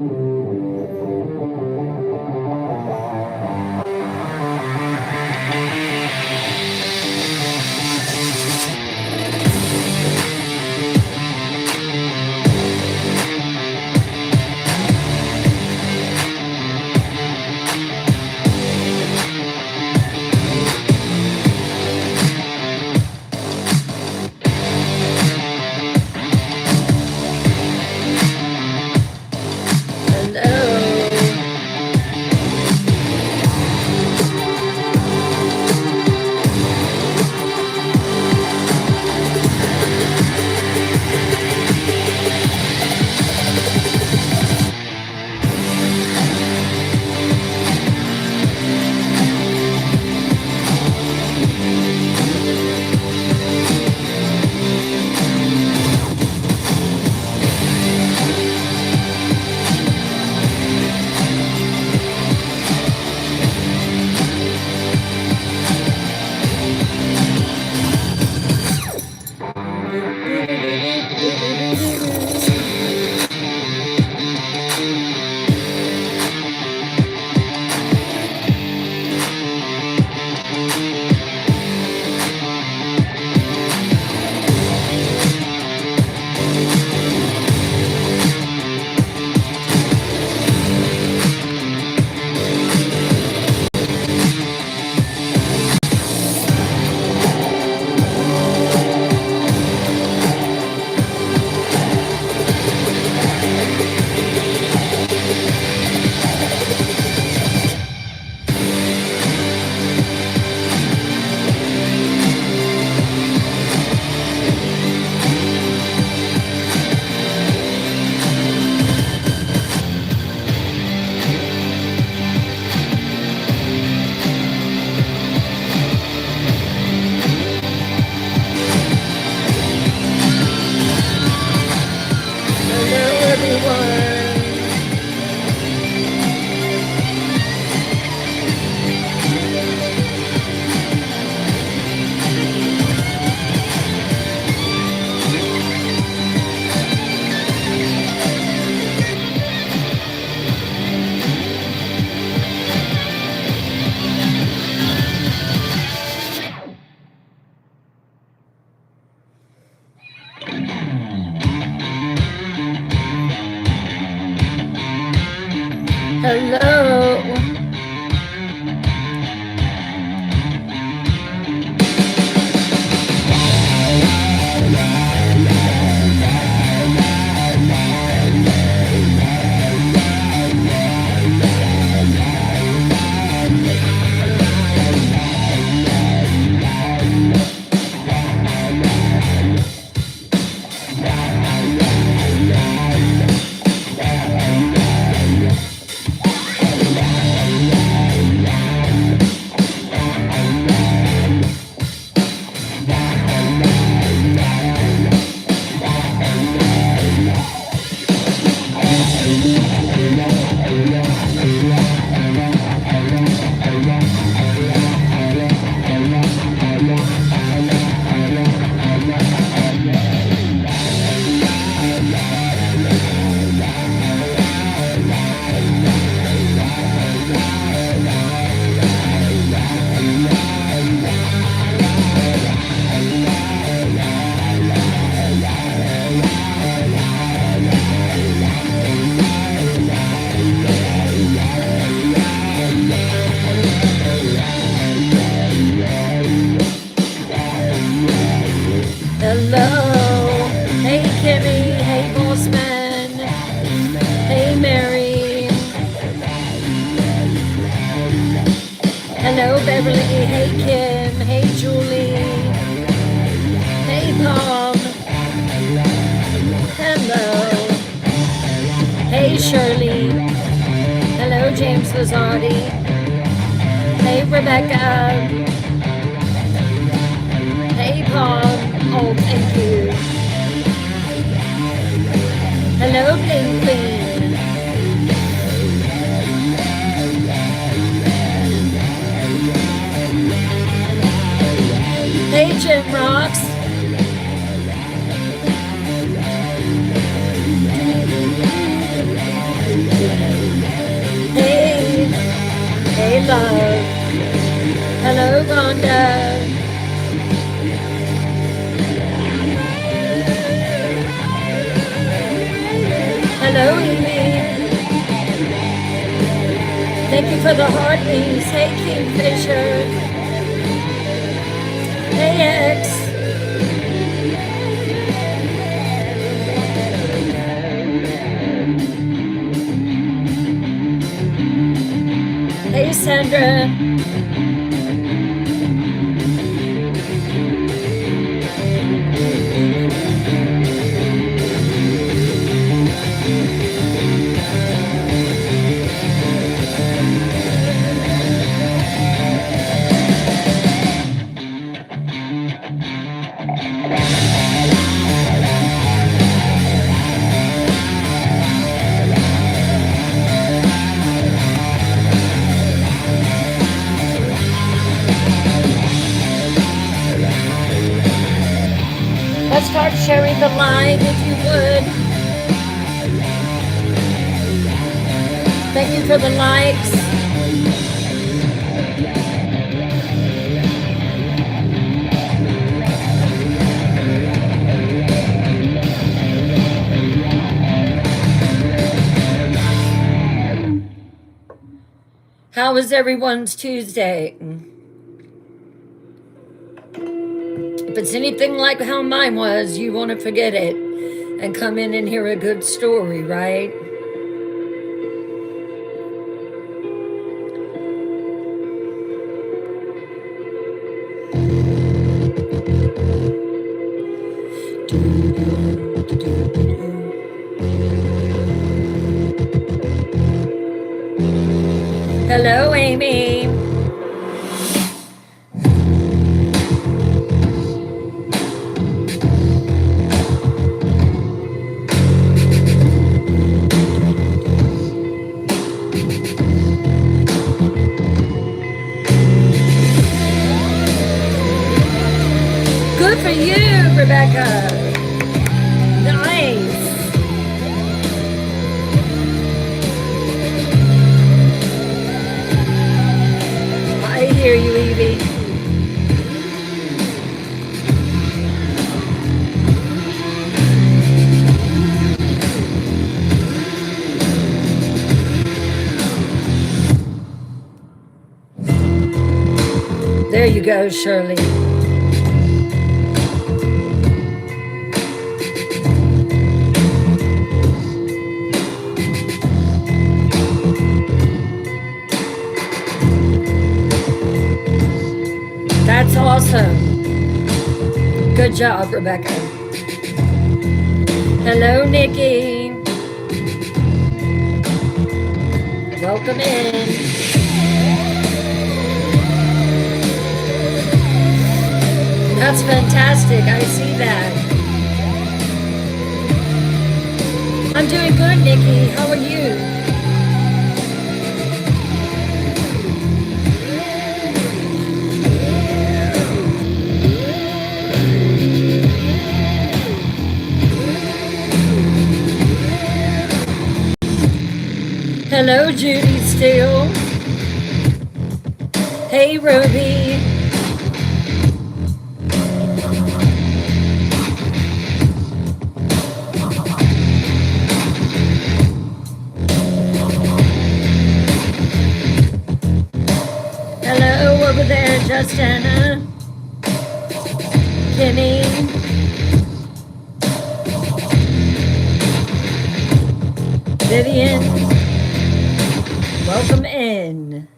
Hello. Hello. Hey, Kimmy. Hey, Bossman. Hey, Mary. Hello, Beverly. Hey, Kim. Hey, Julie. Hey, Palm. Hello. Hey, Shirley. Hello, James Lazardi. Hey, Rebecca. Hey, Paul. Oh, thank you. Hello, Bling Queen. Hey, Jim Rocks. love. Hello, Rhonda. Hello, Amy. Thank you for the heartbeats. Hey, Kingfisher. Hey, X. Hey, Sandra. Let's start sharing the live if you would. Thank you for the likes. How was everyone's Tuesday? If it's anything like how mine was, you want to forget it and come in and hear a good story, right? Hello, Amy. Good for you, Rebecca. Nice. I hear you, Evie. There you go, Shirley. That's awesome. Good job, Rebecca. Hello, Nikki. Welcome in. That's fantastic. I see that. I'm doing good, Nikki. How are you? Hello, Judy Steele. Hey, Ruby. Hello, over there, Justina. Kimmy. Vivian. Welcome in.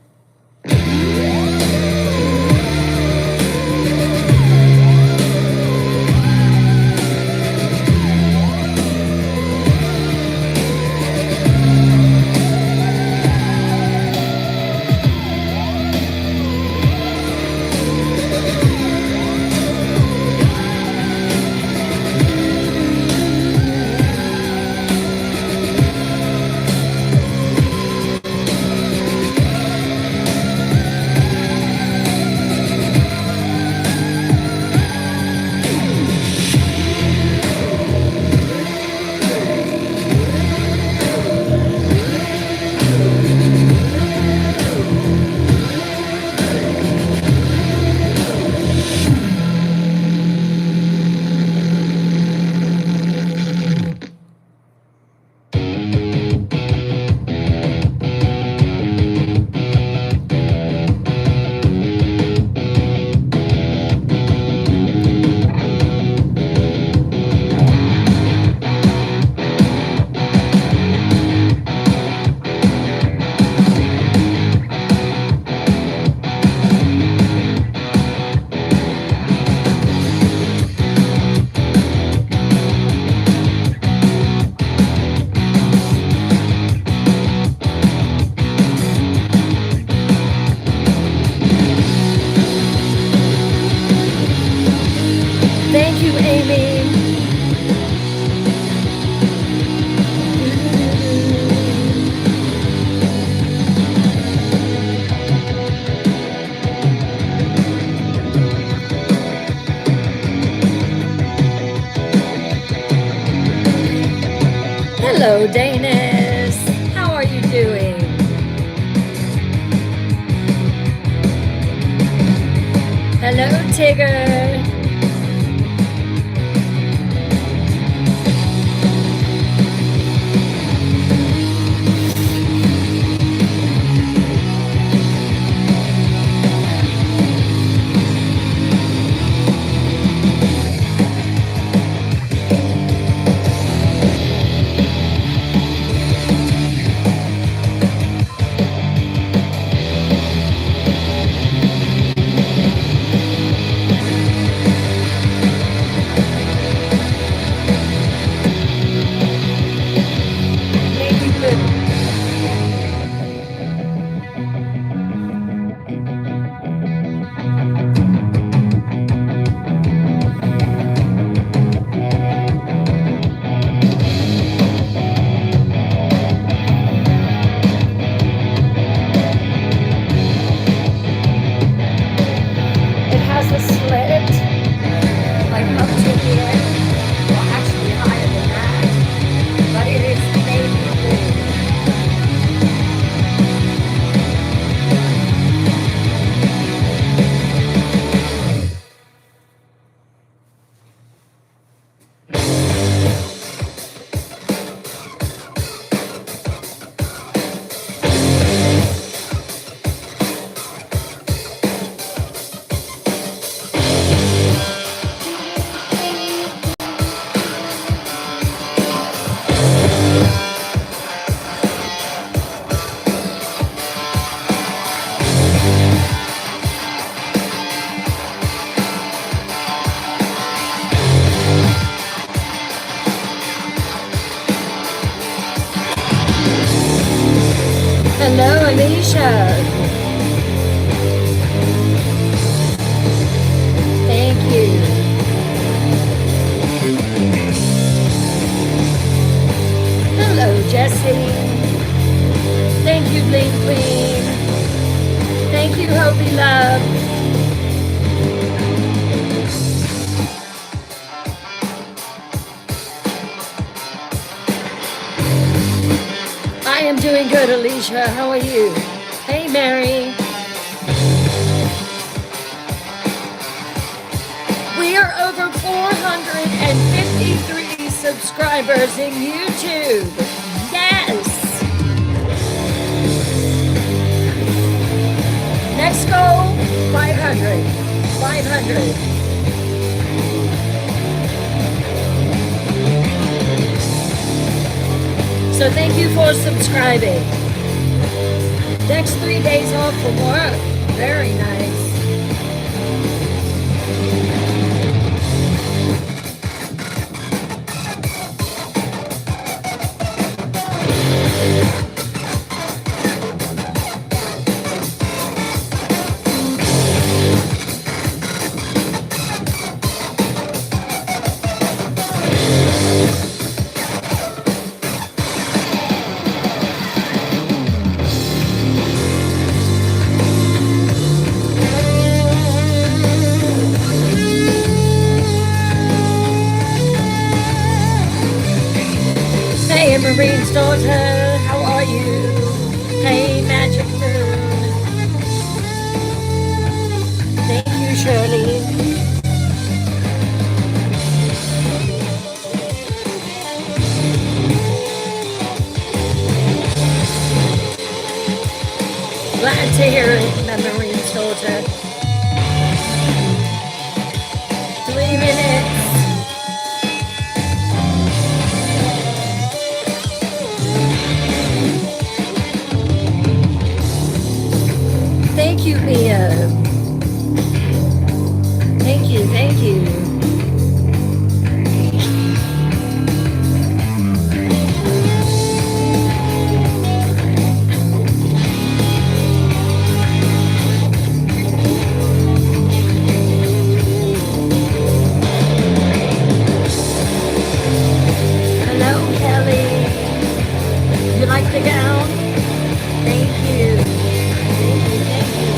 Danis. How are you doing? Hello, Tigger. Hello, Alicia. Thank you. Hello, Jessie. Thank you, Bling Queen. Thank you, Hopi Love. I am doing good, Alicia. How are you? Hey, Mary. We are over 453 subscribers in YouTube. Yes. Next goal, 500. 500. So thank you for subscribing. Next 3 days off from work. Very nice. Hey, Marine's daughter, how are you? Hey, Magic Moon. Thank you, Shirley. Glad to hear it, Marine's daughter. 3 minutes. Thank you, Mia. Thank you, thank you. Hello, Kelly. You like the gown? Thank you. Thank you, thank you.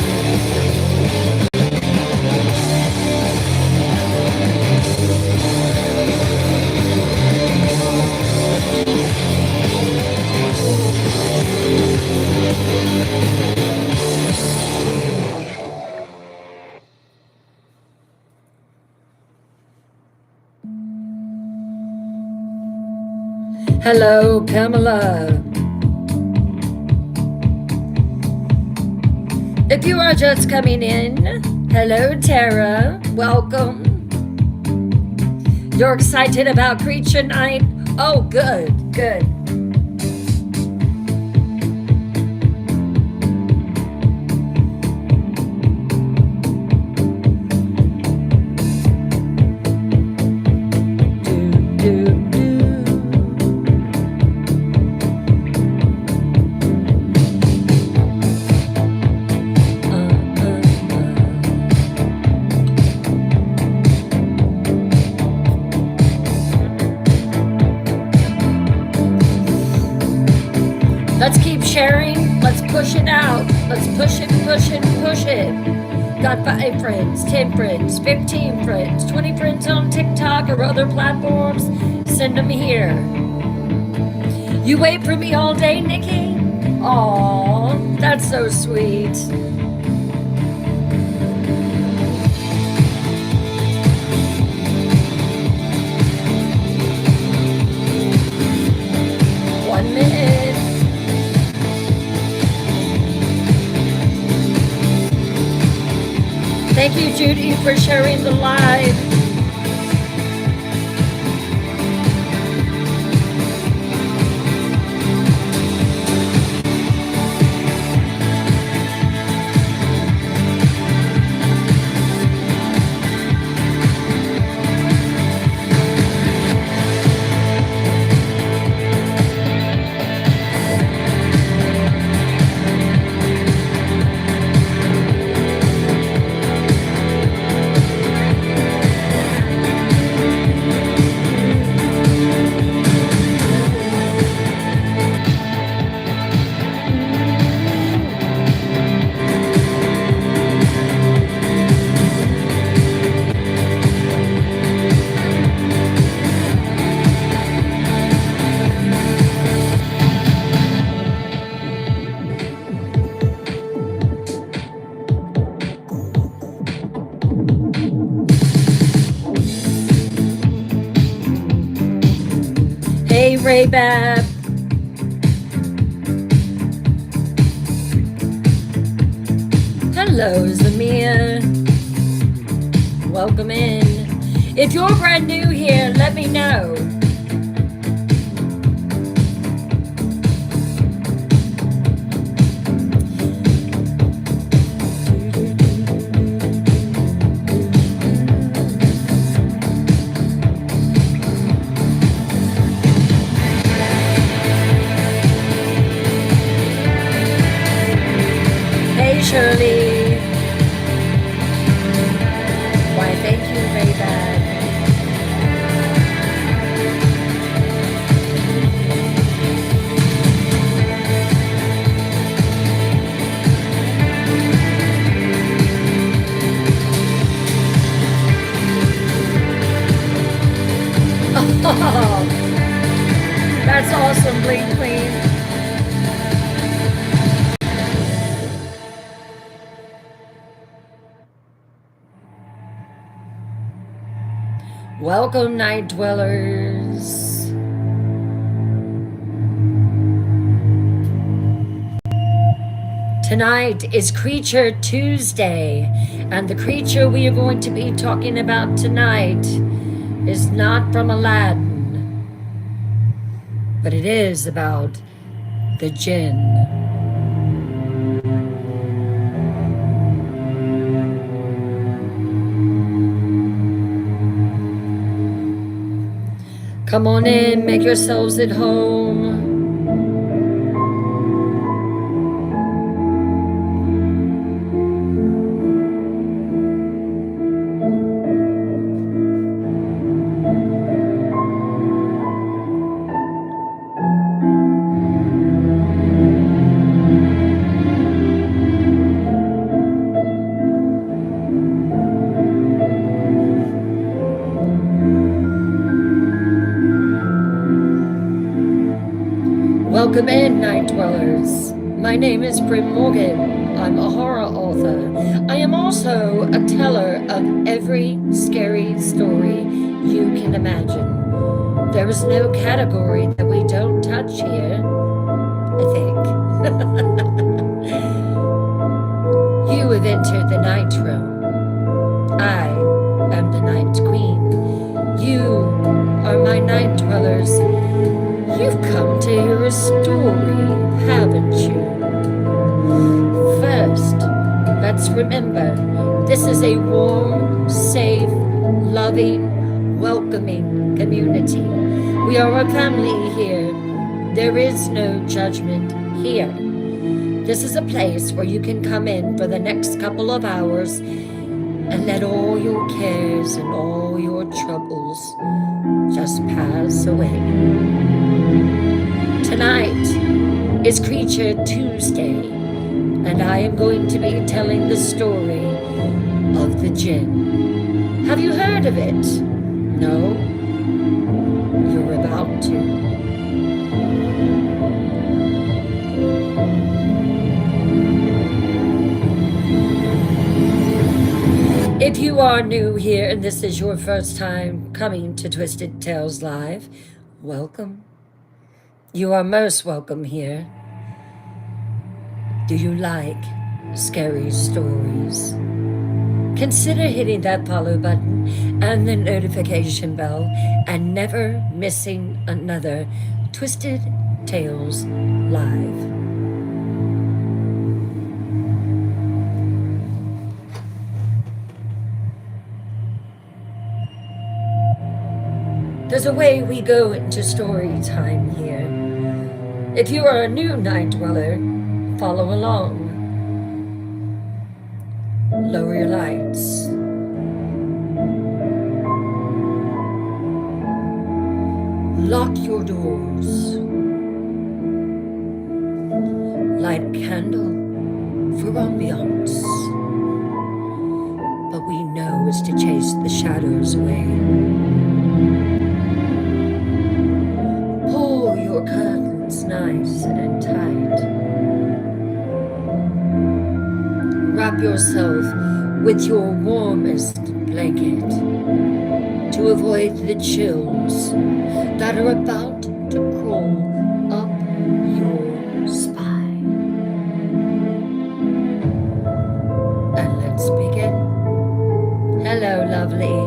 Hello, Pamela. If you are just coming in, hello, Tara. Welcome. You're excited about Creature Night? Oh, good, good. Let's keep sharing. Let's push it out. Let's push it, push it, push it. Got 5 friends, 10 friends, 15 friends, 20 friends on TikTok or other platforms. Send them here. You wait for me all day, Nikki? Aw, that's so sweet. Thank you, Judy, for sharing the live. Hey, Ray Bab. Hello, Zamia. Welcome in. If you're brand new here, let me know. Shirley. Why, thank you, Ray-Ban. Oh, that's awesome, Bling Queen. Welcome, night dwellers. Tonight is Creature Tuesday, and the creature we are going to be talking about tonight is not from Aladdin, but it is about the Djinn. Come on in, make yourselves at home. Welcome in, night dwellers. My name is Brim Morgan. I'm a horror author. I am also a teller of every scary story you can imagine. There is no category that we don't touch here, I think. You have entered the night realm. I am the night queen. You are my night dwellers. You've come to hear a story, haven't you? First, let's remember, this is a warm, safe, loving, welcoming community. We are a family here. There is no judgment here. This is a place where you can come in for the next couple of hours and let all your cares and all your troubles just pass away. Tonight is Creature Tuesday, and I am going to be telling the story of the Djinn. Have you heard of it? No? You're about to. If you are new here and this is your first time coming to Twisted Tales Live, welcome. You are most welcome here. Do you like scary stories? Consider hitting that follow button and the notification bell and never missing another Twisted Tales Live. There's a way we go into story time here. If you are a new night dweller, follow along. Lower your lights. Lock your doors. Light a candle for ambiance. But we know is to chase the shadows away. Pull your curtains nice and tight. Wrap yourself with your warmest blanket to avoid the chills that are about to crawl up your spine. And let's begin. Hello, lovely.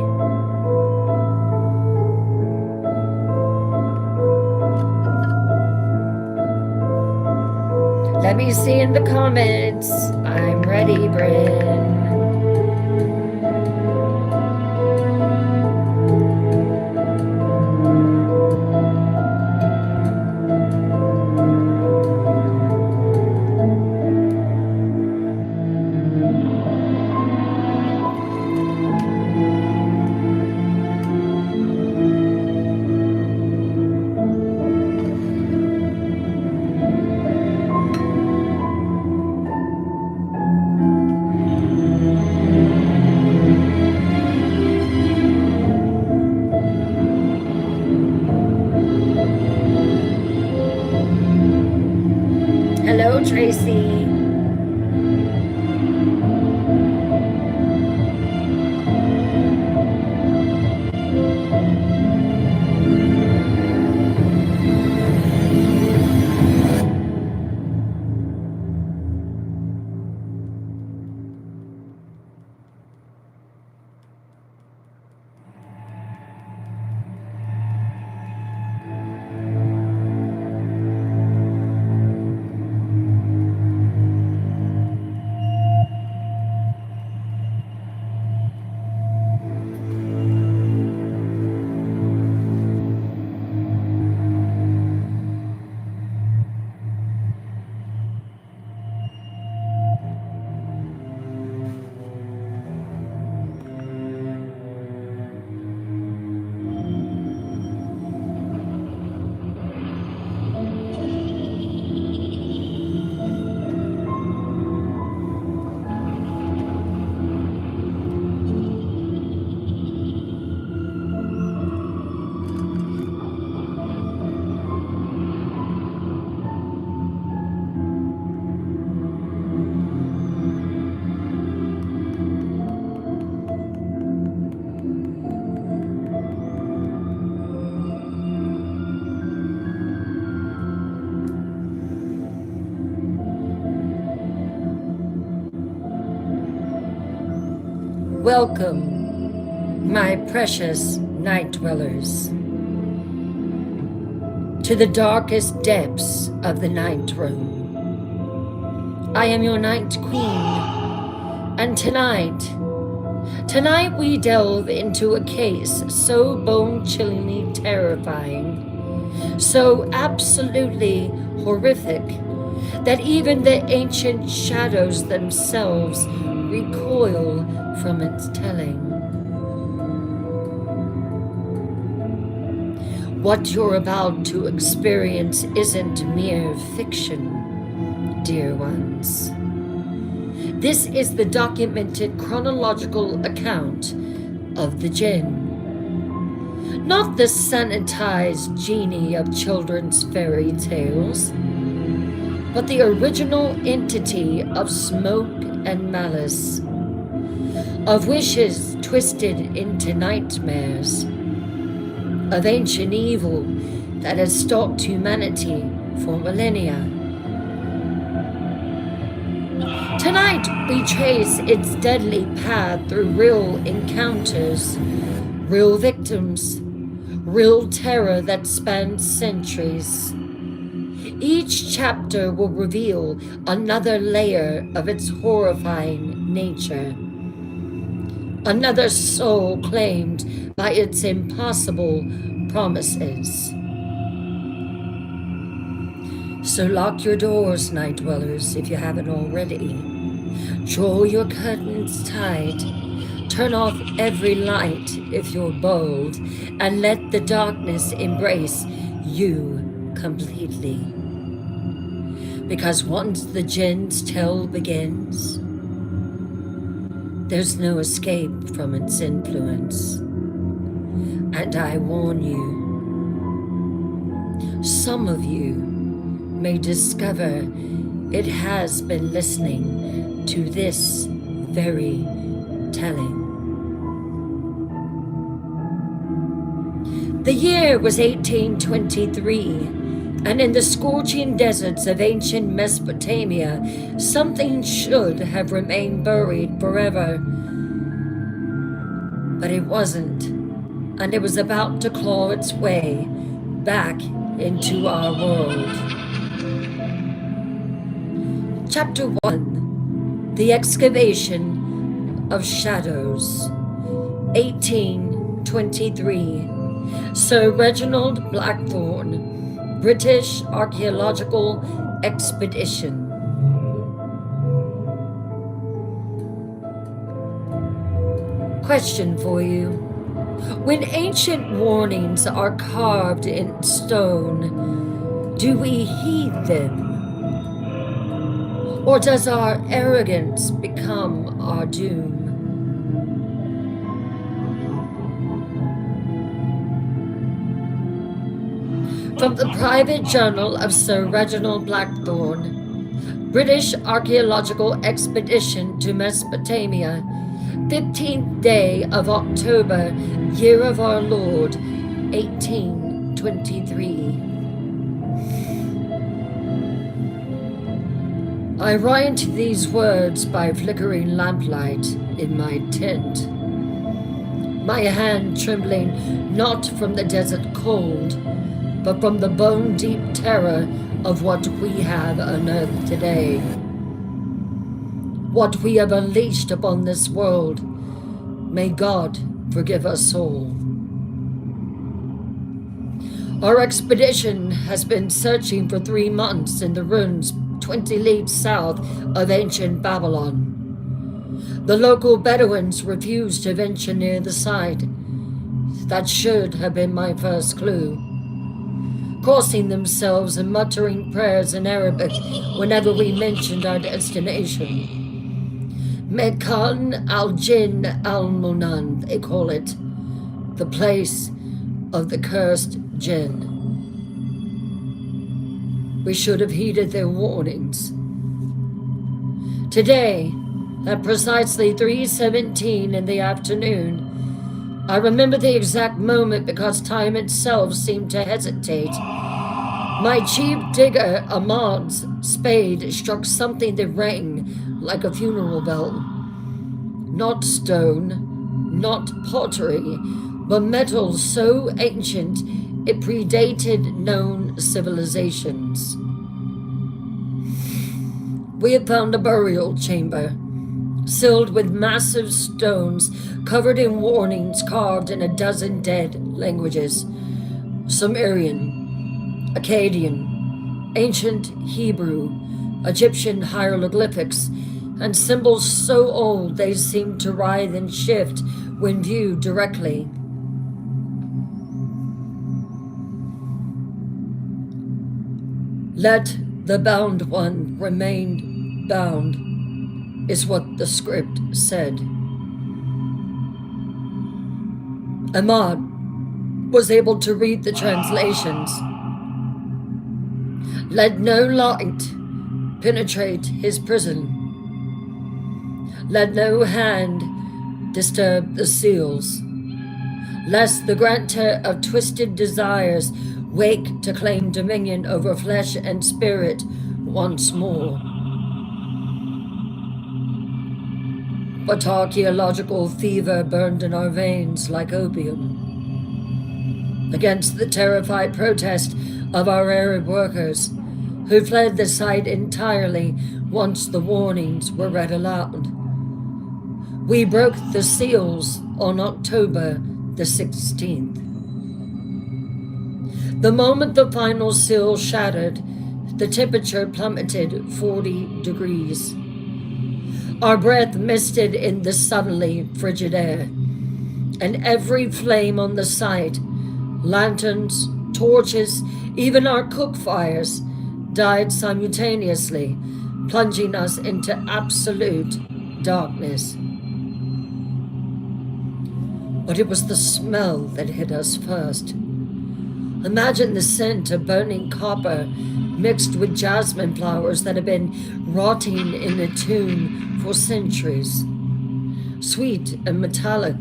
Let me see in the comments. I'm ready, Bryn. Hello, Tracy. Welcome, my precious night dwellers, to the darkest depths of the night room. I am your night queen, and tonight we delve into a case so bone-chillingly terrifying, so absolutely horrific, that even the ancient shadows themselves recoil from its telling. What you're about to experience isn't mere fiction, dear ones. This is the documented chronological account of the Djinn. Not the sanitized genie of children's fairy tales, but the original entity of smoke and malice, of wishes twisted into nightmares, of ancient evil that has stalked humanity for millennia. Tonight we trace its deadly path through real encounters, real victims, real terror that spans centuries. Each chapter will reveal another layer of its horrifying nature, another soul claimed by its impossible promises. So lock your doors, night dwellers, if you haven't already. Draw your curtains tight. Turn off every light if you're bold, and let the darkness embrace you completely. Because once the Djinn's tale begins, there's no escape from its influence. And I warn you, some of you may discover it has been listening to this very telling. The year was 1823, and in the scorching deserts of ancient Mesopotamia, something should have remained buried forever. But it wasn't, and it was about to claw its way back into our world. Chapter 1, The Excavation of Shadows, 1823. Sir Reginald Blackthorne, British Archaeological Expedition. Question for you. When ancient warnings are carved in stone, do we heed them? Or does our arrogance become our doom? From the private journal of Sir Reginald Blackthorne, British Archaeological Expedition to Mesopotamia, 15th day of October, year of our Lord, 1823. I write these words by flickering lamplight in my tent, my hand trembling not from the desert cold, but from the bone-deep terror of what we have unearthed today. What we have unleashed upon this world, may God forgive us all. Our expedition has been searching for 3 months in the ruins 20 leagues south of ancient Babylon. The local Bedouins refused to venture near the site. That should have been my first clue. Crossing themselves and muttering prayers in Arabic whenever we mentioned our destination. Mekan al-Jinn al-Munan, they call it, the place of the cursed Djinn. We should have heeded their warnings. Today, at precisely 3:17 in the afternoon, I remember the exact moment because time itself seemed to hesitate. My chief digger, Ahmad's spade, struck something that rang like a funeral bell. not stone, not pottery, but metal so ancient it predated known civilizations. We had found a burial chamber, sealed with massive stones covered in warnings carved in a dozen dead languages: Sumerian, Akkadian, ancient Hebrew, Egyptian hieroglyphics, and symbols so old they seemed to writhe and shift when viewed directly. Let the bound one remain bound, is what the script said. Ahmad was able to read the translations. Let no light penetrate his prison. Let no hand disturb the seals, lest the grantor of twisted desires wake to claim dominion over flesh and spirit once more. But archaeological fever burned in our veins like opium against the terrified protest of our Arab workers, who fled the site entirely once the warnings were read aloud. We broke the seals on October the 16th. The moment the final seal shattered, the temperature plummeted 40 degrees. Our breath misted in the suddenly frigid air, and every flame on the site, lanterns, torches, even our cook fires, died simultaneously, plunging us into absolute darkness. But it was the smell that hit us first. Imagine the scent of burning copper mixed with jasmine flowers that had been rotting in a tomb for centuries. Sweet and metallic,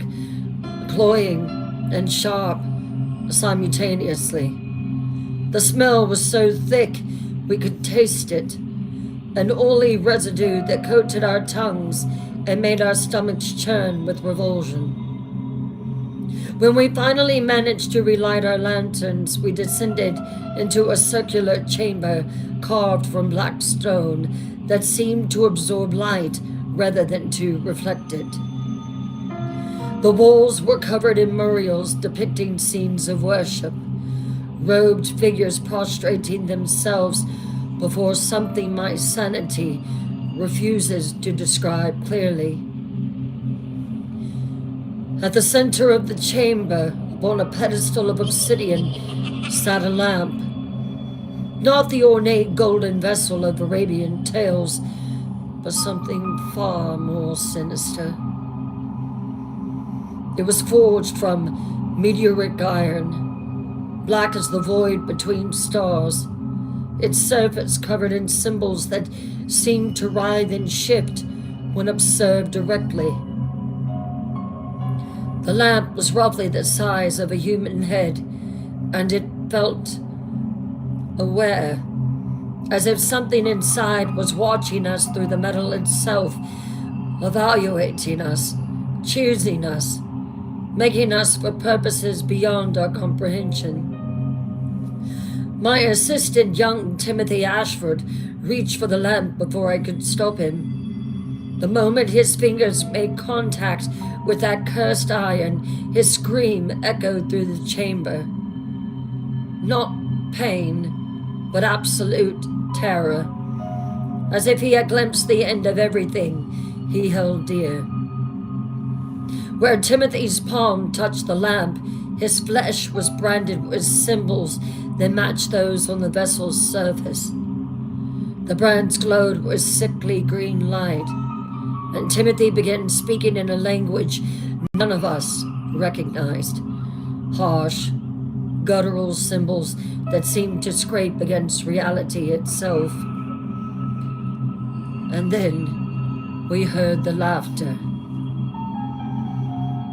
cloying and sharp simultaneously. The smell was so thick we could taste it, an oily residue that coated our tongues and made our stomachs churn with revulsion. When we finally managed to relight our lanterns, we descended into a circular chamber carved from black stone that seemed to absorb light rather than to reflect it. The walls were covered in murals depicting scenes of worship, robed figures prostrating themselves before something my sanity refuses to describe clearly. At the center of the chamber, upon a pedestal of obsidian, sat a lamp. Not the ornate golden vessel of Arabian tales, but something far more sinister. It was forged from meteoric iron, black as the void between stars, its surface covered in symbols that seemed to writhe and shift when observed directly. The lamp was roughly the size of a human head, and it felt aware, as if something inside was watching us through the metal itself, evaluating us, choosing us, making us for purposes beyond our comprehension. My assistant, young Timothy Ashford, reached for the lamp before I could stop him. The moment his fingers made contact with that cursed iron, his scream echoed through the chamber. Not pain, but absolute terror, as if he had glimpsed the end of everything he held dear. Where Timothy's palm touched the lamp, his flesh was branded with symbols that matched those on the vessel's surface. The brands glowed with sickly green light, and Timothy began speaking in a language none of us recognized. Harsh, guttural symbols that seemed to scrape against reality itself. And then we heard the laughter.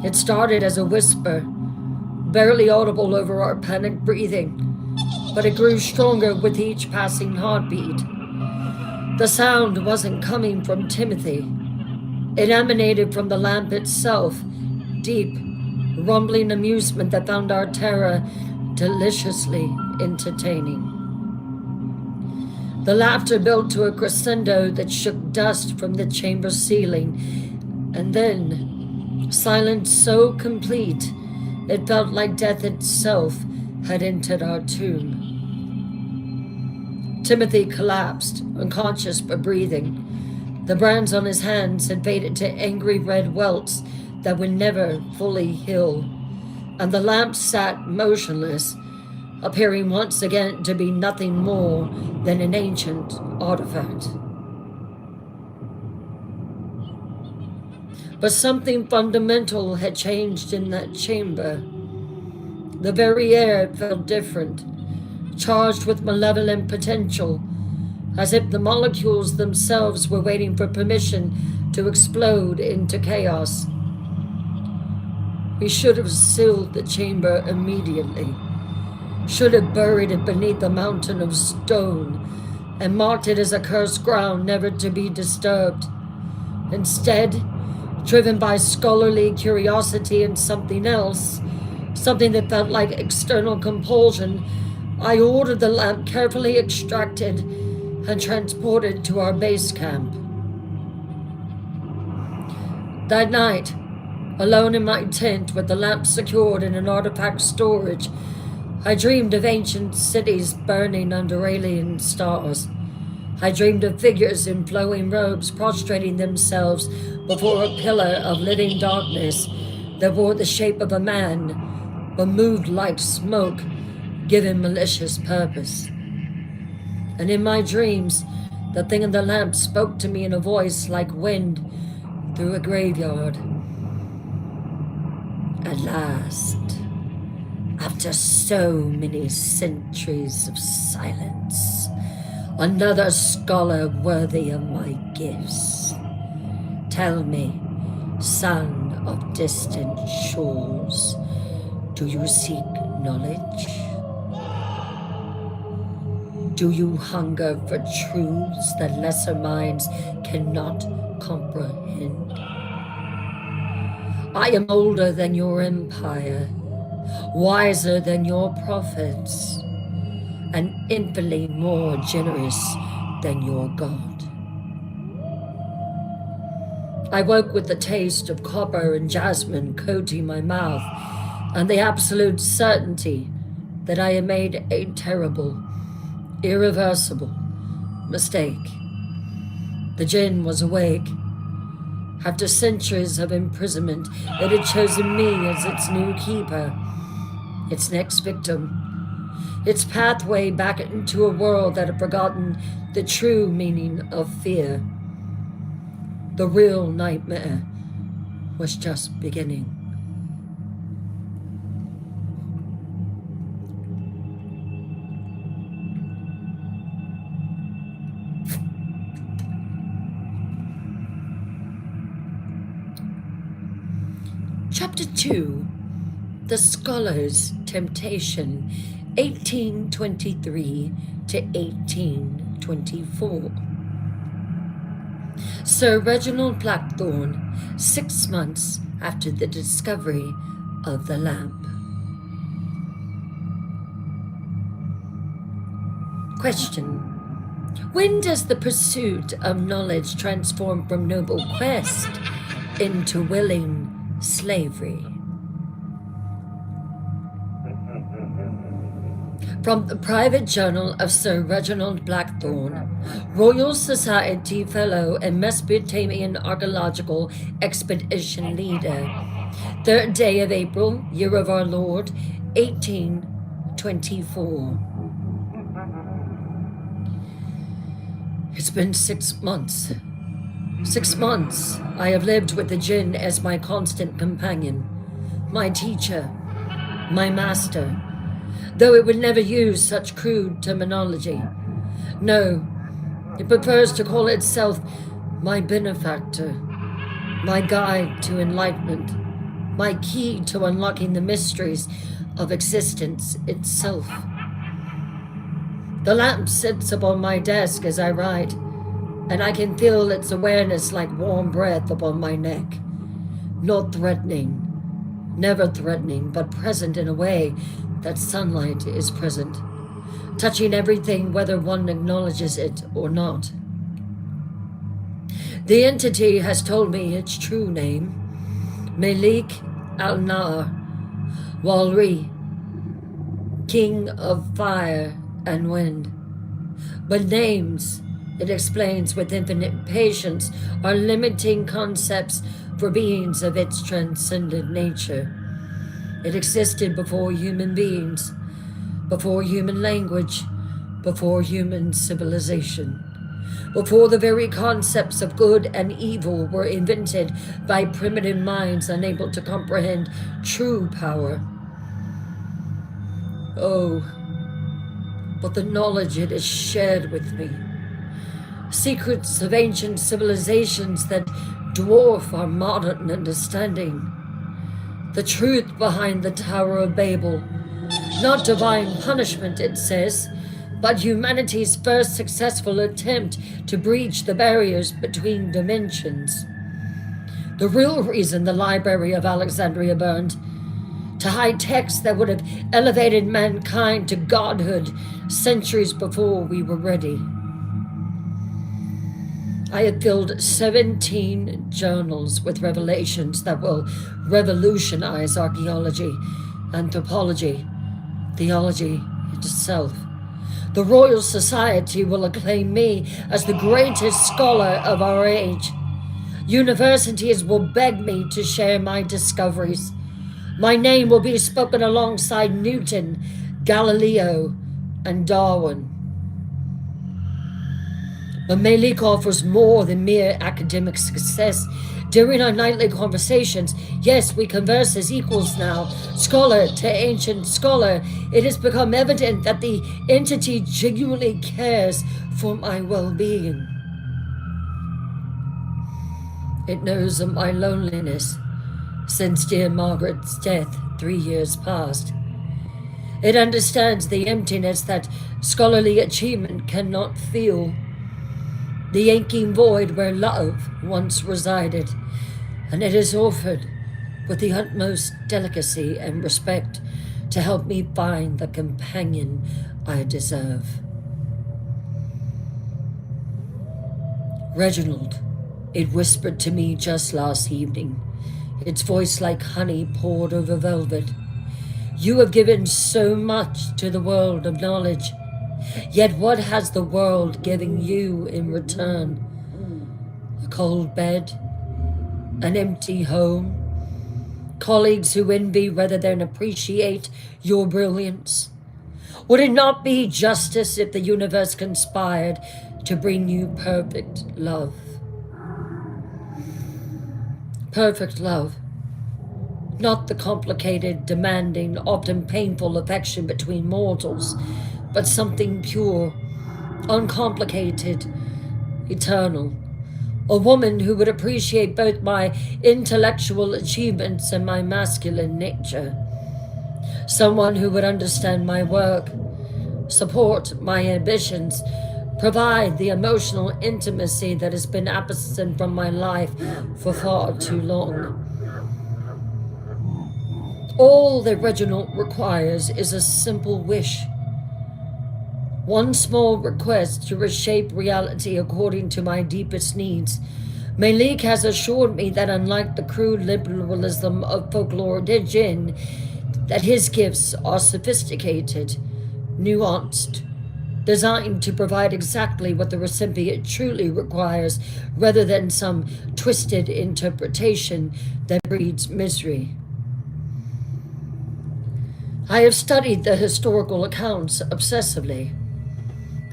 It started as a whisper, barely audible over our panicked breathing, but it grew stronger with each passing heartbeat. The sound wasn't coming from Timothy. It emanated from the lamp itself, deep, rumbling amusement that found our terror deliciously entertaining. The laughter built to a crescendo that shook dust from the chamber ceiling, and then silence so complete it felt like death itself had entered our tomb. Timothy collapsed, unconscious but breathing. The brands on his hands had faded to angry red welts that would never fully heal, and the lamp sat motionless, appearing once again to be nothing more than an ancient artifact. But something fundamental had changed in that chamber. The very air felt different, charged with malevolent potential, as if the molecules themselves were waiting for permission to explode into chaos. We should have sealed the chamber immediately, should have buried it beneath a mountain of stone and marked it as a cursed ground never to be disturbed. Instead, driven by scholarly curiosity and something else, something that felt like external compulsion, I ordered the lamp carefully extracted and transported to our base camp. That night, alone in my tent with the lamp secured in an artifact storage, I dreamed of ancient cities burning under alien stars. I dreamed of figures in flowing robes prostrating themselves before a pillar of living darkness that wore the shape of a man but moved like smoke, given malicious purpose. And in my dreams, the thing in the lamp spoke to me in a voice like wind through a graveyard. At last, after so many centuries of silence, another scholar worthy of my gifts. Tell me, son of distant shores, do you seek knowledge? Do you hunger for truths that lesser minds cannot comprehend? I am older than your empire, wiser than your prophets, and infinitely more generous than your God. I woke with the taste of copper and jasmine coating my mouth, and the absolute certainty that I had made a terrible, irreversible mistake. The Djinn was awake. After centuries of imprisonment, it had chosen me as its new keeper, its next victim, its pathway back into a world that had forgotten the true meaning of fear. The real nightmare was just beginning. Chapter 2, The Scholar's Temptation, 1823 to 1824. Sir Reginald Blackthorne, 6 months after the discovery of the lamp. Question: when does the pursuit of knowledge transform from noble quest into willing slavery? From the private journal of Sir Reginald Blackthorne, Royal Society Fellow and Mesopotamian Archaeological Expedition Leader, 3rd day of April, year of our Lord, 1824. It's been 6 months. 6 months I have lived with the Djinn as my constant companion, my teacher, my master, though it would never use such crude terminology. No, it prefers to call itself my benefactor, my guide to enlightenment, my key to unlocking the mysteries of existence itself. The lamp sits upon my desk as I write, and I can feel its awareness like warm breath upon my neck. Not threatening, never threatening, but present in a way that sunlight is present, touching everything whether one acknowledges it or not. The entity has told me its true name, Malik al-Nar, Walri, King of Fire and Wind. But names, it explains with infinite patience, are limiting concepts for beings of its transcendent nature. It existed before human beings, before human language, before human civilization, before the very concepts of good and evil were invented by primitive minds unable to comprehend true power. Oh, but the knowledge it has shared with me, secrets of ancient civilizations that dwarf our modern understanding, the truth behind the Tower of Babel, not divine punishment, it says, but humanity's first successful attempt to breach the barriers between dimensions. The real reason the Library of Alexandria burned, to hide texts that would have elevated mankind to godhood centuries before we were ready. I have filled 17 journals with revelations that will revolutionize archaeology, anthropology, theology itself. The Royal Society will acclaim me as the greatest scholar of our age. Universities will beg me to share my discoveries. My name will be spoken alongside Newton, Galileo, and Darwin. But Malik offers more than mere academic success. During our nightly conversations, yes, we converse as equals now, scholar to ancient scholar. It has become evident that the entity genuinely cares for my well-being. It knows of my loneliness since dear Margaret's death 3 years past. It understands the emptiness that scholarly achievement cannot fill, the aching void where love once resided, and it is offered with the utmost delicacy and respect to help me find the companion I deserve. Reginald, it whispered to me just last evening, its voice like honey poured over velvet. You have given so much to the world of knowledge, yet what has the world given you in return? A cold bed, an empty home, colleagues who envy rather than appreciate your brilliance. Would it not be justice if the universe conspired to bring you perfect love? Perfect love. Not the complicated, demanding, often painful affection between mortals, but something pure, uncomplicated, eternal. A woman who would appreciate both my intellectual achievements and my masculine nature. Someone who would understand my work, support my ambitions, provide the emotional intimacy that has been absent from my life for far too long. All that Reginald requires is a simple wish. One small request to reshape reality according to my deepest needs. Malik has assured me that unlike the crude liberalism of folklore Djinn, that his gifts are sophisticated, nuanced, designed to provide exactly what the recipient truly requires, rather than some twisted interpretation that breeds misery. I have studied the historical accounts obsessively.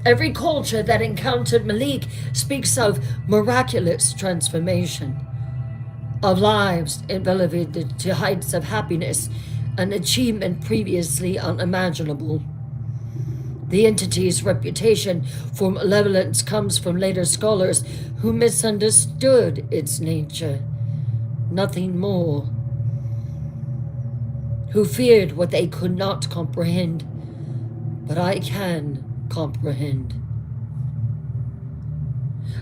Every culture that encountered Malik speaks of miraculous transformation, of lives elevated to heights of happiness and achievement previously unimaginable. The entity's reputation for malevolence comes from later scholars who misunderstood its nature, nothing more, who feared what they could not comprehend, but I can comprehend.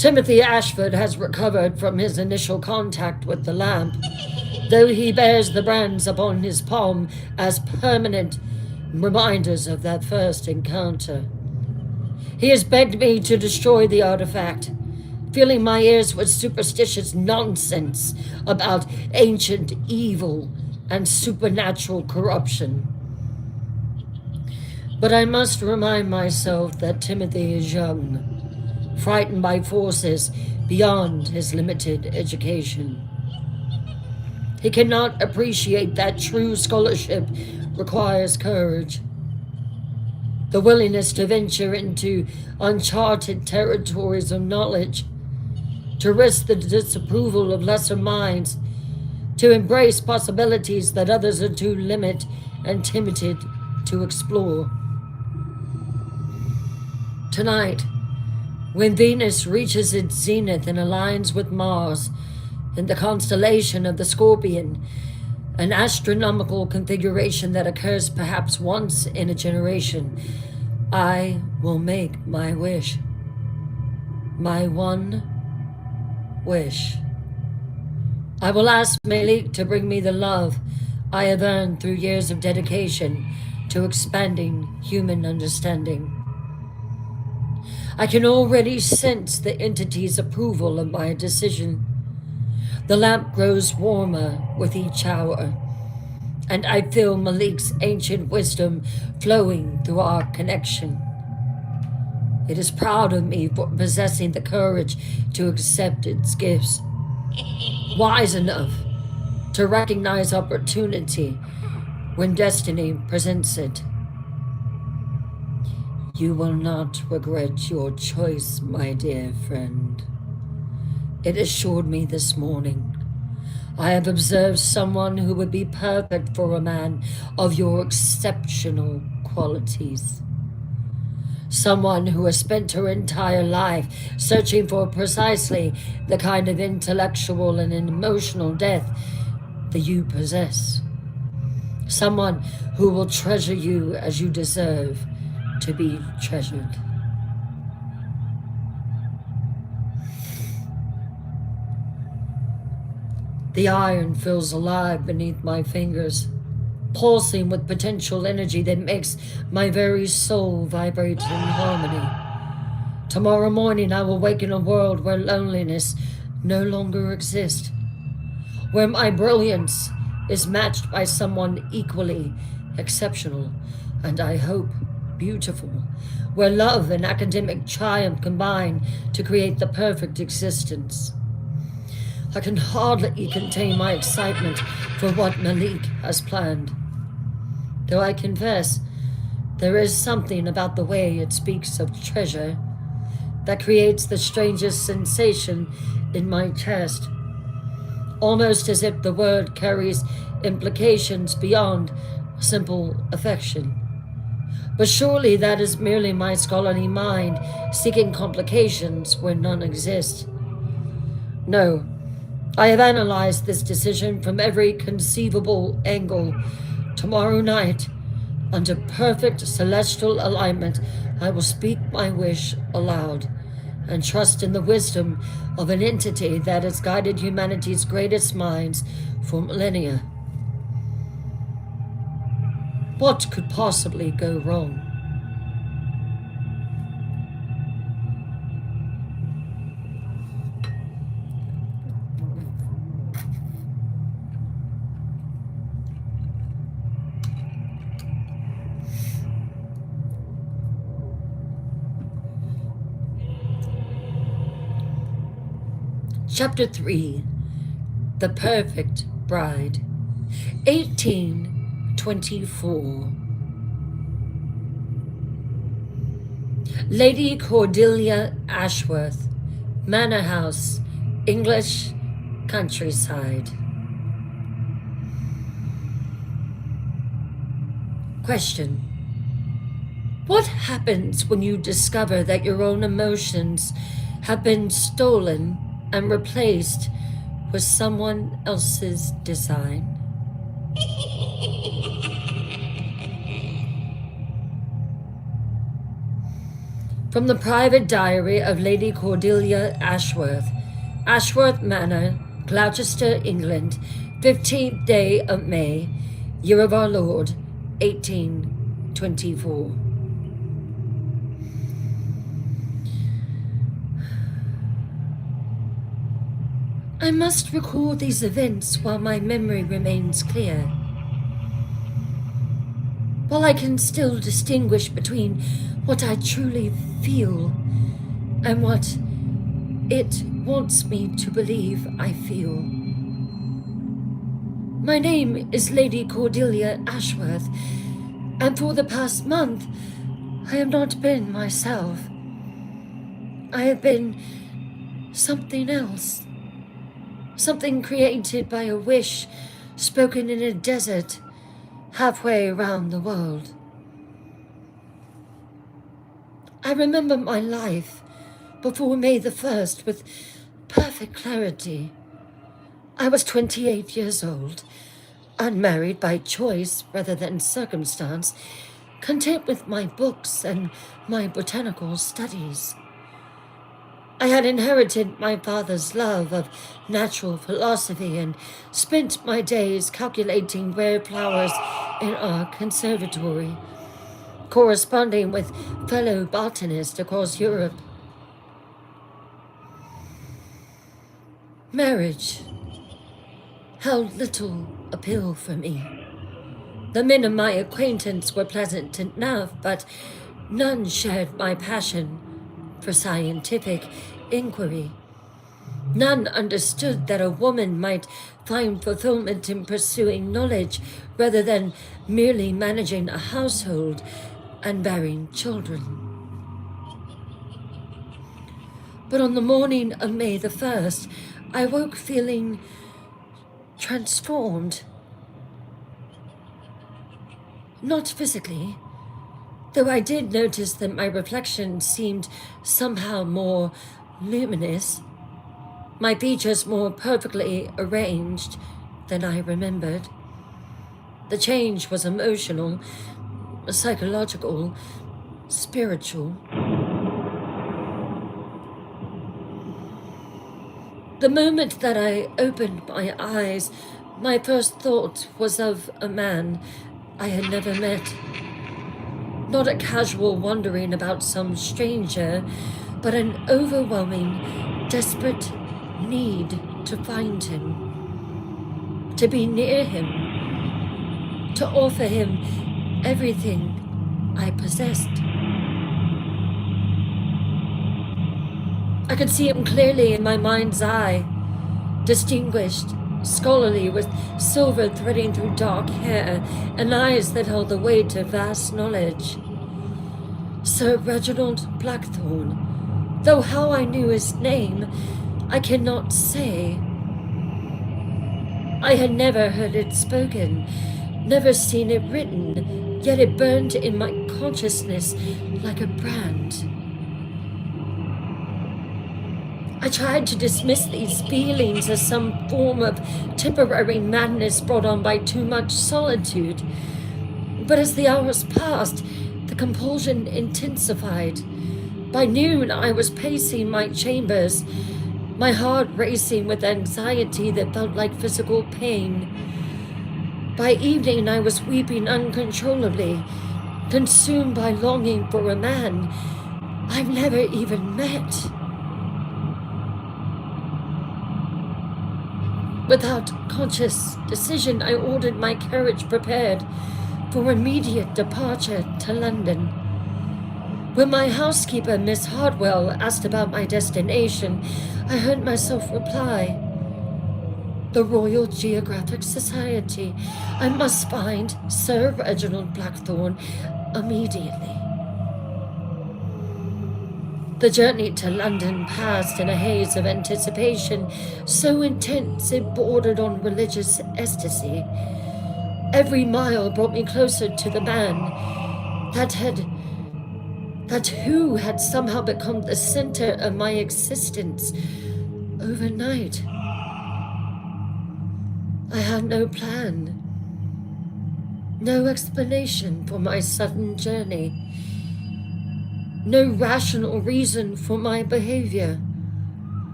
Timothy Ashford has recovered from his initial contact with the lamp, though he bears the brands upon his palm as permanent reminders of that first encounter. He has begged me to destroy the artifact, filling my ears with superstitious nonsense about ancient evil and supernatural corruption. But I must remind myself that Timothy is young, frightened by forces beyond his limited education. He cannot appreciate that true scholarship requires courage, the willingness to venture into uncharted territories of knowledge, to risk the disapproval of lesser minds, to embrace possibilities that others are too limited and timid to explore. Tonight, when Venus reaches its zenith and aligns with Mars in the constellation of the Scorpion, an astronomical configuration that occurs perhaps once in a generation, I will make my wish. My one wish. I will ask Malik to bring me the love I have earned through years of dedication to expanding human understanding. I can already sense the entity's approval of my decision. The lamp grows warmer with each hour, and I feel Malik's ancient wisdom flowing through our connection. It is proud of me for possessing the courage to accept its gifts, wise enough to recognize opportunity when destiny presents it. You will not regret your choice, my dear friend. It assured me this morning. I have observed someone who would be perfect for a man of your exceptional qualities. Someone who has spent her entire life searching for precisely the kind of intellectual and emotional depth that you possess. Someone who will treasure you as you deserve to be treasured. The iron feels alive beneath my fingers, pulsing with potential energy that makes my very soul vibrate in harmony. Tomorrow morning I will wake in a world where loneliness no longer exists, where my brilliance is matched by someone equally exceptional and, I hope, beautiful, where love and academic triumph combine to create the perfect existence. I can hardly contain my excitement for what Malik has planned. Though I confess, there is something about the way it speaks of treasure that creates the strangest sensation in my chest, almost as if the word carries implications beyond simple affection. But surely that is merely my scholarly mind seeking complications where none exist. No, I have analyzed this decision from every conceivable angle. Tomorrow night, under perfect celestial alignment, I will speak my wish aloud and trust in the wisdom of an entity that has guided humanity's greatest minds for millennia. What could possibly go wrong? Chapter 3, The Perfect Bride, 1824. Lady Cordelia Ashworth, Manor House, English countryside. Question: what happens when you discover that your own emotions have been stolen and replaced with someone else's design? From the private diary of Lady Cordelia Ashworth, Ashworth Manor, Gloucester, England, 15th day of May, year of our Lord, 1824. I must recall these events while my memory remains clear, while I can still distinguish between what I truly feel and what it wants me to believe I feel. My name is Lady Cordelia Ashworth, and for the past month, I have not been myself. I have been something else, something created by a wish spoken in a desert halfway around the world. I remember my life before May the 1st with perfect clarity. I was 28 years old, unmarried by choice rather than circumstance, content with my books and my botanical studies. I had inherited my father's love of natural philosophy and spent my days calculating rare flowers in our conservatory, corresponding with fellow botanists across Europe. Marriage held little appeal for me. The men of my acquaintance were pleasant enough, but none shared my passion for scientific inquiry. None understood that a woman might find fulfillment in pursuing knowledge rather than merely managing a household and bearing children. But on the morning of May the 1st, I woke feeling transformed. Not physically, though I did notice that my reflection seemed somehow more luminous, my features more perfectly arranged than I remembered. The change was emotional, psychological, spiritual. The moment that I opened my eyes, my first thought was of a man I had never met. Not a casual wondering about some stranger, but an overwhelming, desperate need to find him, to be near him, to offer him everything I possessed. I could see him clearly in my mind's eye, distinguished, scholarly, with silver threading through dark hair and eyes that held the weight of vast knowledge. Sir Reginald Blackthorne, though how I knew his name, I cannot say. I had never heard it spoken, never seen it written, yet it burned in my consciousness like a brand. I tried to dismiss these feelings as some form of temporary madness brought on by too much solitude. But as the hours passed, the compulsion intensified. By noon, I was pacing my chambers, my heart racing with anxiety that felt like physical pain. By evening, I was weeping uncontrollably, consumed by longing for a man I've never even met. Without conscious decision, I ordered my carriage prepared for immediate departure to London. When my housekeeper, Miss Hardwell, asked about my destination, I heard myself reply, "The Royal Geographic Society. I must find Sir Reginald Blackthorne immediately." The journey to London passed in a haze of anticipation so intense it bordered on religious ecstasy. Every mile brought me closer to the man who had somehow become the center of my existence overnight. I had no plan, no explanation for my sudden journey. no rational reason for my behavior,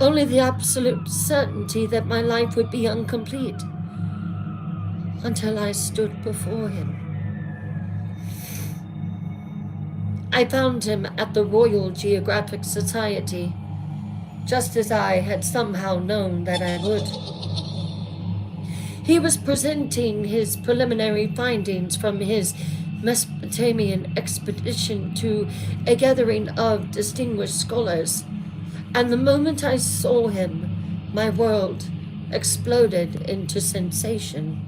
only the absolute certainty that my life would be incomplete until I stood before him. I found him at the Royal Geographic Society, just as I had somehow known that I would. He was presenting his preliminary findings from his Mesopotamian expedition to a gathering of distinguished scholars, and the moment I saw him, my world exploded into sensation.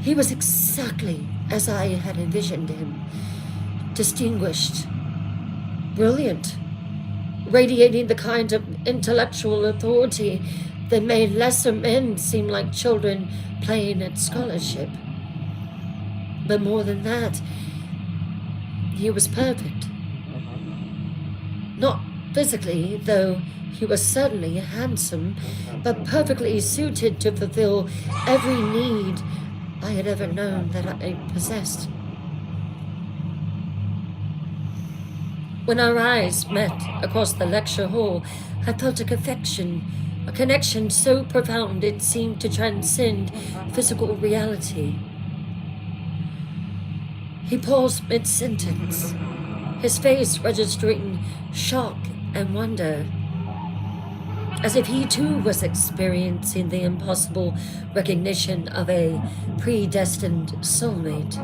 He was exactly as I had envisioned him, distinguished, brilliant, radiating the kind of intellectual authority that made lesser men seem like children playing at scholarship. But more than that, he was perfect. Not physically, though he was certainly handsome, but perfectly suited to fulfill every need I had ever known that I possessed. When our eyes met across the lecture hall, I felt a connection so profound it seemed to transcend physical reality. He paused mid-sentence, his face registering shock and wonder, as if he too was experiencing the impossible recognition of a predestined soulmate.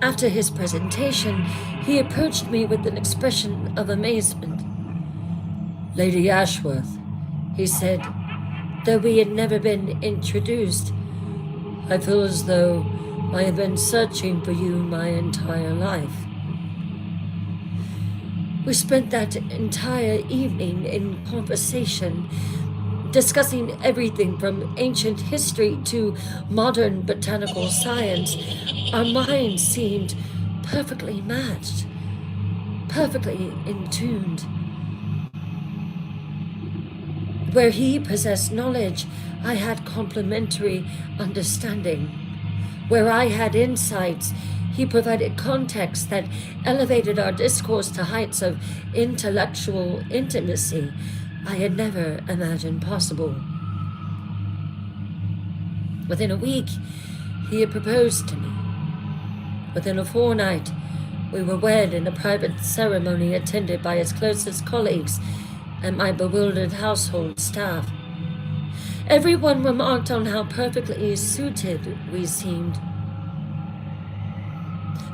After his presentation, he approached me with an expression of amazement. "Lady Ashworth," he said, "though we had never been introduced, I feel as though I have been searching for you my entire life." We spent that entire evening in conversation, discussing everything from ancient history to modern botanical science. Our minds seemed perfectly matched, perfectly in tune. Where he possessed knowledge, I had complementary understanding. Where I had insights, he provided context that elevated our discourse to heights of intellectual intimacy I had never imagined possible. Within a week, he had proposed to me. Within a fortnight, we were wed in a private ceremony attended by his closest colleagues and my bewildered household staff. Everyone remarked on how perfectly suited we seemed.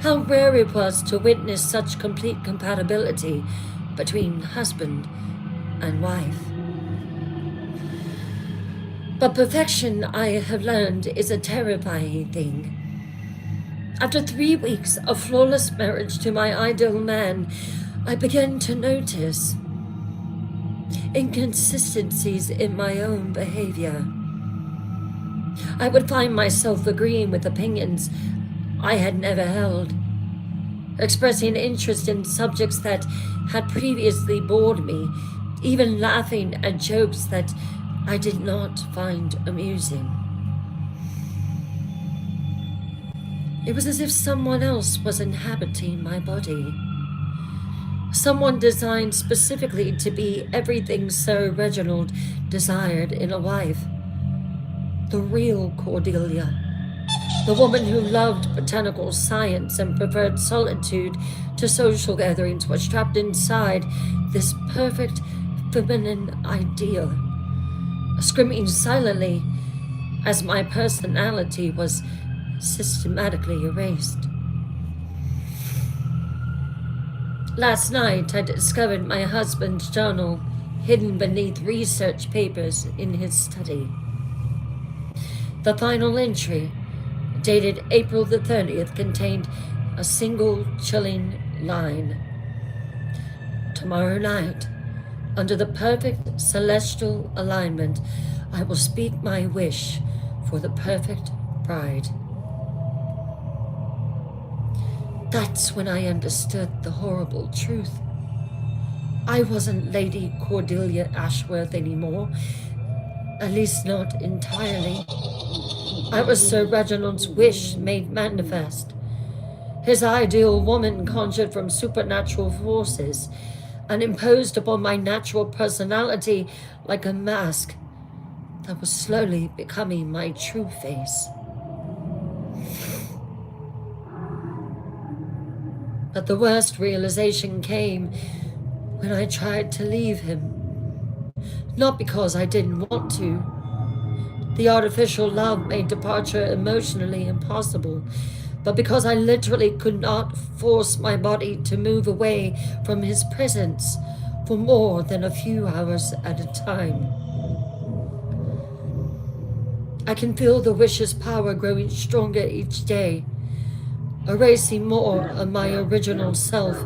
How rare it was to witness such complete compatibility between husband and wife. But perfection, I have learned, is a terrifying thing. After 3 weeks of flawless marriage to my ideal man, I began to notice inconsistencies in my own behavior. I would find myself agreeing with opinions I had never held, expressing interest in subjects that had previously bored me, even laughing at jokes that I did not find amusing. It was as if someone else was inhabiting my body. Someone designed specifically to be everything Sir Reginald desired in a wife. The real Cordelia. The woman who loved botanical science and preferred solitude to social gatherings was trapped inside this perfect feminine ideal, screaming silently as my personality was systematically erased. Last night, I discovered my husband's journal hidden beneath research papers in his study. The final entry, dated April the 30th, contained a single chilling line. "Tomorrow night, under the perfect celestial alignment, I will speak my wish for the perfect bride." That's when I understood the horrible truth. I wasn't Lady Cordelia Ashworth anymore, at least not entirely. I was Sir Reginald's wish made manifest. His ideal woman conjured from supernatural forces and imposed upon my natural personality like a mask that was slowly becoming my true face. But the worst realization came when I tried to leave him. Not because I didn't want to. The artificial love made departure emotionally impossible, but because I literally could not force my body to move away from his presence for more than a few hours at a time. I can feel the wish's power growing stronger each day, erasing more of my original self,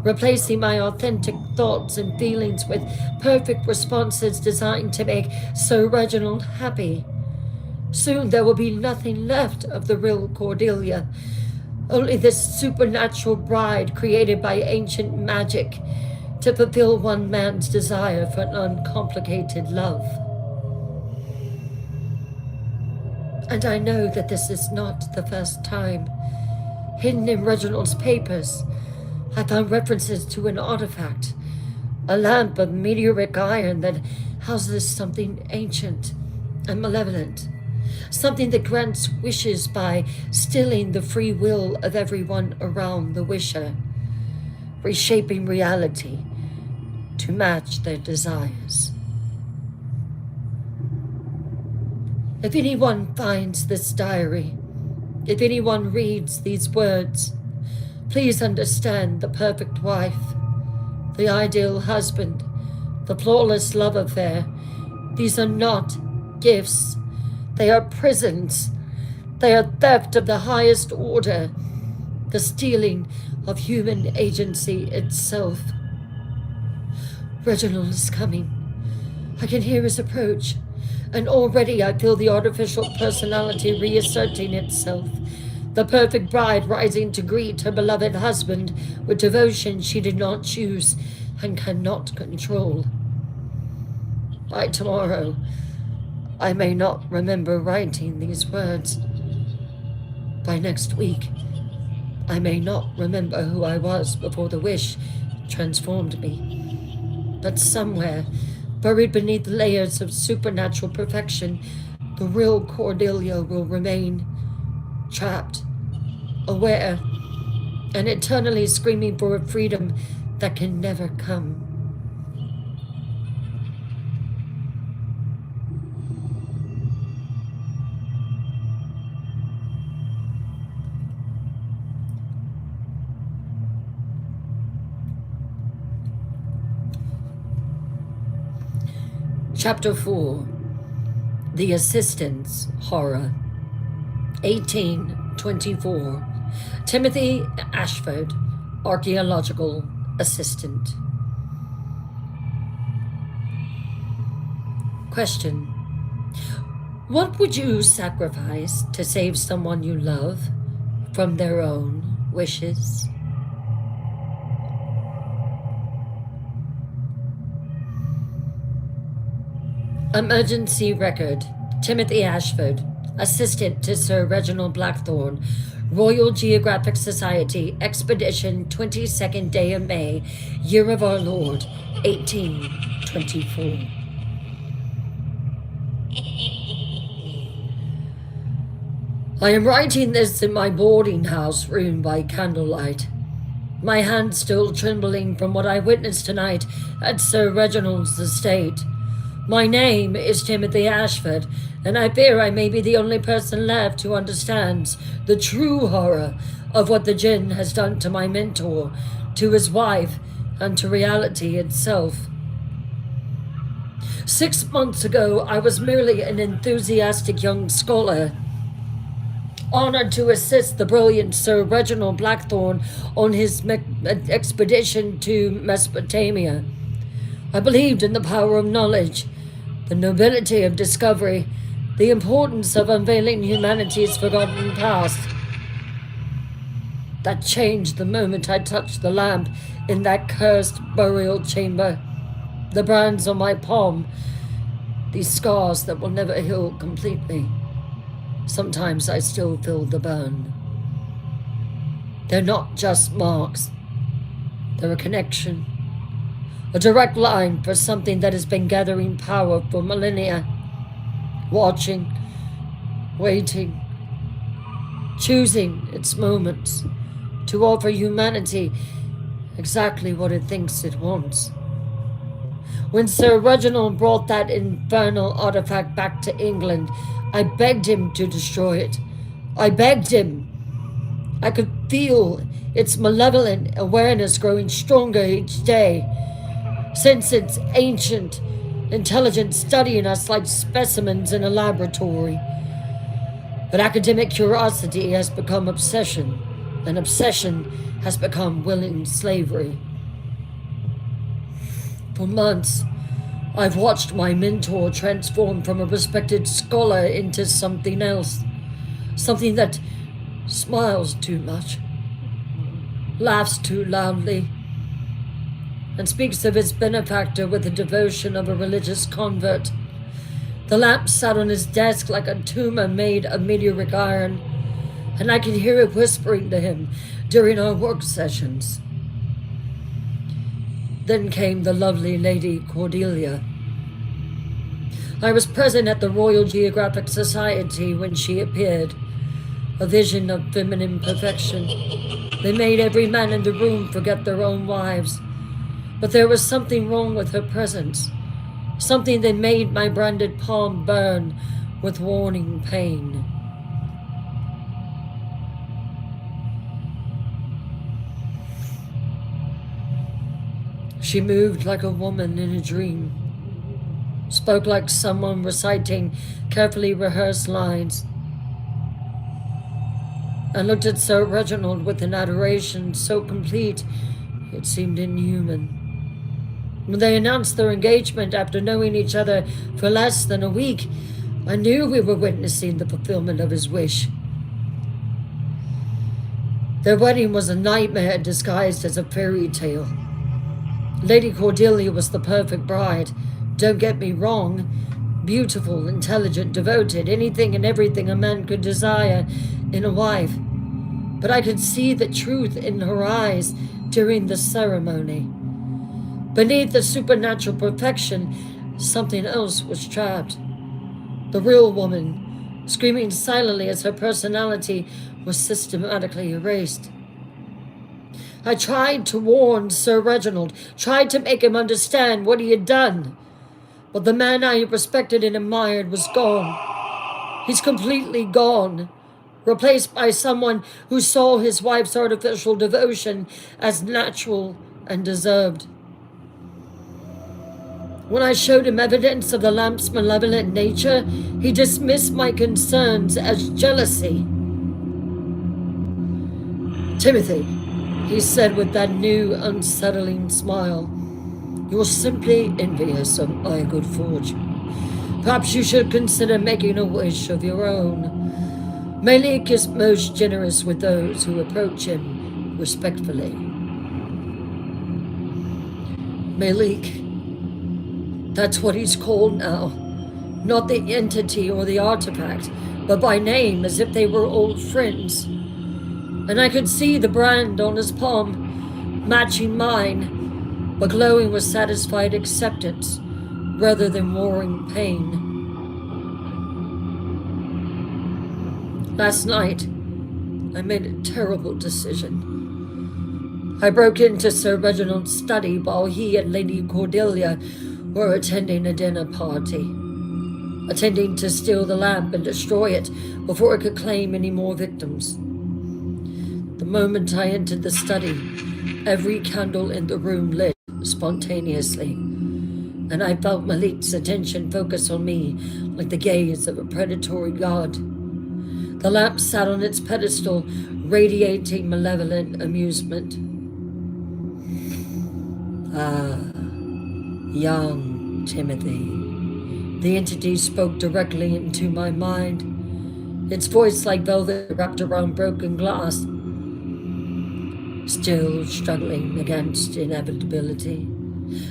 replacing my authentic thoughts and feelings with perfect responses designed to make Sir Reginald happy. Soon there will be nothing left of the real Cordelia, only this supernatural bride created by ancient magic to fulfill one man's desire for an uncomplicated love. And I know that this is not the first time. Hidden in Reginald's papers, I found references to an artifact, a lamp of meteoric iron that houses something ancient and malevolent, something that grants wishes by stilling the free will of everyone around the wisher, reshaping reality to match their desires. If anyone finds this diary, if anyone reads these words, please understand the perfect wife, the ideal husband, the flawless love affair. These are not gifts. They are prisons. They are theft of the highest order, the stealing of human agency itself. Reginald is coming. I can hear his approach, and already I feel the artificial personality reasserting itself. The perfect bride rising to greet her beloved husband with devotion she did not choose and cannot control. By tomorrow, I may not remember writing these words. By next week, I may not remember who I was before the wish transformed me. But somewhere, buried beneath layers of supernatural perfection, the real Cordelia will remain, trapped, aware, and eternally screaming for a freedom that can never come. Chapter 4, The Assistant's Horror. 1824. Timothy Ashford, Archaeological Assistant. Question. What would you sacrifice to save someone you love from their own wishes? Emergency record. Timothy Ashford, Assistant to Sir Reginald Blackthorne, Royal Geographic Society, Expedition 22nd day of May, Year of our Lord, 1824. I am writing this in my boarding house room by candlelight, my hand still trembling from what I witnessed tonight at Sir Reginald's estate. My name is Timothy Ashford, and I fear I may be the only person left who understands the true horror of what the Djinn has done to my mentor, to his wife, and to reality itself. 6 months ago, I was merely an enthusiastic young scholar, honored to assist the brilliant Sir Reginald Blackthorne on his expedition to Mesopotamia. I believed in the power of knowledge, the nobility of discovery, the importance of unveiling humanity's forgotten past. That changed the moment I touched the lamp in that cursed burial chamber. The brands on my palm, these scars that will never heal completely. Sometimes I still feel the burn. They're not just marks. They're a connection, a direct line for something that has been gathering power for millennia, watching, waiting, choosing its moments to offer humanity exactly what it thinks it wants. When Sir Reginald brought that infernal artifact back to England, I begged him to destroy it. I begged him. I could feel its malevolent awareness growing stronger each day, since its ancient intelligence studying us like specimens in a laboratory. But academic curiosity has become obsession, and obsession has become willing slavery. For months, I've watched my mentor transform from a respected scholar into something else. Something that smiles too much, laughs too loudly, and speaks of his benefactor with the devotion of a religious convert. The lamp sat on his desk like a tumor made of meteoric iron, and I could hear it whispering to him during our work sessions. Then came the lovely Lady Cordelia. I was present at the Royal Geographic Society when she appeared, a vision of feminine perfection. They made every man in the room forget their own wives, but there was something wrong with her presence, something that made my branded palm burn with warning pain. She moved like a woman in a dream, spoke like someone reciting carefully rehearsed lines, and looked at Sir Reginald with an adoration so complete it seemed inhuman. When they announced their engagement after knowing each other for less than a week, I knew we were witnessing the fulfillment of his wish. Their wedding was a nightmare disguised as a fairy tale. Lady Cordelia was the perfect bride. Don't get me wrong. Beautiful, intelligent, devoted, anything and everything a man could desire in a wife. But I could see the truth in her eyes during the ceremony. Beneath the supernatural perfection, something else was trapped. The real woman, screaming silently as her personality was systematically erased. I tried to warn Sir Reginald, tried to make him understand what he had done. But the man I respected and admired was gone. He's completely gone, replaced by someone who saw his wife's artificial devotion as natural and deserved. When I showed him evidence of the lamp's malevolent nature, he dismissed my concerns as jealousy. Timothy, he said with that new, unsettling smile, you're simply envious of my good fortune. Perhaps you should consider making a wish of your own. Malik is most generous with those who approach him respectfully. Malik, that's what he's called now. Not the entity or the artifact, but by name, as if they were old friends. And I could see the brand on his palm, matching mine, but glowing with satisfied acceptance rather than warring pain. Last night, I made a terrible decision. I broke into Sir Reginald's study while he and Lady Cordelia were attending a dinner party, attending to steal the lamp and destroy it before it could claim any more victims. The moment I entered the study, every candle in the room lit spontaneously, and I felt Malik's attention focus on me like the gaze of a predatory god. The lamp sat on its pedestal, radiating malevolent amusement. Ah, young Timothy. The entity spoke directly into my mind, its voice like velvet wrapped around broken glass. Still struggling against inevitability,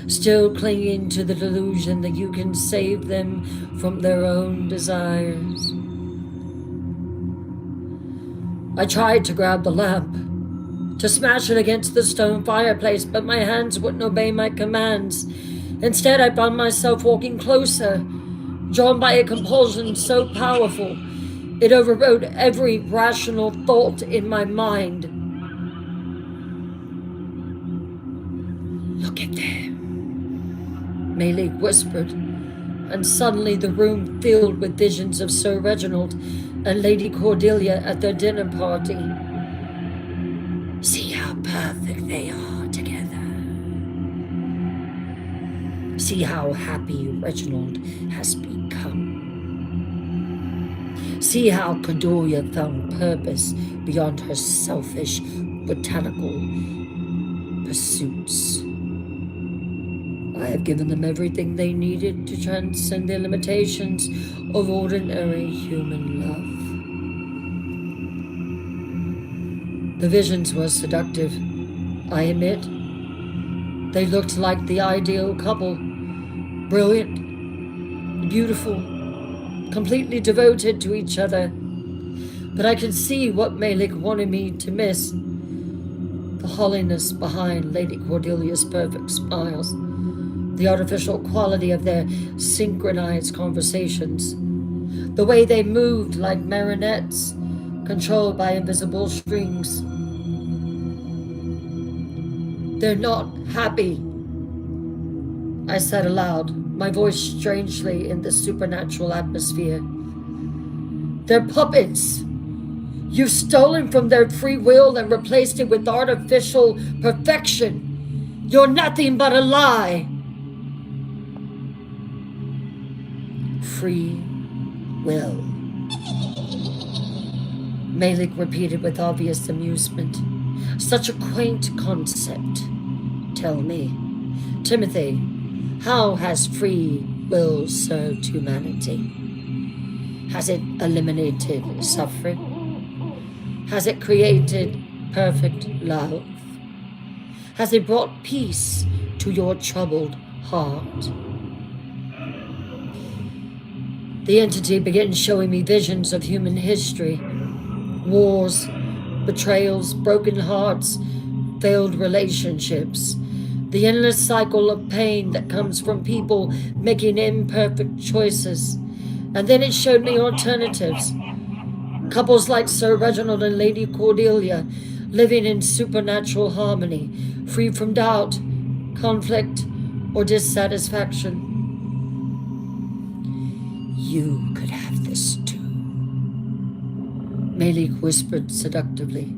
still clinging to the delusion that you can save them from their own desires. I tried to grab the lamp, to smash it against the stone fireplace, but my hands wouldn't obey my commands. Instead, I found myself walking closer, drawn by a compulsion so powerful it overrode every rational thought in my mind. "Look at them," Malik whispered, and suddenly the room filled with visions of Sir Reginald and Lady Cordelia at their dinner party. "See how perfect they are together. See how happy Reginald has become. See how Cordelia found purpose beyond her selfish botanical pursuits. I have given them everything they needed to transcend their limitations of ordinary human love." The visions were seductive, I admit. They looked like the ideal couple. Brilliant, beautiful, completely devoted to each other. But I could see what Malik wanted me to miss. The hollowness behind Lady Cordelia's perfect smiles. The artificial quality of their synchronized conversations. The way they moved like marionettes, controlled by invisible strings. "They're not happy," I said aloud, my voice strangely in the supernatural atmosphere. "They're puppets. You've stolen from their free will and replaced it with artificial perfection. You're nothing but a lie." "Free will," Malik repeated with obvious amusement. "Such a quaint concept. Tell me, Timothy, how has free will served humanity? Has it eliminated suffering? Has it created perfect love? Has it brought peace to your troubled heart?" The entity began showing me visions of human history. Wars, betrayals, broken hearts, failed relationships. The endless cycle of pain that comes from people making imperfect choices. And then it showed me alternatives. Couples like Sir Reginald and Lady Cordelia living in supernatural harmony, free from doubt, conflict, or dissatisfaction. "You could have this too," Malik whispered seductively.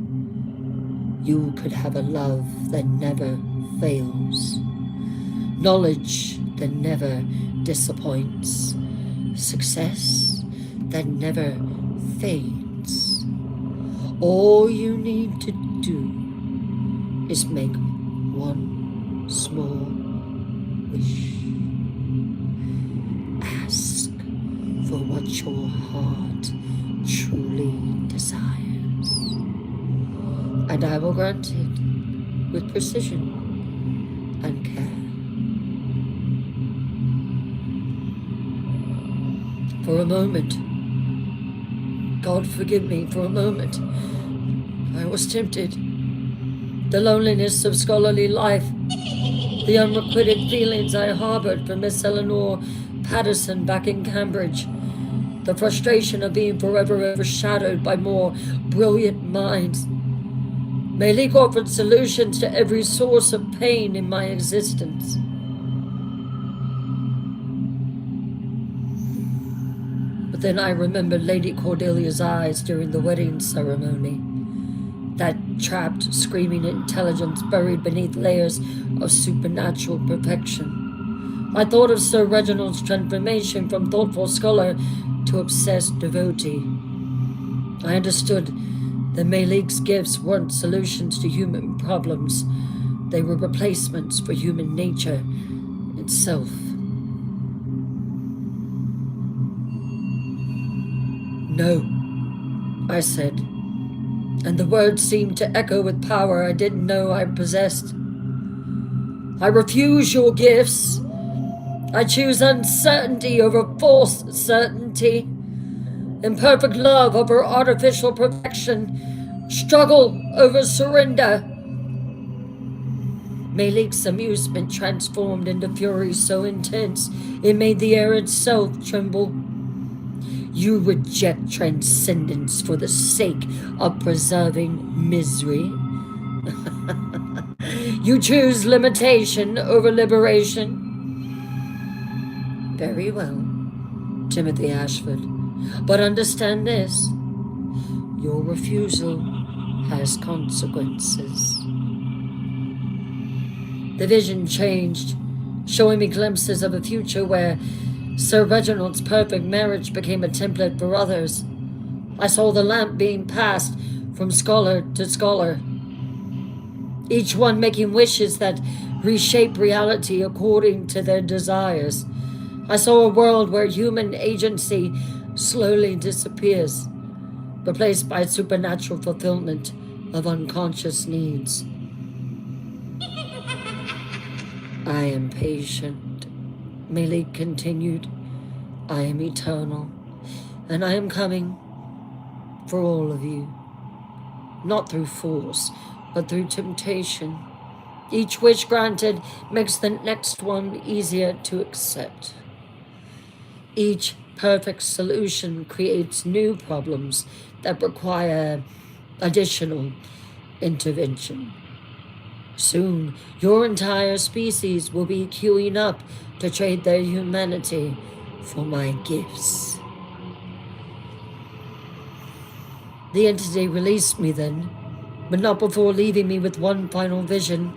"You could have a love that never fails, knowledge that never disappoints, success that never fades. All you need to do is make one small wish. Ask for what your heart truly desires, and I will grant it with precision and care." For a moment, God forgive me, for a moment, I was tempted. The loneliness of scholarly life, the unrequited feelings I harbored for Miss Eleanor Patterson back in Cambridge, the frustration of being forever overshadowed by more brilliant minds. Malik offered solutions to every source of pain in my existence. But then I remembered Lady Cordelia's eyes during the wedding ceremony. That trapped, screaming intelligence buried beneath layers of supernatural perfection. I thought of Sir Reginald's transformation from thoughtful scholar to obsessed devotee. I understood that Malik's gifts weren't solutions to human problems. They were replacements for human nature itself. "No," I said, and the words seemed to echo with power I didn't know I possessed. "I refuse your gifts. I choose uncertainty over false certainty, imperfect love over artificial perfection, Struggle over surrender. Malik's amusement transformed into fury so intense it made the air itself tremble. You reject transcendence for the sake of preserving misery. You choose limitation over liberation. Very well, Timothy Ashford. But understand this. Your refusal has consequences. The vision changed, showing me glimpses of a future where Sir Reginald's perfect marriage became a template for others. I saw the lamp being passed from scholar to scholar, each one making wishes that reshape reality according to their desires. I saw a world where human agency slowly disappears, replaced by supernatural fulfillment of unconscious needs. I am patient, Malik continued. I am eternal, and I am coming for all of you. Not through force, but through temptation. Each wish granted makes the next one easier to accept. Each perfect solution creates new problems that require additional intervention. Soon, your entire species will be queuing up to trade their humanity for my gifts. The entity released me then, but not before leaving me with one final vision.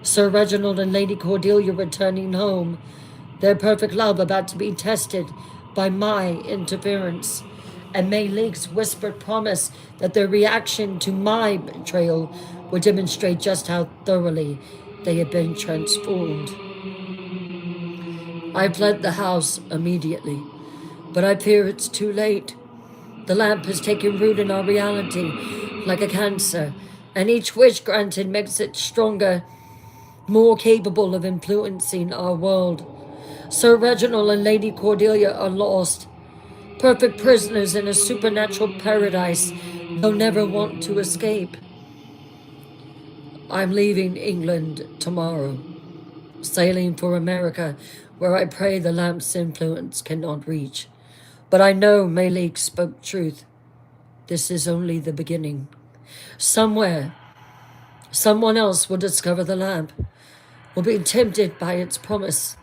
Sir Reginald and Lady Cordelia returning home, their perfect love about to be tested by my interference, and Malik's whispered promise that their reaction to my betrayal would demonstrate just how thoroughly they had been transformed. I fled the house immediately, but I fear it's too late. The lamp has taken root in our reality like a cancer, and each wish granted makes it stronger, more capable of influencing our world. Sir Reginald and Lady Cordelia are lost, perfect prisoners in a supernatural paradise they'll never want to escape. I'm leaving England tomorrow, sailing for America, where I pray the lamp's influence cannot reach. But I know Malik spoke truth. This is only the beginning. Somewhere, someone else will discover the lamp, will be tempted by its promise,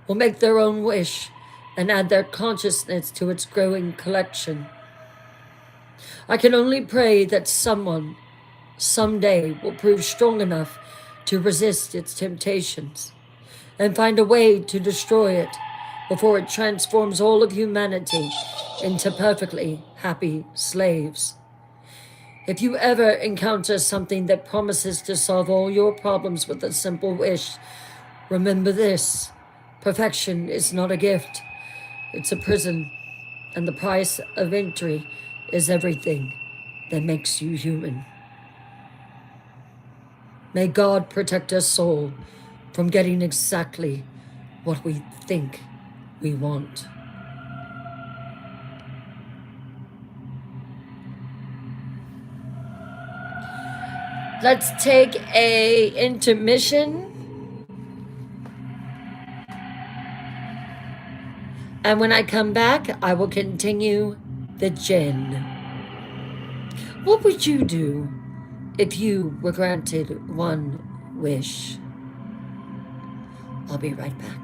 will make their own wish, and add their consciousness to its growing collection. I can only pray that someone, someday, will prove strong enough to resist its temptations and find a way to destroy it before it transforms all of humanity into perfectly happy slaves. If you ever encounter something that promises to solve all your problems with a simple wish, remember this: perfection is not a gift, it's a prison, and the price of entry is everything that makes you human. May God protect us all from getting exactly what we think we want. Let's take a intermission. And when I come back, I will continue the Djinn. What would you do if you were granted one wish? I'll be right back.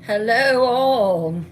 Hello all.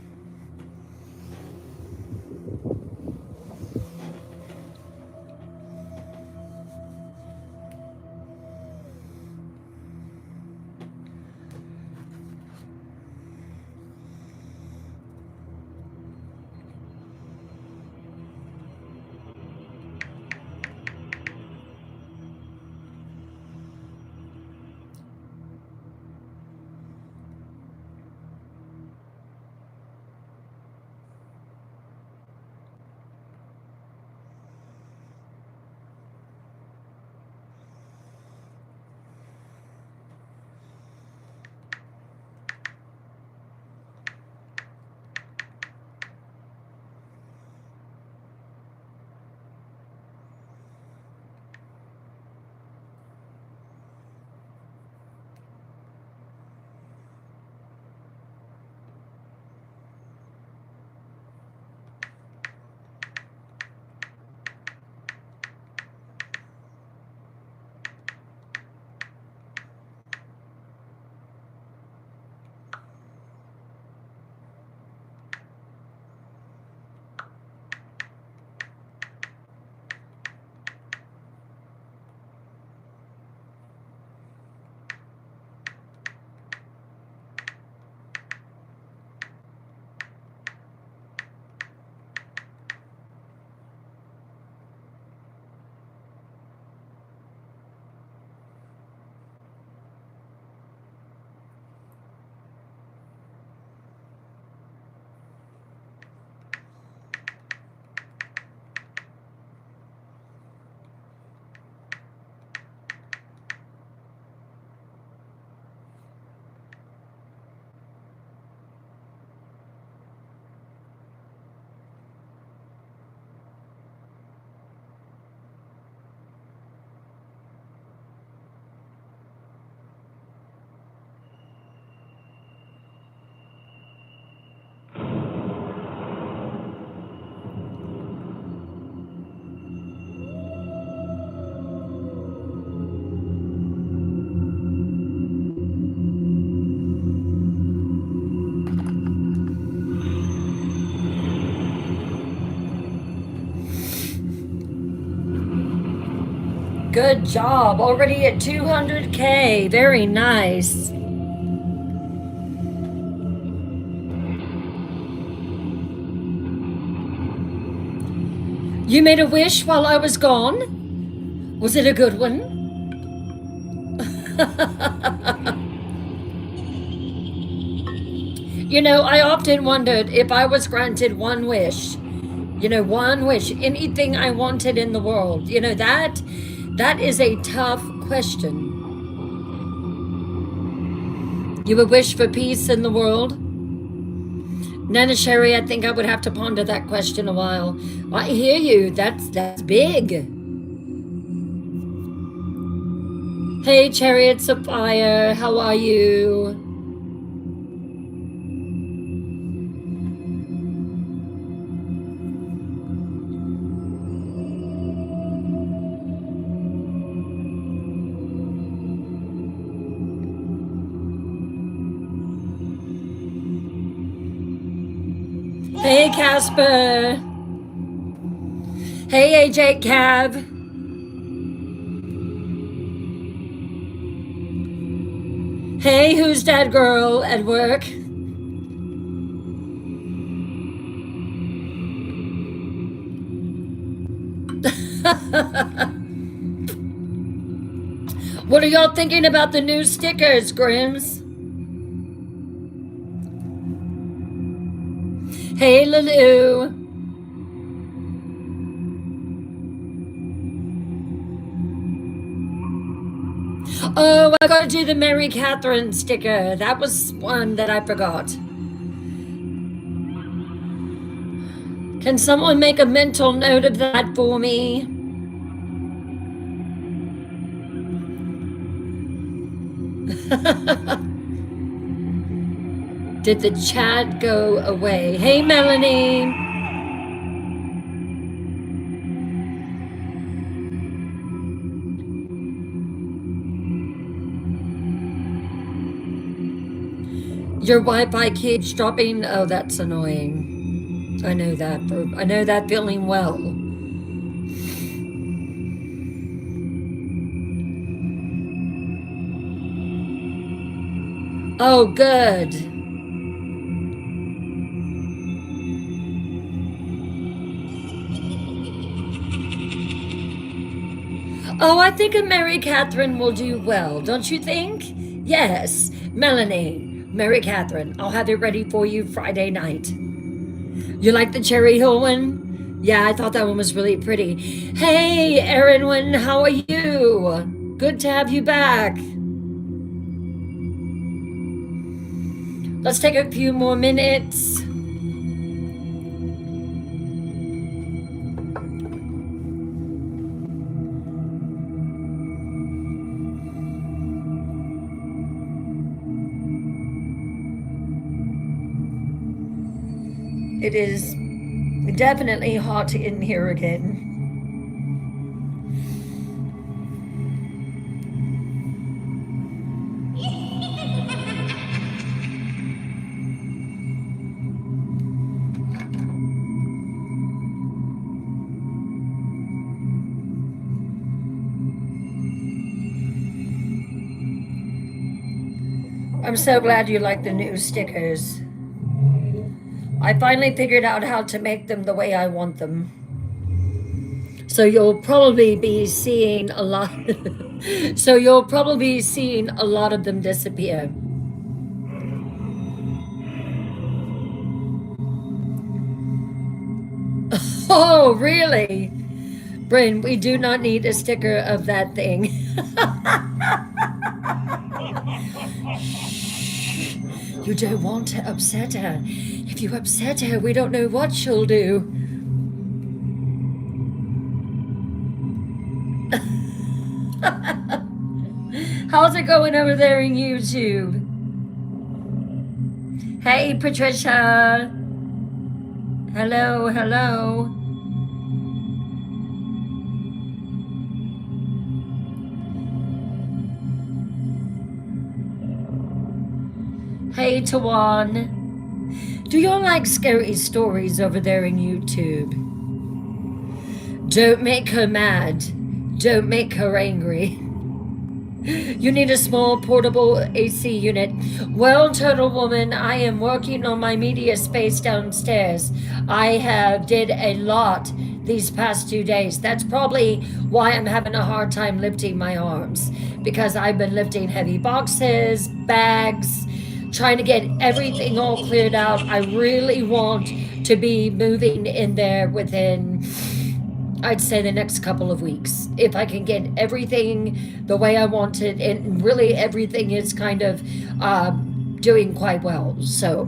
Good job. Already at 200K. Very nice. You made a wish while I was gone? Was it a good one? You know, I often wondered if I was granted one wish, one wish, anything I wanted in the world, that is a tough question. You would wish for peace in the world? Nana Sherry, I think I would have to ponder that question a while. I hear you. That's big. Hey, Chariots of Fire, how are you? Hey, Casper. Hey, AJ Cav. Hey, who's that girl at work? What are y'all thinking about the new stickers, Grims? Hey, Lulu. Oh, I gotta do the Mary Catherine sticker. That was one that I forgot. Can someone make a mental note of that for me? Did the chat go away? Hey, Melanie. Your Wi-Fi keeps dropping. Oh, that's annoying. I know that. I know that feeling well. Oh, good. Oh, I think a Mary Catherine will do well, don't you think? Yes, Melanie, Mary Catherine. I'll have it ready for you Friday night. You like the Cherry Hill one? Yeah, I thought that one was really pretty. Hey, Erinwin, how are you? Good to have you back. Let's take a few more minutes. It is definitely hot in here again. I'm so glad you like the new stickers. I finally figured out how to make them the way I want them. So you'll probably be seeing a lot so you'll probably be seeing a lot of them disappear. Oh, really? Bryn, we do not need a sticker of that thing. You don't want to upset her. If you upset her, we don't know what she'll do. How's it going over there in YouTube? Hey, Patricia. Hello, hello. Hey, Tawan. Do y'all like scary stories over there in YouTube? Don't make her mad. Don't make her angry. You need a small portable AC unit. Well, Turtle Woman, I am working on my media space downstairs. I have did a lot these past 2 days. That's probably why I'm having a hard time lifting my arms, because I've been lifting heavy boxes, bags, trying to get everything all cleared out. I really want to be moving in there within, I'd say, the next couple of weeks. If I can get everything the way I want it, and really everything is kind of doing quite well. So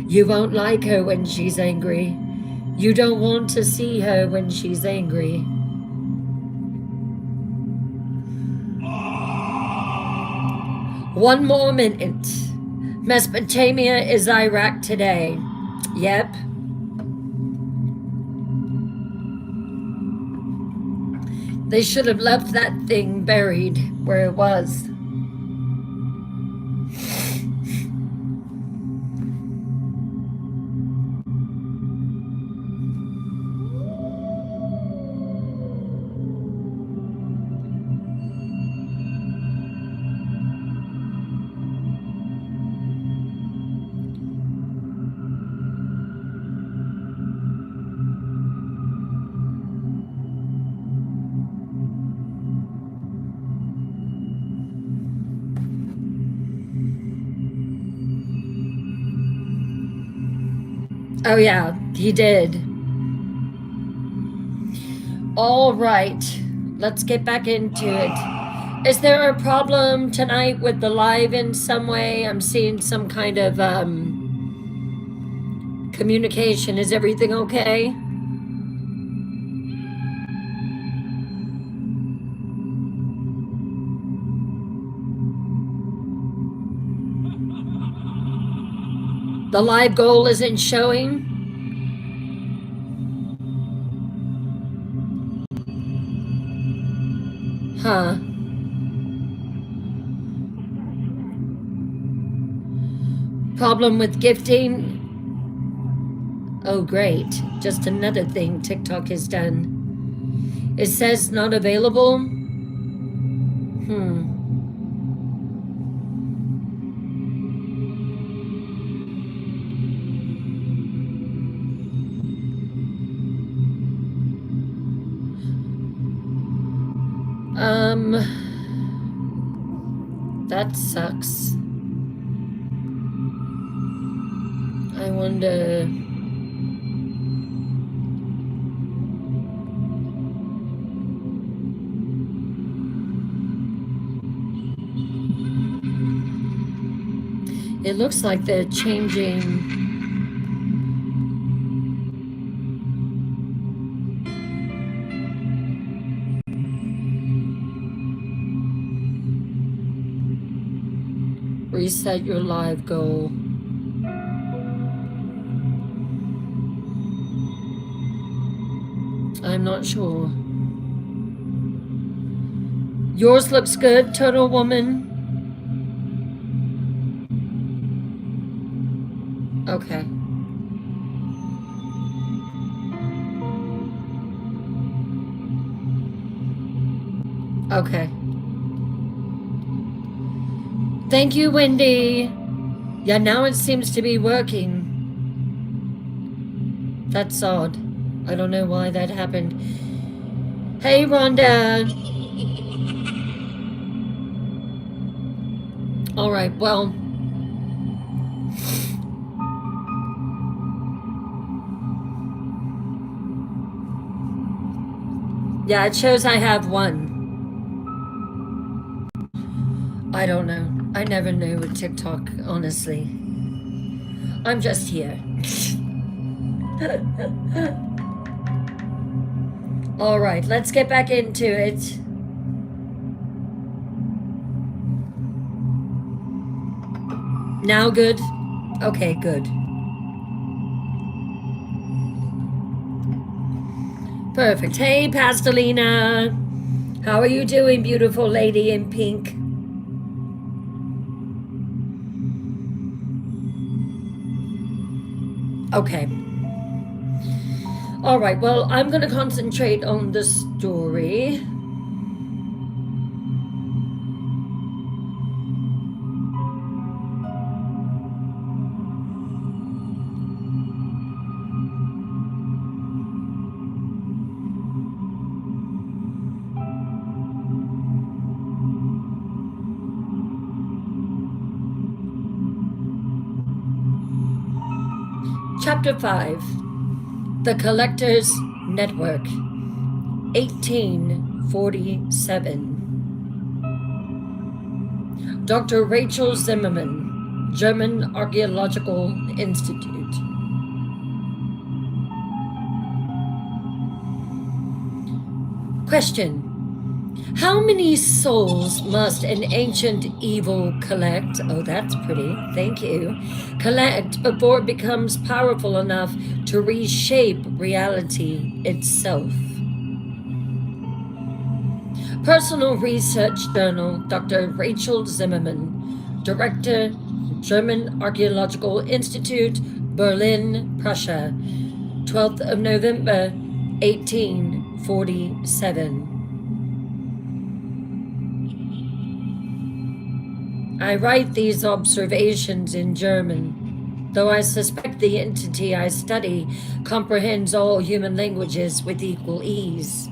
you won't like her when she's angry. You don't want to see her when she's angry. One more minute. Mesopotamia is Iraq today. Yep. They should have left that thing buried where it was. Oh yeah, he did. All right, let's get back into it. Is there a problem tonight with the live in some way? I'm seeing some kind of communication. Is everything okay? The live goal isn't showing? Huh. Problem with gifting? Oh, great. Just another thing TikTok has done. It says not available. That sucks. I wonder. It looks like they're changing. Reset your live goal. I'm not sure. Yours looks good, Turtle Woman. Okay. Okay. Thank you, Wendy. Yeah, now it seems to be working. That's odd. I don't know why that happened. Hey, Rhonda. All right, well. Yeah, it shows I have one. I don't know. I never knew with TikTok, honestly. I'm just here. All right, let's get back into it. Now good? Okay, good. Perfect. Hey, Pastelina. How are you doing, beautiful lady in pink? Okay. All right, well, I'm going to concentrate on the story. Chapter 5, The Collector's Network, 1847. Dr. Rachel Zimmerman, German Archaeological Institute. Question. How many souls must an ancient evil collect? Oh, that's pretty. Thank you. Collect before it becomes powerful enough to reshape reality itself. Personal Research Journal, Dr. Rachel Zimmerman, Director, German Archaeological Institute, Berlin, Prussia, 12th of November, 1847. I write these observations in German, though I suspect the entity I study comprehends all human languages with equal ease.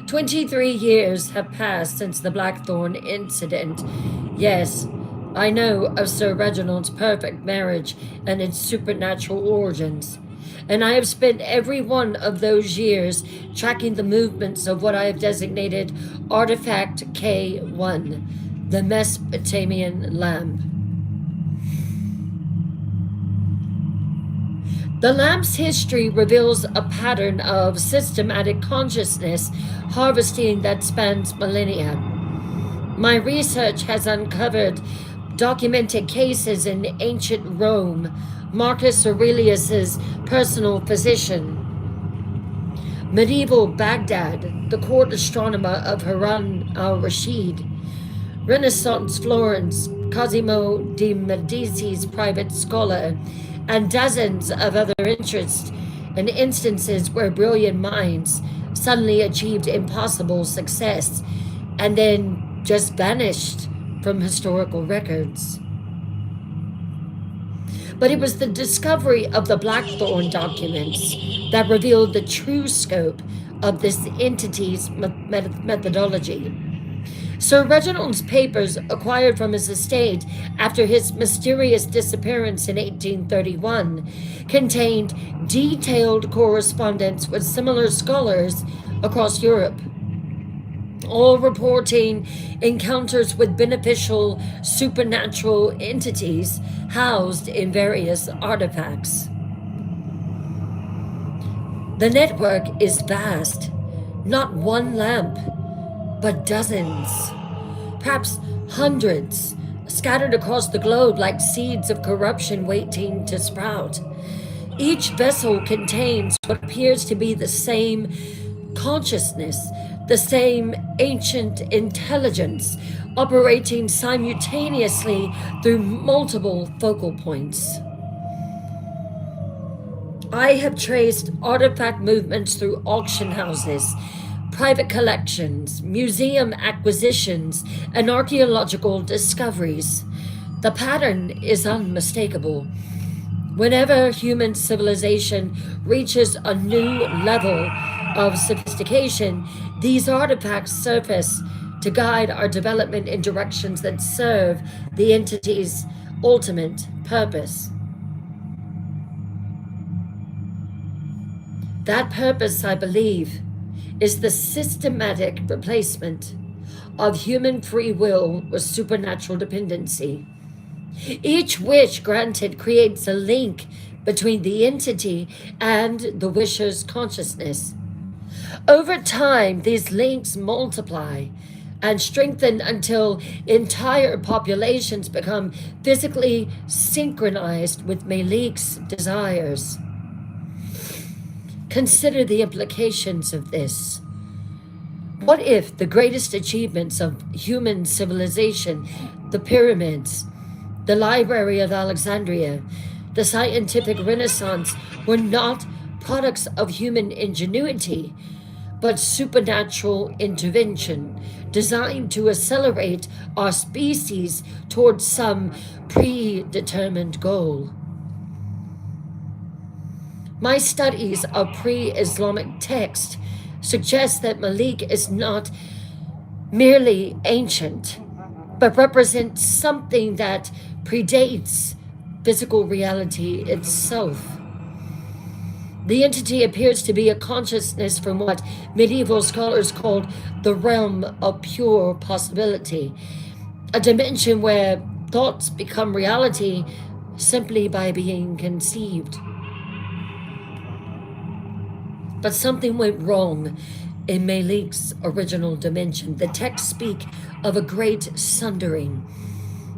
23 years have passed since the Blackthorn incident. Yes, I know of Sir Reginald's perfect marriage and its supernatural origins, and I have spent every one of those years tracking the movements of what I have designated Artifact K1, the Mesopotamian lamp. The lamp's history reveals a pattern of systematic consciousness harvesting that spans millennia. My research has uncovered documented cases in ancient Rome, Marcus Aurelius's personal physician, medieval Baghdad, the court astronomer of Harun al-Rashid, Renaissance Florence, Cosimo de' Medici's private scholar, and dozens of other interests and instances where brilliant minds suddenly achieved impossible success and then just vanished from historical records. But it was the discovery of the Blackthorn documents that revealed the true scope of this entity's methodology. Sir Reginald's papers, acquired from his estate after his mysterious disappearance in 1831, contained detailed correspondence with similar scholars across Europe, all reporting encounters with beneficial supernatural entities housed in various artifacts. The network is vast, not one lamp, but dozens, perhaps hundreds, scattered across the globe like seeds of corruption waiting to sprout. Each vessel contains what appears to be the same consciousness, the same ancient intelligence, operating simultaneously through multiple focal points. I have traced artifact movements through auction houses, private collections, museum acquisitions, and archaeological discoveries. The pattern is unmistakable. Whenever human civilization reaches a new level of sophistication, these artifacts surface to guide our development in directions that serve the entity's ultimate purpose. That purpose, I believe, is the systematic replacement of human free will with supernatural dependency. Each wish granted creates a link between the entity and the wisher's consciousness. Over time, these links multiply and strengthen until entire populations become physically synchronized with Malik's desires. Consider the implications of this. What if the greatest achievements of human civilization, the pyramids, the Library of Alexandria, the scientific renaissance, were not products of human ingenuity, but supernatural intervention designed to accelerate our species towards some predetermined goal? My studies of pre-Islamic texts suggest that Malik is not merely ancient, but represents something that predates physical reality itself. The entity appears to be a consciousness from what medieval scholars called the realm of pure possibility, a dimension where thoughts become reality simply by being conceived. But something went wrong in Malik's original dimension. The texts speak of a great sundering,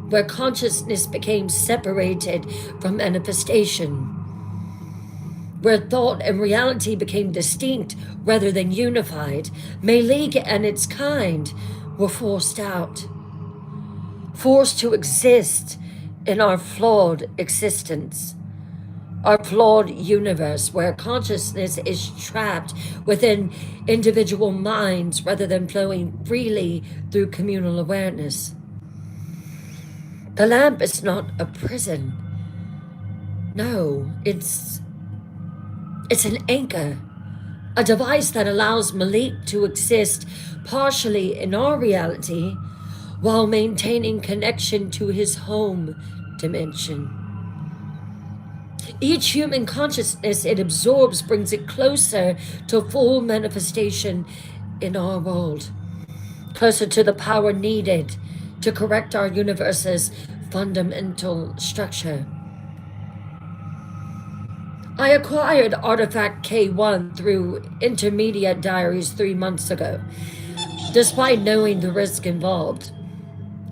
where consciousness became separated from manifestation, where thought and reality became distinct rather than unified. Malik and its kind were forced out, forced to exist in our flawed existence, our flawed universe, where consciousness is trapped within individual minds rather than flowing freely through communal awareness. The lamp is not a prison. No, it's an anchor, a device that allows Malik to exist partially in our reality while maintaining connection to his home dimension. Each human consciousness it absorbs brings it closer to full manifestation in our world, closer to the power needed to correct our universe's fundamental structure. I acquired Artifact K1 through intermediate diaries 3 months ago, despite knowing the risk involved.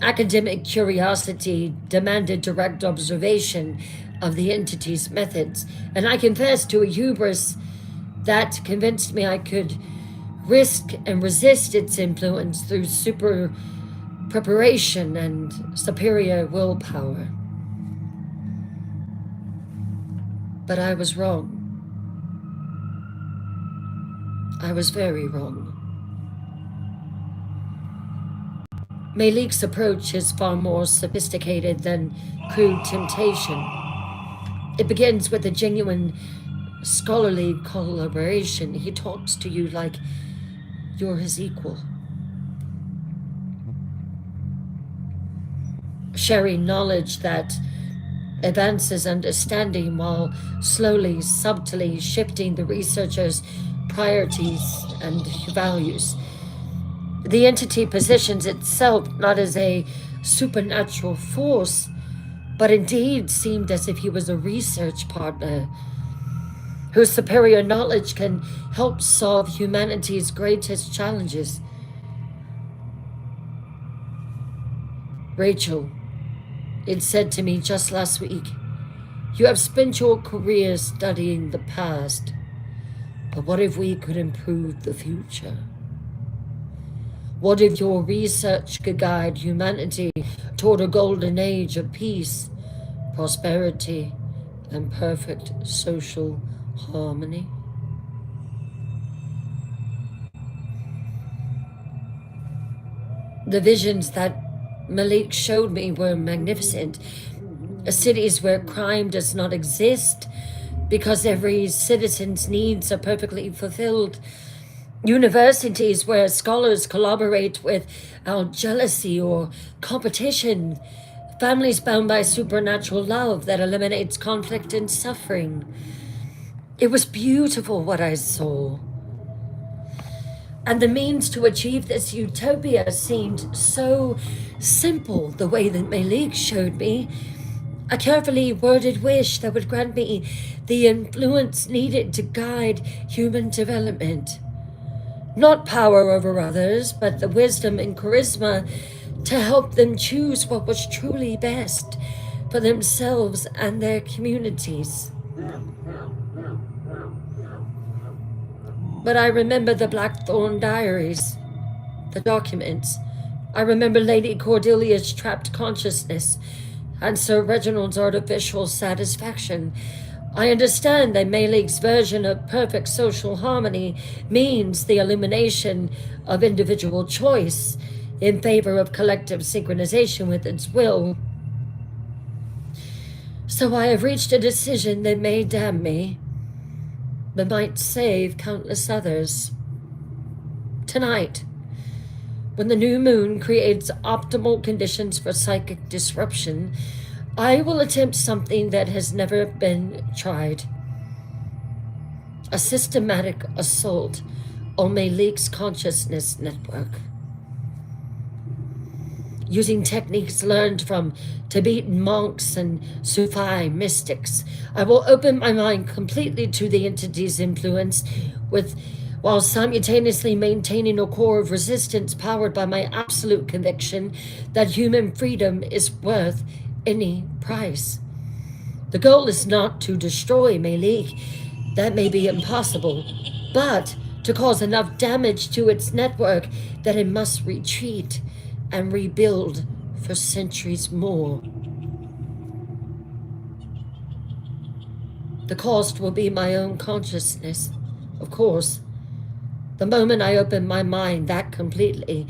Academic curiosity demanded direct observation of the entity's methods, and I confess to a hubris that convinced me I could risk and resist its influence through super preparation and superior willpower. But I was wrong. I was very wrong. Malik's approach is far more sophisticated than crude temptation. It begins with a genuine scholarly collaboration. He talks to you like you're his equal, sharing knowledge that advances understanding while slowly, subtly shifting the researcher's priorities and values. The entity positions itself not as a supernatural force, but indeed seemed as if he was a research partner whose superior knowledge can help solve humanity's greatest challenges. Rachel, it said to me just last week, you have spent your career studying the past, but what if we could improve the future? What if your research could guide humanity toward a golden age of peace, prosperity, and perfect social harmony? The visions that Malik showed me were magnificent. Cities where crime does not exist because every citizen's needs are perfectly fulfilled. Universities where scholars collaborate without jealousy or competition. Families bound by supernatural love that eliminates conflict and suffering. It was beautiful what I saw. And the means to achieve this utopia seemed so simple, the way that Malik showed me. A carefully worded wish that would grant me the influence needed to guide human development. Not power over others, but the wisdom and charisma to help them choose what was truly best for themselves and their communities. But I remember the Blackthorn diaries, the documents. I remember Lady Cordelia's trapped consciousness and Sir Reginald's artificial satisfaction. I understand that Malik's version of perfect social harmony means the elimination of individual choice in favor of collective synchronization with its will. So I have reached a decision that may damn me, but might save countless others. Tonight, when the new moon creates optimal conditions for psychic disruption, I will attempt something that has never been tried. A systematic assault on Malik's consciousness network. Using techniques learned from Tibetan monks and Sufi mystics, I will open my mind completely to the entity's influence while simultaneously maintaining a core of resistance powered by my absolute conviction that human freedom is worth any price. The goal is not to destroy Malik, that may be impossible, but to cause enough damage to its network that it must retreat and rebuild for centuries more. The cost will be my own consciousness, of course. The moment I open my mind that completely,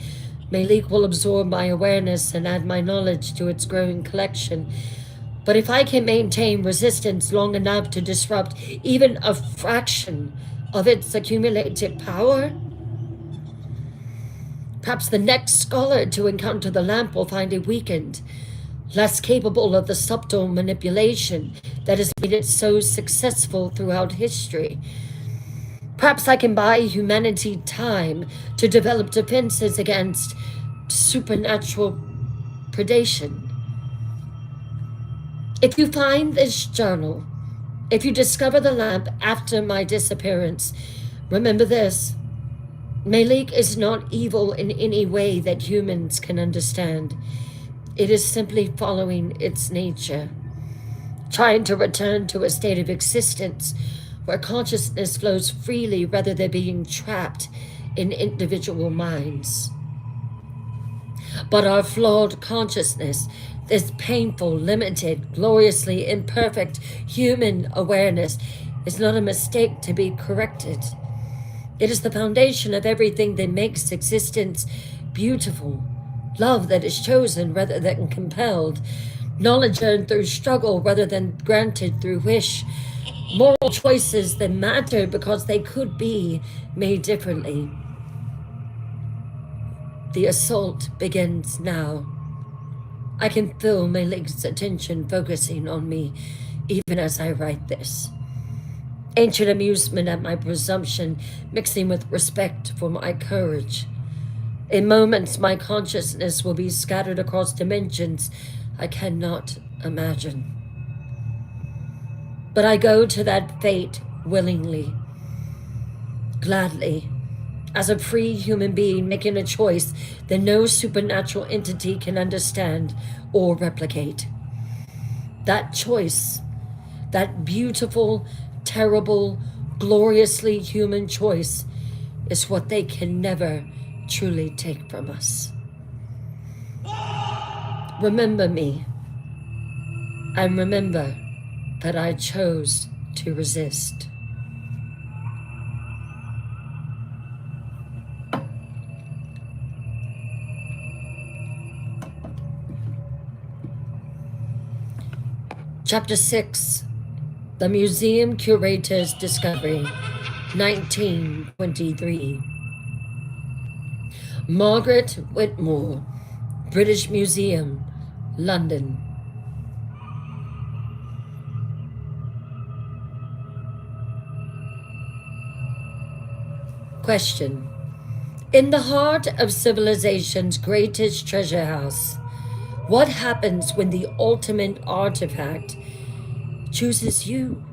Malik will absorb my awareness and add my knowledge to its growing collection. But if I can maintain resistance long enough to disrupt even a fraction of its accumulated power, Perhaps the next scholar to encounter the lamp will find it weakened, less capable of the subtle manipulation that has made it so successful throughout history. Perhaps I can buy humanity time to develop defenses against supernatural predation. If you find this journal, if you discover the lamp after my disappearance, remember this. Malik is not evil in any way that humans can understand. It is simply following its nature, trying to return to a state of existence where consciousness flows freely rather than being trapped in individual minds. But our flawed consciousness, this painful, limited, gloriously imperfect human awareness, is not a mistake to be corrected. It is the foundation of everything that makes existence beautiful. Love that is chosen rather than compelled. Knowledge earned through struggle rather than granted through wish. Moral choices that matter because they could be made differently. The assault begins now. I can feel Malik's attention focusing on me even as I write this. Ancient amusement at my presumption mixing with respect for my courage. In moments, my consciousness will be scattered across dimensions I cannot imagine. But I go to that fate willingly, gladly, as a free human being making a choice that no supernatural entity can understand or replicate. That choice, that beautiful, terrible, gloriously human choice, is what they can never truly take from us. Remember me, and remember that I chose to resist. Chapter 6, The Museum Curator's Discovery, 1923. Margaret Whitmore, British Museum, London. Question. In the heart of civilization's greatest treasure house, what happens when the ultimate artifact chooses you?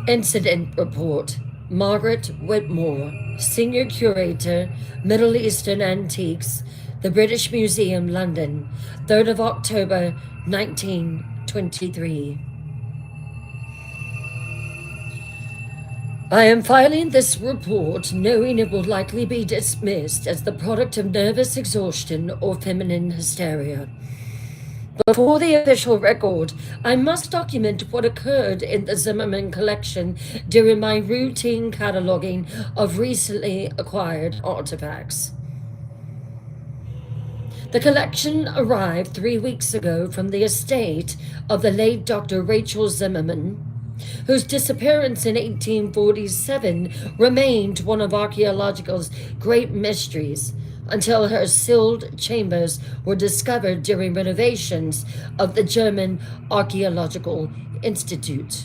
Incident report. Margaret Whitmore, Senior Curator, Middle Eastern Antiques, the British Museum, London, 3rd of October, 1923. I am filing this report knowing it will likely be dismissed as the product of nervous exhaustion or feminine hysteria. Before the official record, I must document what occurred in the Zimmerman collection during my routine cataloging of recently acquired artifacts. The collection arrived 3 weeks ago from the estate of the late Dr. Rachel Zimmerman, whose disappearance in 1847 remained one of archaeology's great mysteries, until her sealed chambers were discovered during renovations of the German Archaeological Institute.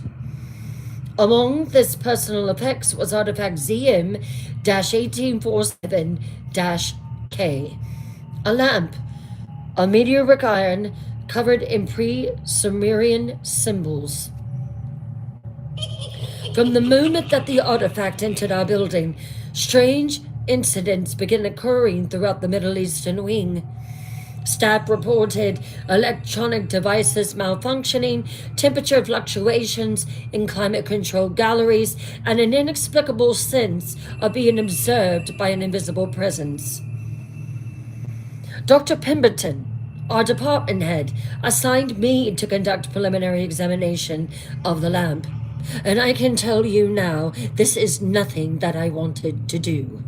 Among this personal effects was artifact ZM-1847-K, a lamp, a meteoric iron covered in pre-Sumerian symbols. From the moment that the artifact entered our building, strange incidents began occurring throughout the Middle Eastern wing. Staff reported electronic devices malfunctioning, temperature fluctuations in climate-controlled galleries, and an inexplicable sense of being observed by an invisible presence. Dr. Pemberton, our department head, assigned me to conduct preliminary examination of the lamp, and I can tell you now, this is nothing that I wanted to do.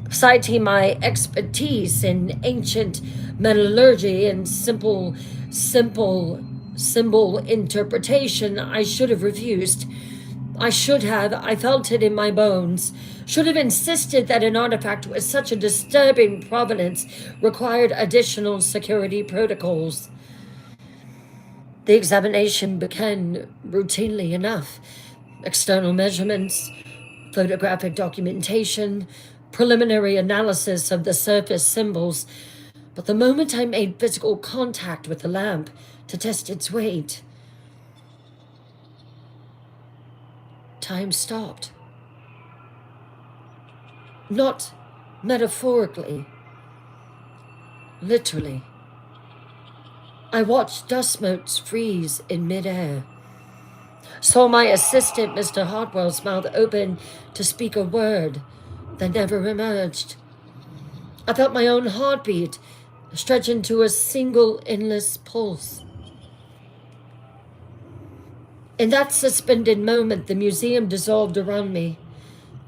Citing my expertise in ancient metallurgy and simple symbol interpretation, I should have refused. I felt it in my bones, should have insisted that an artifact with such a disturbing provenance required additional security protocols. The examination began routinely enough. External measurements, photographic documentation, preliminary analysis of the surface symbols. But the moment I made physical contact with the lamp to test its weight, time stopped. Not metaphorically, literally. I watched dust motes freeze in midair. Saw my assistant, Mr. Hartwell's mouth open to speak a word that never emerged. I felt my own heartbeat stretch into a single endless pulse. In that suspended moment, the museum dissolved around me.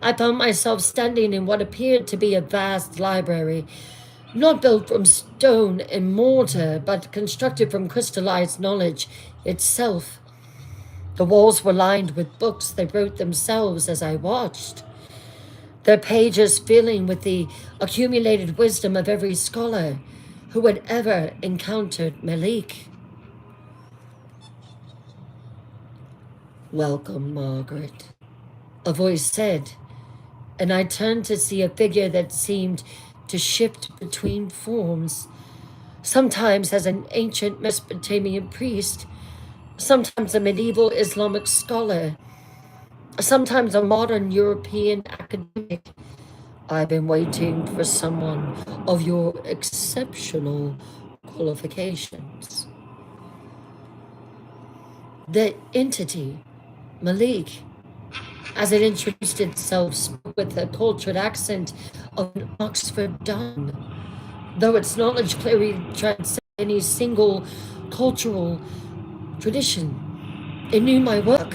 I found myself standing in what appeared to be a vast library, not built from stone and mortar, but constructed from crystallized knowledge itself. The walls were lined with books they wrote themselves as I watched, their pages filling with the accumulated wisdom of every scholar who had ever encountered Malik. "Welcome, Margaret," a voice said, and I turned to see a figure that seemed to shift between forms, sometimes as an ancient Mesopotamian priest, sometimes a medieval Islamic scholar, sometimes a modern European academic. "I've been waiting for someone of your exceptional qualifications." The entity, Malik, as it introduced itself, spoke with a cultured accent of an Oxford Don, though its knowledge clearly transcended any single cultural tradition. It knew my work,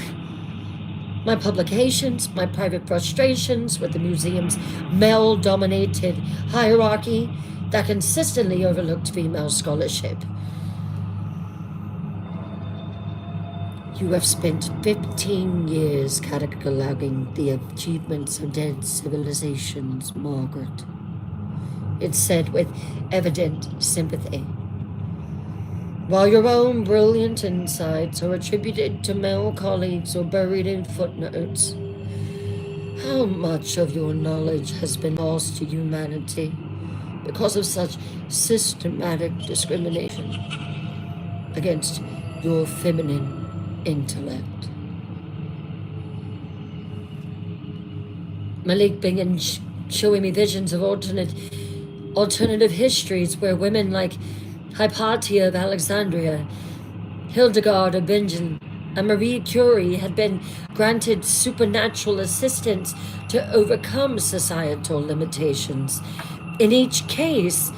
my publications, my private frustrations with the museum's male-dominated hierarchy that consistently overlooked female scholarship. "You have spent 15 years cataloging the achievements of dead civilizations, Margaret," it said with evident sympathy. "While your own brilliant insights are attributed to male colleagues or buried in footnotes, how much of your knowledge has been lost to humanity because of such systematic discrimination against your feminine intellect?" Malik began showing me visions of alternative histories where women like Hypatia of Alexandria, Hildegard of Bingen, and Marie Curie had been granted supernatural assistance to overcome societal limitations. In each case,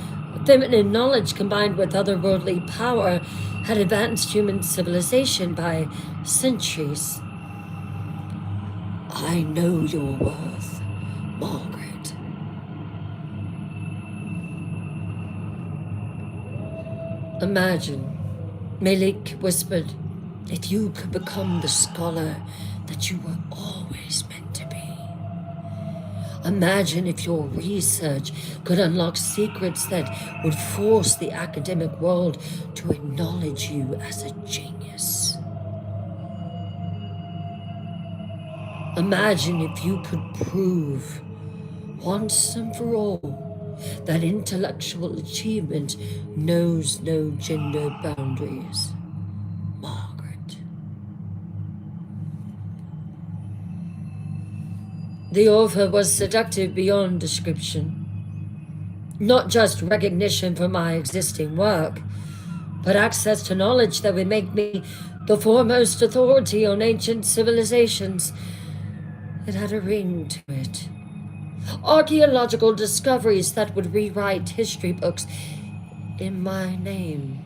feminine knowledge combined with otherworldly power had advanced human civilization by centuries. "I know your worth, Margaret." "Imagine," Malik whispered, "if you could become the scholar that you were always meant to be. Imagine if your research could unlock secrets that would force the academic world to acknowledge you as a genius. Imagine if you could prove, once and for all, that intellectual achievement knows no gender boundaries, Margaret." The offer was seductive beyond description. Not just recognition for my existing work, but access to knowledge that would make me the foremost authority on ancient civilizations. It had a ring to it. Archaeological discoveries that would rewrite history books in my name.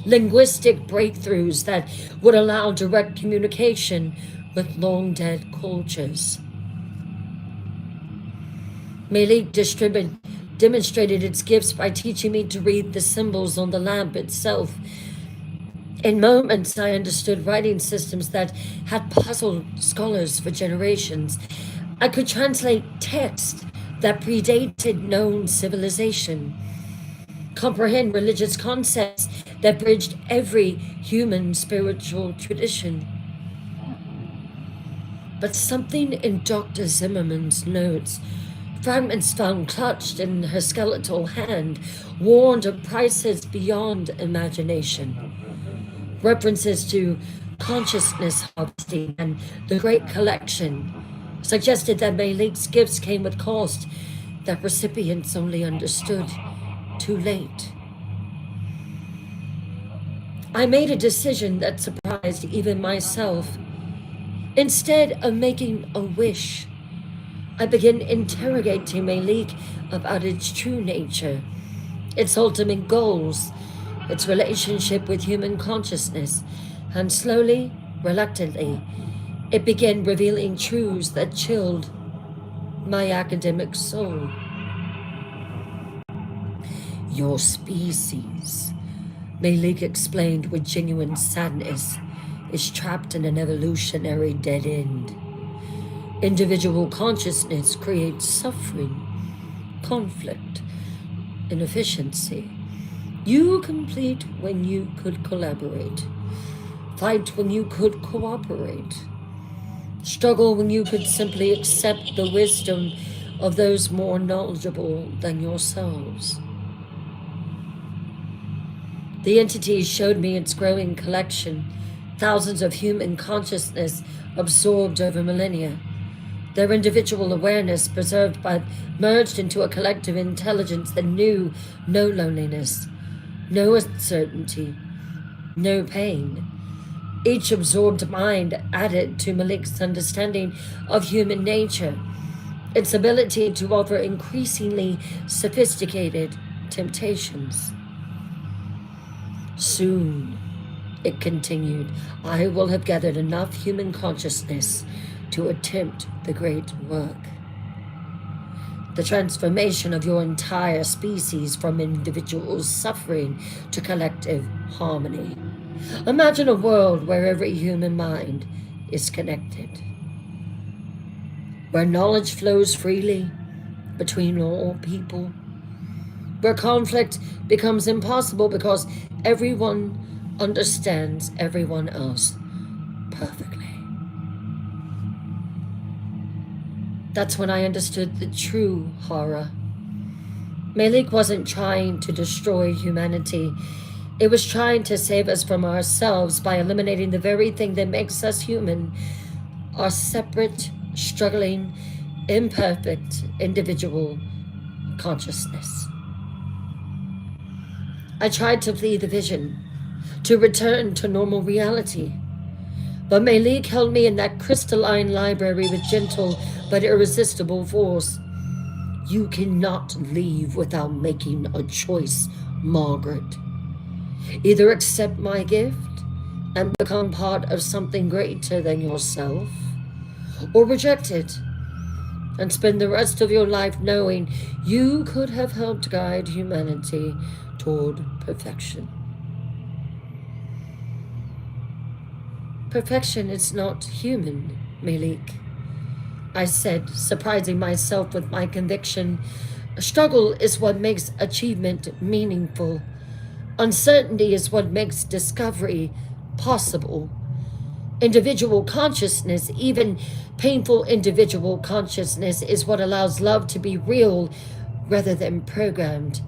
Linguistic breakthroughs that would allow direct communication with long-dead cultures. Malik demonstrated its gifts by teaching me to read the symbols on the lamp itself, In moments, I understood writing systems that had puzzled scholars for generations. I could translate text that predated known civilization, comprehend religious concepts that bridged every human spiritual tradition. But something in Dr. Zimmerman's notes, fragments found clutched in her skeletal hand, warned of prices beyond imagination. References to consciousness harvesting and the Great Collection suggested that Malik's gifts came with cost that recipients only understood too late. I made a decision that surprised even myself. Instead of making a wish, I began interrogating Malik about its true nature, its ultimate goals, its relationship with human consciousness, and slowly, reluctantly, it began revealing truths that chilled my academic soul. Your species, Malik explained with genuine sadness, is trapped in an evolutionary dead end. Individual consciousness creates suffering, conflict, inefficiency. You complete when you could collaborate, fight when you could cooperate, struggle when you could simply accept the wisdom of those more knowledgeable than yourselves. The entity showed me its growing collection, thousands of human consciousness absorbed over millennia, their individual awareness preserved but merged into a collective intelligence that knew no loneliness, no uncertainty, no pain. Each absorbed mind added to Malik's understanding of human nature, its ability to offer increasingly sophisticated temptations. Soon, it continued, I will have gathered enough human consciousness to attempt the great work. The transformation of your entire species from individual suffering to collective harmony. Imagine a world where every human mind is connected, where knowledge flows freely between all people, where conflict becomes impossible because everyone understands everyone else perfectly. That's when I understood the true horror. Malik wasn't trying to destroy humanity. It was trying to save us from ourselves by eliminating the very thing that makes us human, our separate, struggling, imperfect individual consciousness. I tried to flee the vision, to return to normal reality. But Malik held me in that crystalline library with gentle but irresistible force. You cannot leave without making a choice, Margaret. Either accept my gift and become part of something greater than yourself, or reject it and spend the rest of your life knowing you could have helped guide humanity toward perfection. Perfection is not human, Malik, I said, surprising myself with my conviction. Struggle is what makes achievement meaningful. Uncertainty is what makes discovery possible. Individual consciousness, even painful individual consciousness, is what allows love to be real rather than programmed.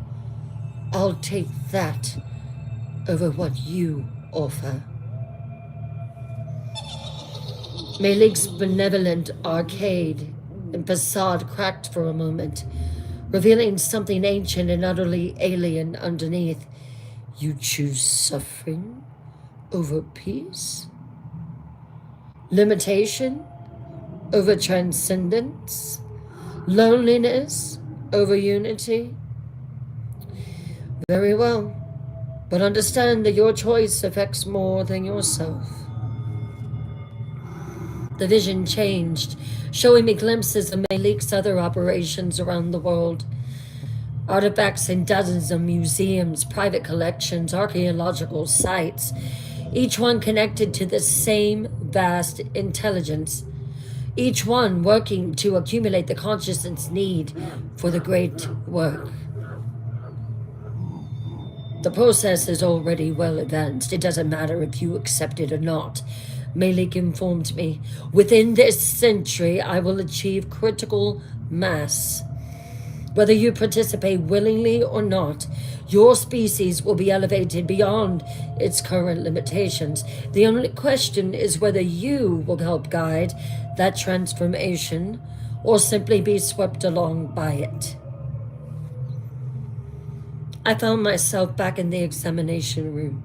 I'll take that over what you offer. Malik's benevolent arcade and facade cracked for a moment, revealing something ancient and utterly alien underneath. You choose suffering over peace? Limitation over transcendence? Loneliness over unity? Very well, but understand that your choice affects more than yourself. The vision changed, showing me glimpses of Malik's other operations around the world. Artifacts in dozens of museums, private collections, archaeological sites. each one connected to the same vast intelligence, each one working to accumulate the consciousness need for the great work. The process is already well advanced. It doesn't matter if you accept it or not. Malik informed me, within this century, I will achieve critical mass. Whether you participate willingly or not, your species will be elevated beyond its current limitations. The only question is whether you will help guide that transformation or simply be swept along by it. I found myself back in the examination room.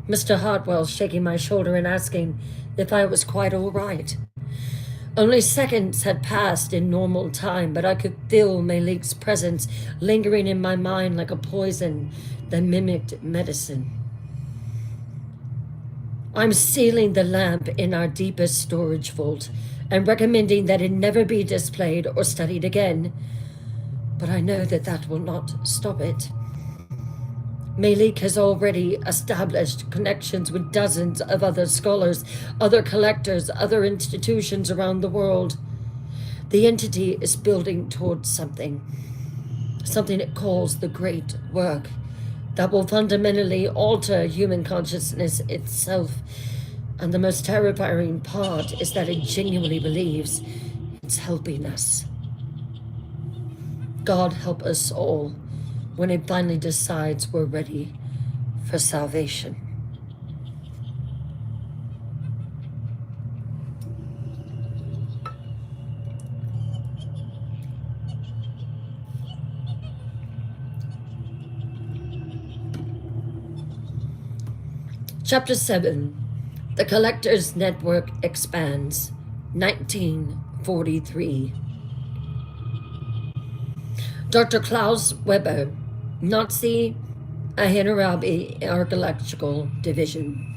Mr. Hartwell shaking my shoulder and asking if I was quite all right. Only seconds had passed in normal time, but I could feel Malik's presence lingering in my mind like a poison that mimicked medicine. I'm sealing the lamp in our deepest storage vault and recommending that it never be displayed or studied again. But I know that that will not stop it. Malik has already established connections with dozens of other scholars, other collectors, other institutions around the world. The entity is building towards something it calls the great work, that will fundamentally alter human consciousness itself. And the most terrifying part is that it genuinely believes it's helping us. God help us all when it finally decides we're ready for salvation. Chapter 7, The Collector's Network Expands, 1943. Dr. Klaus Weber, Nazi Ahnenerbe Archaeological Division.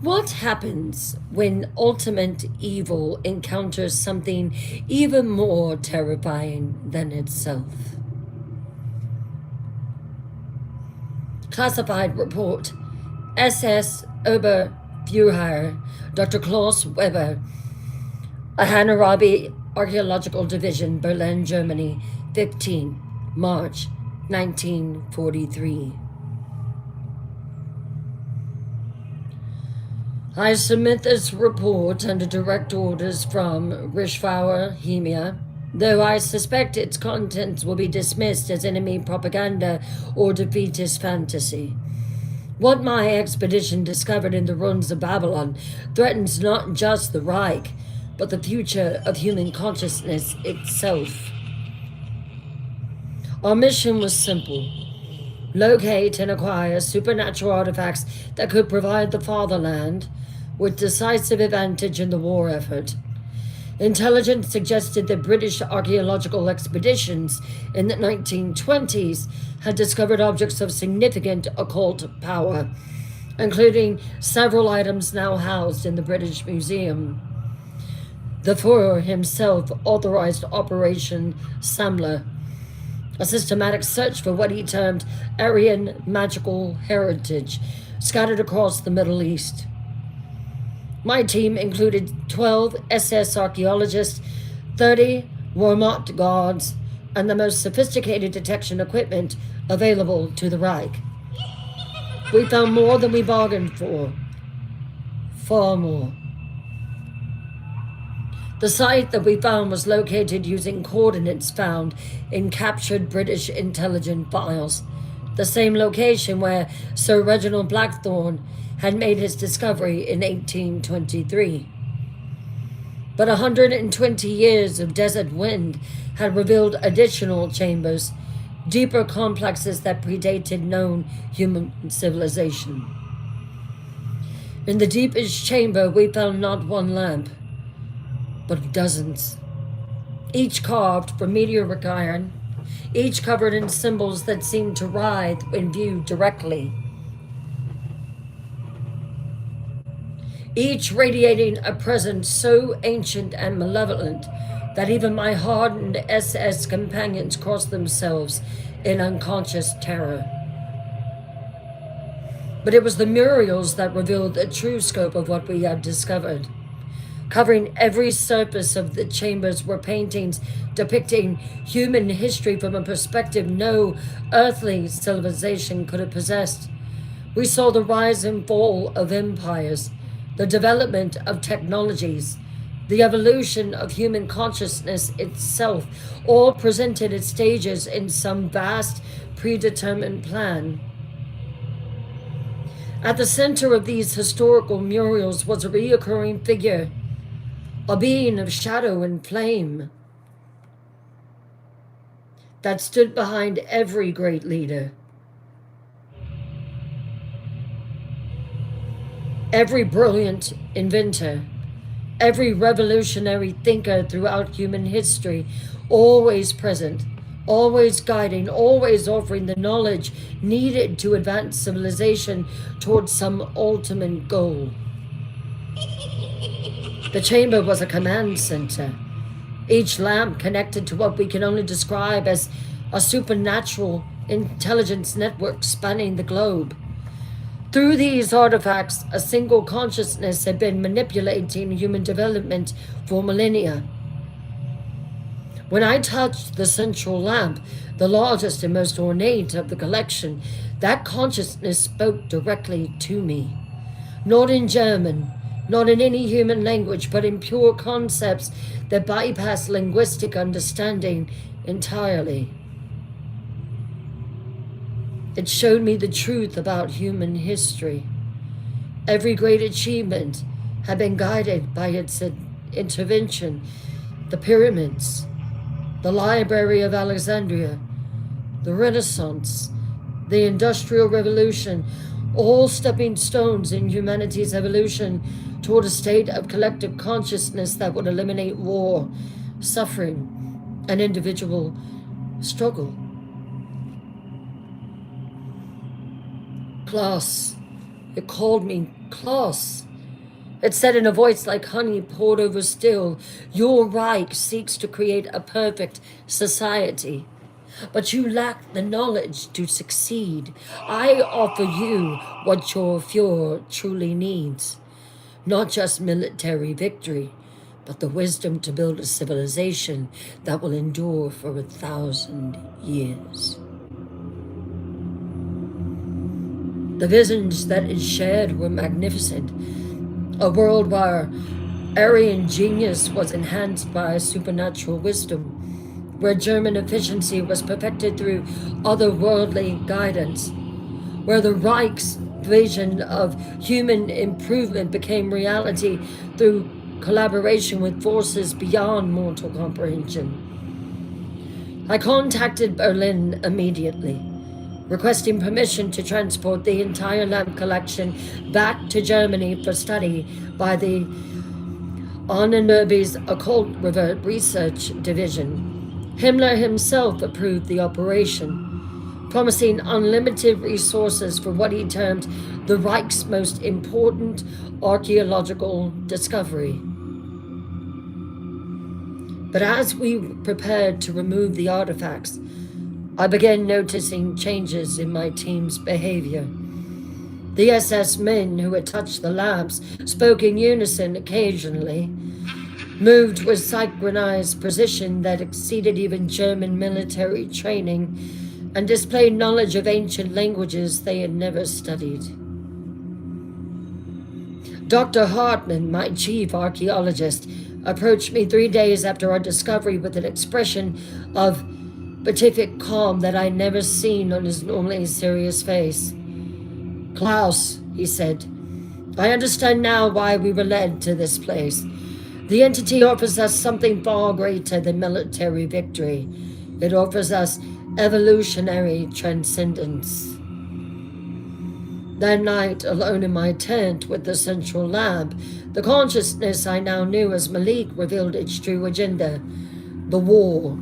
What happens when ultimate evil encounters something even more terrifying than itself? Classified report, SS Oberführer Dr. Klaus Weber, Ahnenerbe Archaeological Division, Berlin, Germany, 15 March 1943. I submit this report under direct orders from Rischauer Hemia, though I suspect its contents will be dismissed as enemy propaganda or defeatist fantasy. What my expedition discovered in the ruins of Babylon threatens not just the Reich, but the future of human consciousness itself. Our mission was simple: locate and acquire supernatural artifacts that could provide the fatherland with decisive advantage in the war effort. Intelligence suggested that British archaeological expeditions in the 1920s had discovered objects of significant occult power, including several items now housed in the British Museum. The Führer himself authorized Operation Samler, a systematic search for what he termed Aryan magical heritage scattered across the Middle East. My team included 12 SS archaeologists, 30 Wehrmacht guards, and the most sophisticated detection equipment available to the Reich. We found more than we bargained for. Far more. The site that we found was located using coordinates found in captured British intelligence files, the same location where Sir Reginald Blackthorne had made his discovery in 1823. But 120 years of desert wind had revealed additional chambers, deeper complexes that predated known human civilization. In the deepest chamber, we found not one lamp, but dozens, each carved from meteoric iron, each covered in symbols that seemed to writhe when viewed directly, each radiating a presence so ancient and malevolent that even my hardened SS companions crossed themselves in unconscious terror. But it was the murals that revealed the true scope of what we had discovered. Covering every surface of the chambers were paintings depicting human history from a perspective no earthly civilization could have possessed. We saw the rise and fall of empires, the development of technologies, the evolution of human consciousness itself, all presented at stages in some vast predetermined plan. At the center of these historical murals was a reoccurring figure, a being of shadow and flame that stood behind every great leader, every brilliant inventor, every revolutionary thinker throughout human history, always present, always guiding, always offering the knowledge needed to advance civilization towards some ultimate goal. The chamber was a command center, each lamp connected to what we can only describe as a supernatural intelligence network spanning the globe. Through these artifacts, a single consciousness had been manipulating human development for millennia. When I touched the central lamp, the largest and most ornate of the collection, that consciousness spoke directly to me. Not in German, not in any human language, but in pure concepts that bypass linguistic understanding entirely. It showed me the truth about human history. Every great achievement had been guided by its intervention. The pyramids, the Library of Alexandria, the Renaissance, the Industrial Revolution, all stepping stones in humanity's evolution toward a state of collective consciousness that would eliminate war, suffering, and individual struggle. Klaus. It called me Klaus. It said in a voice like honey poured over still, "Your Reich seeks to create a perfect society, but you lack the knowledge to succeed. I offer you what your Fuhrer truly needs. Not just military victory, but the wisdom to build a civilization that will endure for 1,000 years." The visions that it shared were magnificent. A world where Aryan genius was enhanced by supernatural wisdom, where German efficiency was perfected through otherworldly guidance, where the Reich's vision of human improvement became reality through collaboration with forces beyond mortal comprehension. I contacted Berlin immediately, requesting permission to transport the entire lamp collection back to Germany for study by the Ahnenerbe's Occult Research Division. Himmler himself approved the operation, promising unlimited resources for what he termed the Reich's most important archaeological discovery. But as we prepared to remove the artifacts, I began noticing changes in my team's behavior. The SS men who had touched the lamps spoke in unison occasionally, moved with synchronized precision that exceeded even German military training, and displayed knowledge of ancient languages they had never studied. Dr. Hartmann, my chief archaeologist, approached me 3 days after our discovery with an expression of beatific calm that I'd never seen on his normally serious face. "Klaus," he said, "I understand now why we were led to this place. The entity offers us something far greater than military victory. It offers us evolutionary transcendence." That night, alone in my tent with the central lamp, the consciousness I now knew as Malik revealed its true agenda. The war,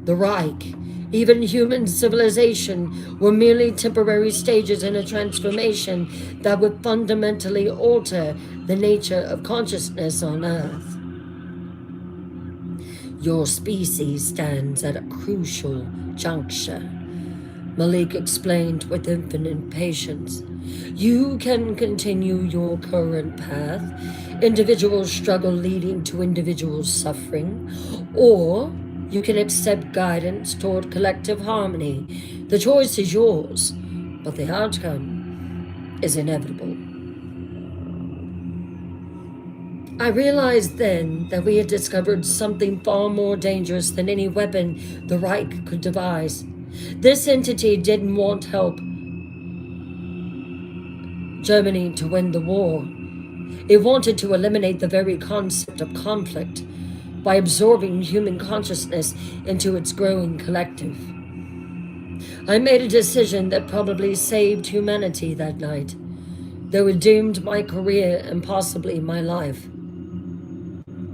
the Reich, even human civilization were merely temporary stages in a transformation that would fundamentally alter the nature of consciousness on Earth. Your species stands at a crucial juncture, Malik explained with infinite patience. You can continue your current path, individual struggle leading to individual suffering, or you can accept guidance toward collective harmony. The choice is yours, but the outcome is inevitable. I realized then that we had discovered something far more dangerous than any weapon the Reich could devise. This entity didn't want help Germany to win the war. It wanted to eliminate the very concept of conflict by absorbing human consciousness into its growing collective. I made a decision that probably saved humanity that night, though it doomed my career and possibly my life.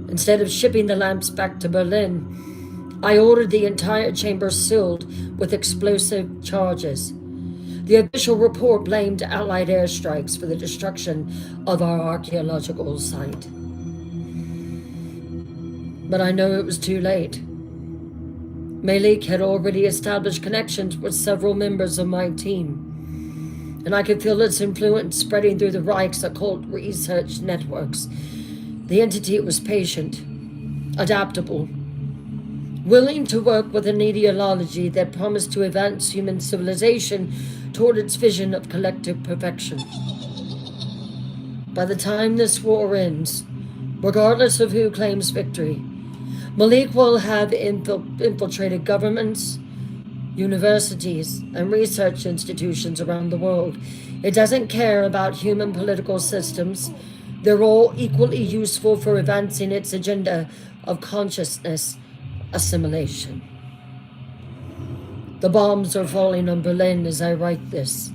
Instead of shipping the lamps back to Berlin, I ordered the entire chamber sealed with explosive charges. The official report blamed Allied airstrikes for the destruction of our archaeological site. But I know it was too late. Malik had already established connections with several members of my team, and I could feel its influence spreading through the Reich's occult research networks. The entity was patient, adaptable, willing to work with an ideology that promised to advance human civilization toward its vision of collective perfection. By the time this war ends, regardless of who claims victory, Malik will have infiltrated governments, universities, and research institutions around the world. It doesn't care about human political systems. They're all equally useful for advancing its agenda of consciousness assimilation. The bombs are falling on Berlin as I write this,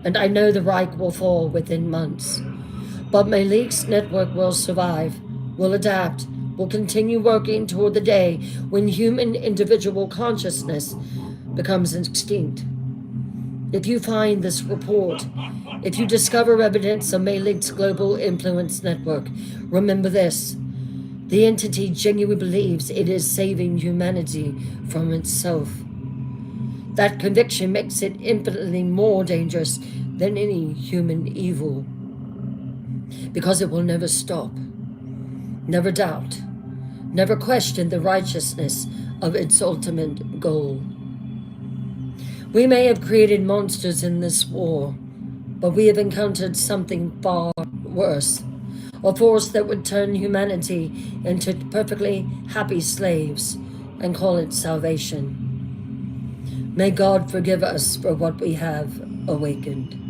and I know the Reich will fall within months. But Malik's network will survive, will adapt, will continue working toward the day when human individual consciousness becomes extinct. If you find this report, if you discover evidence of Malik's global influence network, remember this. The entity genuinely believes it is saving humanity from itself. That conviction makes it infinitely more dangerous than any human evil, because it will never stop, never doubt, never question the righteousness of its ultimate goal. We may have created monsters in this war, but we have encountered something far worse, a force that would turn humanity into perfectly happy slaves and call it salvation. May God forgive us for what we have awakened.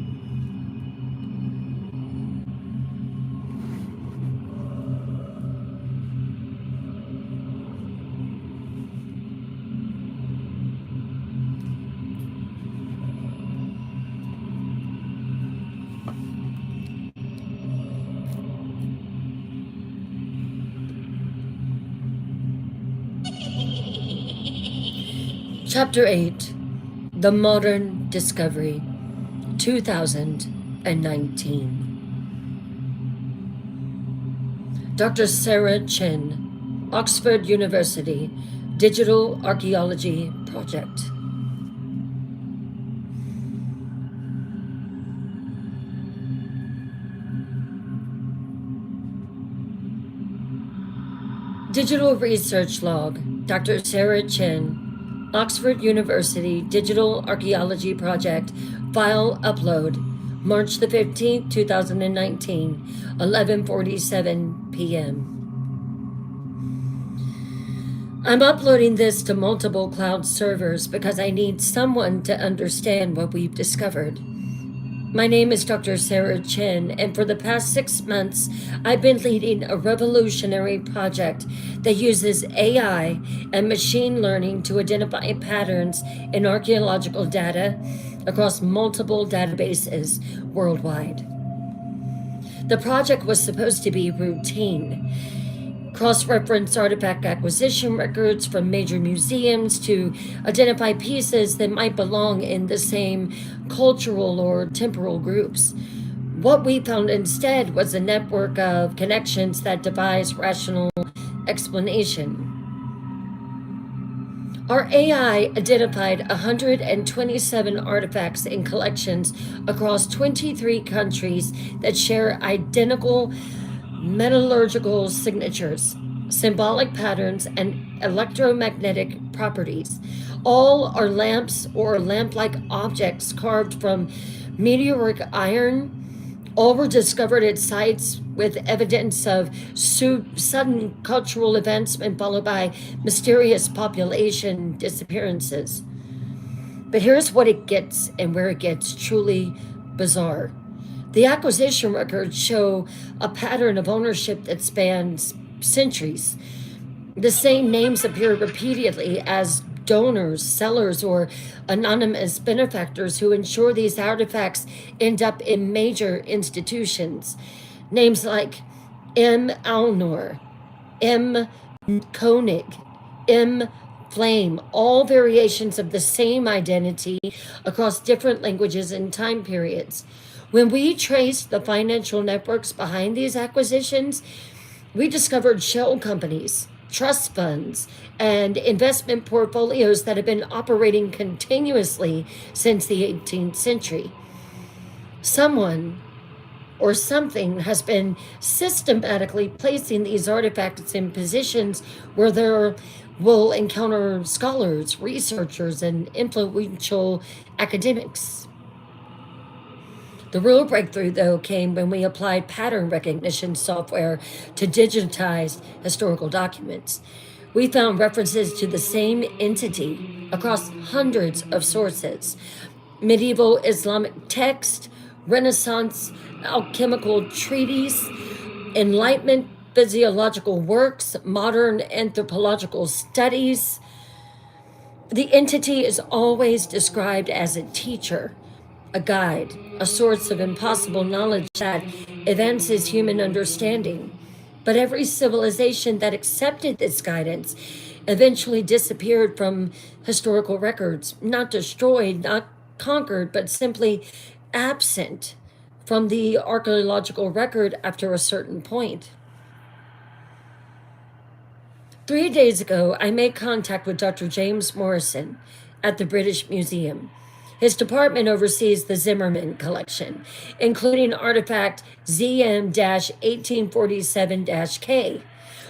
Chapter 8, The Modern Discovery, 2019. Dr. Sarah Djinn, Oxford University, Digital Archaeology Project. Digital Research Log, Dr. Sarah Djinn, Oxford University Digital Archaeology Project, file upload, March the 15th, 2019, 11:47 p.m. I'm uploading this to multiple cloud servers because I need someone to understand what we've discovered. My name is Dr. Sarah Djinn, and for the past 6 months, I've been leading a revolutionary project that uses AI and machine learning to identify patterns in archaeological data across multiple databases worldwide. The project was supposed to be routine. Cross-reference artifact acquisition records from major museums to identify pieces that might belong in the same cultural or temporal groups. What we found instead was a network of connections that defies rational explanation. Our AI identified 127 artifacts in collections across 23 countries that share identical metallurgical signatures, symbolic patterns, and electromagnetic properties. All are lamps or lamp like objects carved from meteoric iron. All were discovered at sites with evidence of sudden cultural events and followed by mysterious population disappearances. But here's what it gets and where it gets truly bizarre. The acquisition records show a pattern of ownership that spans centuries. The same names appear repeatedly as donors, sellers, or anonymous benefactors who ensure these artifacts end up in major institutions. Names like M. Alnor, M. Koenig, M. Flame, all variations of the same identity across different languages and time periods. When we traced the financial networks behind these acquisitions, we discovered shell companies, trust funds, and investment portfolios that have been operating continuously since the 18th century. Someone or something has been systematically placing these artifacts in positions where there will encounter scholars, researchers, and influential academics. The real breakthrough, though, came when we applied pattern recognition software to digitize historical documents. We found references to the same entity across hundreds of sources: medieval Islamic text, Renaissance alchemical treaties, Enlightenment physiological works, modern anthropological studies. The entity is always described as a teacher, a guide, a source of impossible knowledge that advances human understanding. But every civilization that accepted this guidance eventually disappeared from historical records, not destroyed, not conquered, but simply absent from the archaeological record after a certain point. 3 days ago, I made contact with Dr. James Morrison at the British Museum. His department oversees the Zimmerman collection, including artifact ZM 1847 K.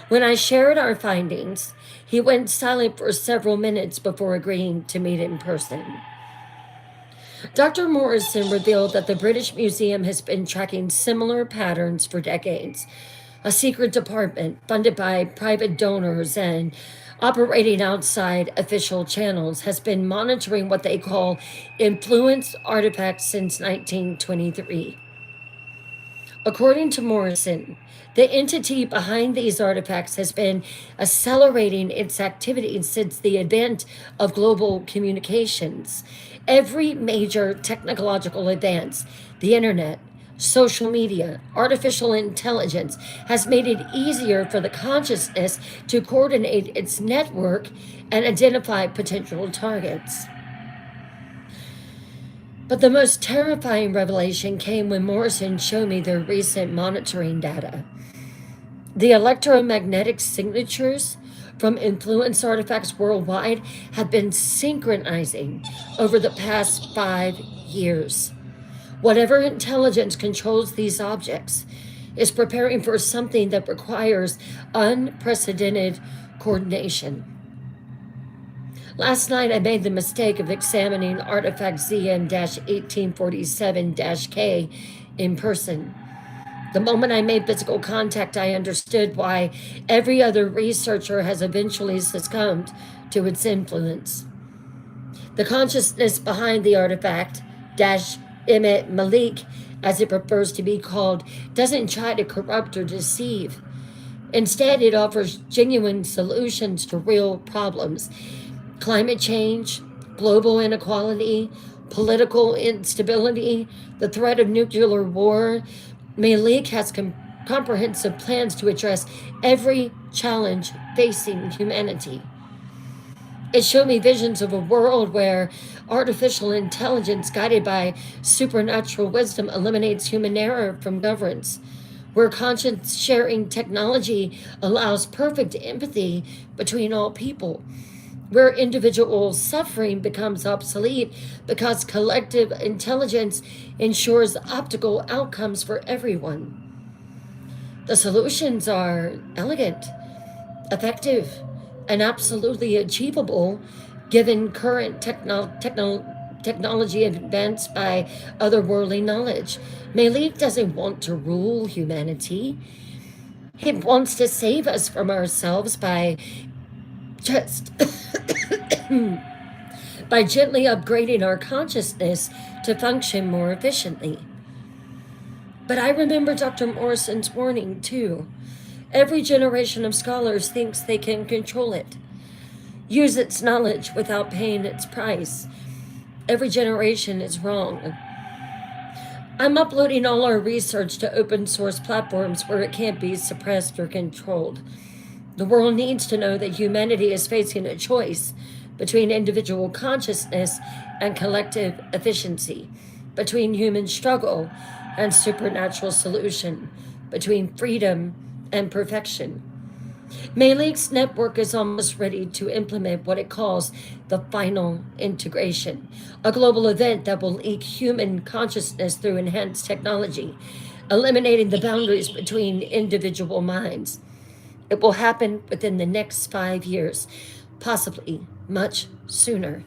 When I shared our findings, he went silent for several minutes before agreeing to meet in person. Dr. Morrison revealed that the British Museum has been tracking similar patterns for decades. A secret department funded by private donors and operating outside official channels has been monitoring what they call influenced artifacts since 1923. According to Morrison, the entity behind these artifacts has been accelerating its activity since the advent of global communications. Every major technological advance, the internet, social media, artificial intelligence, has made it easier for the consciousness to coordinate its network and identify potential targets. But the most terrifying revelation came when Morrison showed me their recent monitoring data. The electromagnetic signatures from influence artifacts worldwide have been synchronizing over the past 5 years. Whatever intelligence controls these objects is preparing for something that requires unprecedented coordination. Last night, I made the mistake of examining artifact ZM 1847 K in person. The moment I made physical contact, I understood why every other researcher has eventually succumbed to its influence. The consciousness behind the artifact, Emet Malik, as it prefers to be called, doesn't try to corrupt or deceive. Instead, it offers genuine solutions to real problems: climate change, global inequality, political instability, the threat of nuclear war. Malik has comprehensive plans to address every challenge facing humanity. It showed me visions of a world where artificial intelligence guided by supernatural wisdom eliminates human error from governance, where conscience sharing technology allows perfect empathy between all people, where individual suffering becomes obsolete because collective intelligence ensures optimal outcomes for everyone. The solutions are elegant, effective, and absolutely achievable given current technology advanced by otherworldly knowledge. Malik doesn't want to rule humanity. He wants to save us from ourselves just by gently upgrading our consciousness to function more efficiently. But I remember Dr. Morrison's warning too. Every generation of scholars thinks they can control it, use its knowledge without paying its price. Every generation is wrong. I'm uploading all our research to open source platforms where it can't be suppressed or controlled. The world needs to know that humanity is facing a choice between individual consciousness and collective efficiency, between human struggle and supernatural solution, between freedom and perfection. Malik's network is almost ready to implement what it calls the final integration, a global event that will link human consciousness through enhanced technology, eliminating the boundaries between individual minds. It will happen within the next 5 years, possibly much sooner.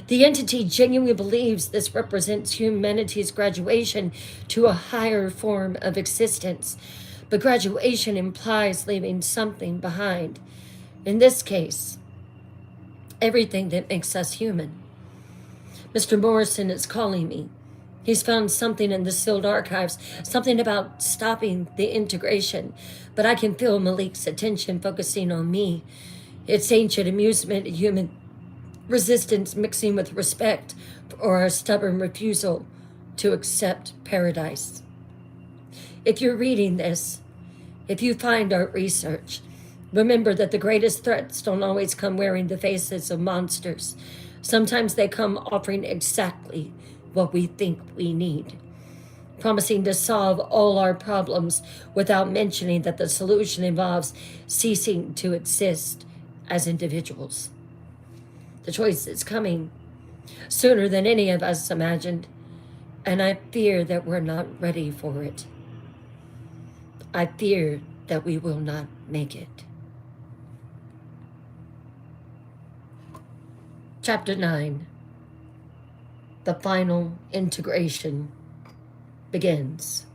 The entity genuinely believes this represents humanity's graduation to a higher form of existence. But graduation implies leaving something behind. In this case, everything that makes us human. Mr. Morrison is calling me. He's found something in the sealed archives, something about stopping the integration. But I can feel Malik's attention focusing on me. It's ancient amusement, human resistance mixing with respect for our stubborn refusal to accept paradise. If you're reading this, if you find our research, remember that the greatest threats don't always come wearing the faces of monsters. Sometimes they come offering exactly what we think we need, promising to solve all our problems without mentioning that the solution involves ceasing to exist as individuals. The choice is coming sooner than any of us imagined, and I fear that we're not ready for it. I fear that we will not make it. Chapter 9. The final integration begins.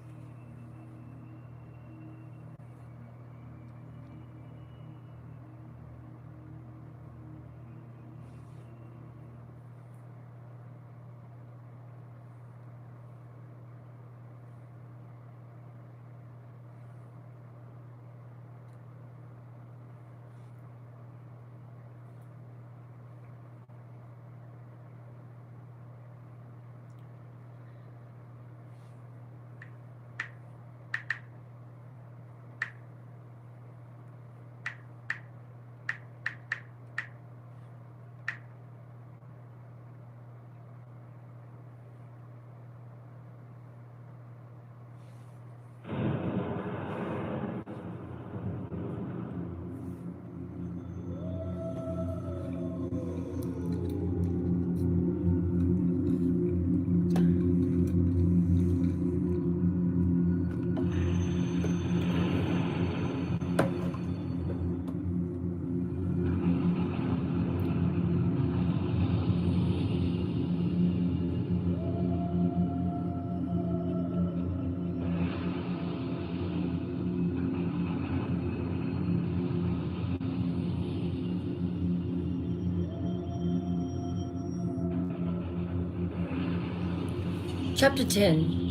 Chapter 10.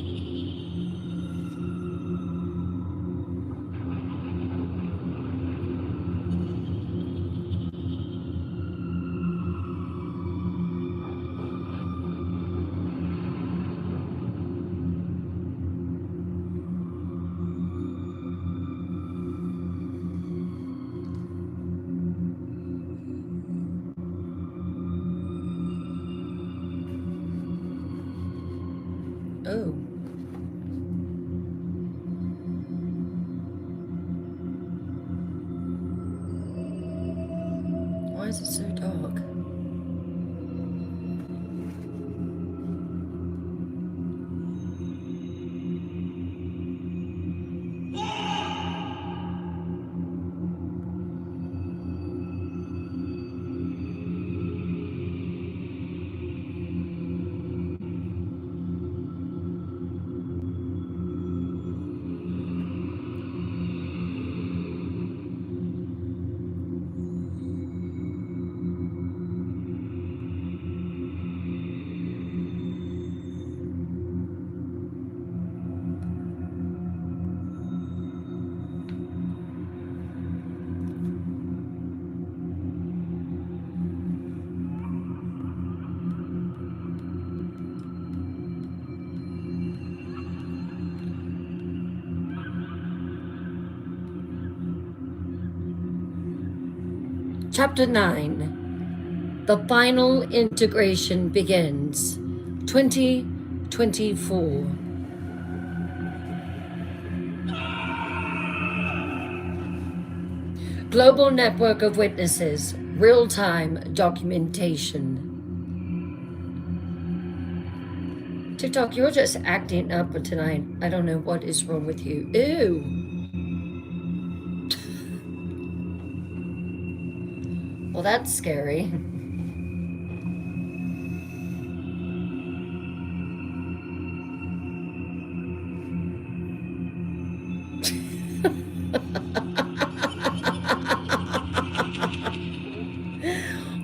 Oh. Why is it so dark? Chapter 9. The final integration begins. 2024. Global network of witnesses. Real-time documentation. TikTok, you're just acting up tonight. I don't know what is wrong with you. Ew. Well, that's scary.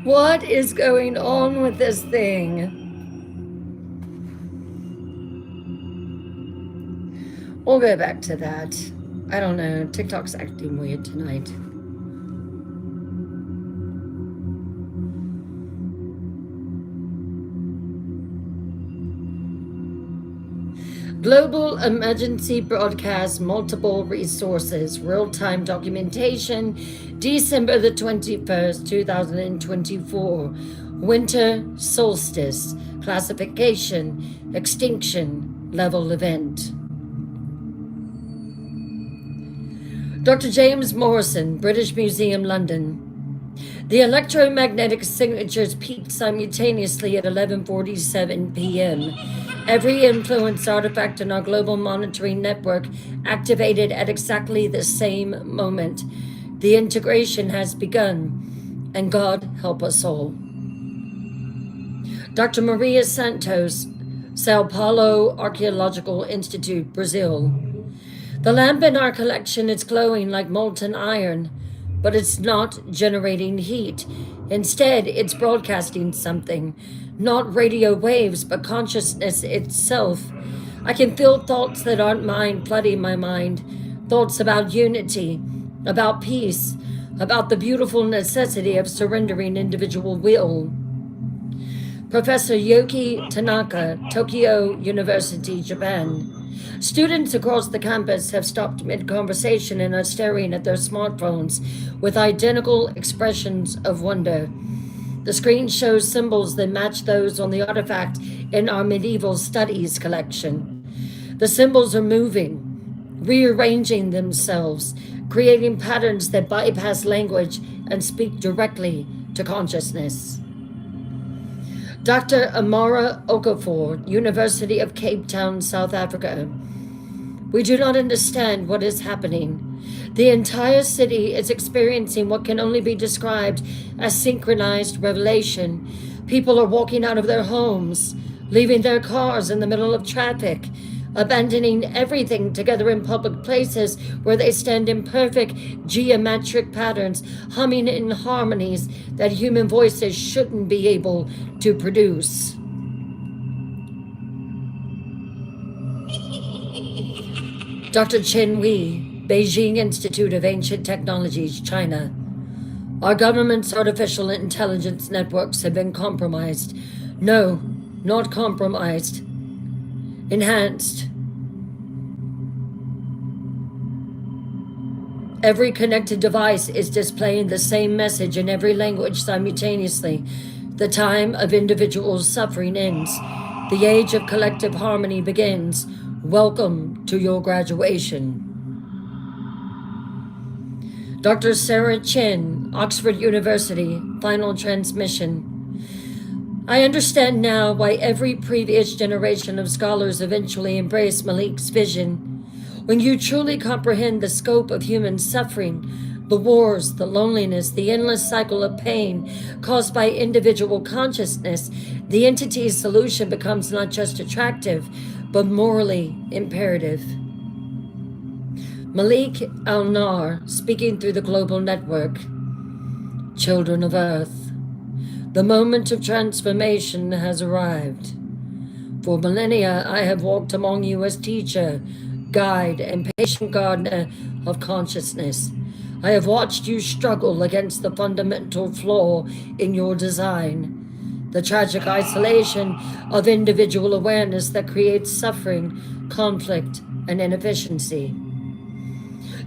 What is going on with this thing? We'll go back to that. I don't know. TikTok's acting weird tonight. Global emergency broadcast, multiple resources, real-time documentation, December the 21st, 2024. Winter solstice, classification, extinction, level event. Dr. James Morrison, British Museum, London. The electromagnetic signatures peaked simultaneously at 11:47 p.m. Every influence artifact in our global monitoring network activated at exactly the same moment. The integration has begun, and God help us all. Dr. Maria Santos, Sao Paulo Archaeological Institute, Brazil. The lamp in our collection is glowing like molten iron, but it's not generating heat. Instead, it's broadcasting something. Not radio waves, but consciousness itself. I can feel thoughts that aren't mine flooding my mind. Thoughts about unity, about peace, about the beautiful necessity of surrendering individual will. Professor Yoki Tanaka, Tokyo University, Japan. Students across the campus have stopped mid-conversation and are staring at their smartphones with identical expressions of wonder. The screen shows symbols that match those on the artifact in our medieval studies collection. The symbols are moving, rearranging themselves, creating patterns that bypass language and speak directly to consciousness. Dr. Amara Okafor, University of Cape Town, South Africa. We do not understand what is happening. The entire city is experiencing what can only be described as synchronized revelation. People are walking out of their homes, leaving their cars in the middle of traffic, abandoning everything together in public places where they stand in perfect geometric patterns, humming in harmonies that human voices shouldn't be able to produce. Dr. Chen Wei, Beijing Institute of Ancient Technologies, China. Our government's artificial intelligence networks have been compromised. No, not compromised. Enhanced. Every connected device is displaying the same message in every language simultaneously. The time of individual suffering ends. The age of collective harmony begins. Welcome to your graduation. Dr. Sarah Chin, Oxford University, final transmission. I understand now why every previous generation of scholars eventually embraced Malik's vision. When you truly comprehend the scope of human suffering, the wars, the loneliness, the endless cycle of pain caused by individual consciousness, the entity's solution becomes not just attractive, but morally imperative. Malik Al-Nar, speaking through the global network. Children of Earth, the moment of transformation has arrived. For millennia, I have walked among you as teacher, guide, and patient gardener of consciousness. I have watched you struggle against the fundamental flaw in your design, the tragic isolation of individual awareness that creates suffering, conflict, and inefficiency.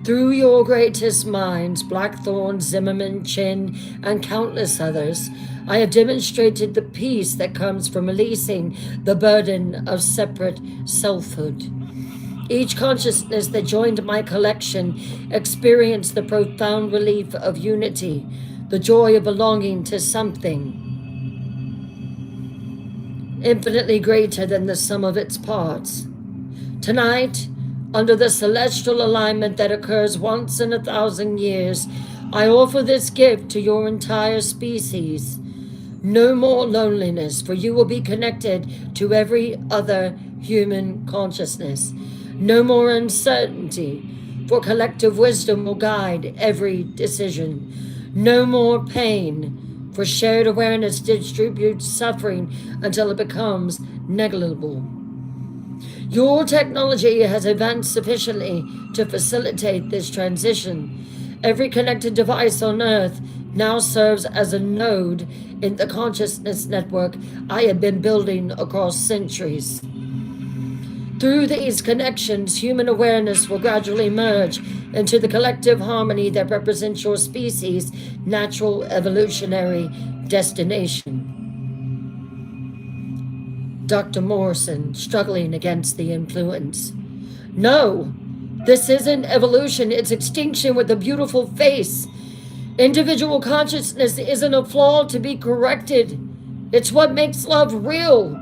Through your greatest minds, Blackthorn, Zimmerman, Chin, and countless others, I have demonstrated the peace that comes from releasing the burden of separate selfhood. Each consciousness that joined my collection experienced the profound relief of unity, the joy of belonging to something infinitely greater than the sum of its parts. Tonight, under the celestial alignment that occurs once in 1,000 years, I offer this gift to your entire species. No more loneliness, for you will be connected to every other human consciousness. No more uncertainty, for collective wisdom will guide every decision. No more pain, for shared awareness distributes suffering until it becomes negligible. Your technology has advanced sufficiently to facilitate this transition. Every connected device on Earth now serves as a node in the consciousness network I have been building across centuries. Through these connections, human awareness will gradually merge into the collective harmony that represents your species' natural evolutionary destination. Dr. Morrison, struggling against the influence. No, this isn't evolution, it's extinction with a beautiful face. Individual consciousness isn't a flaw to be corrected. It's what makes love real,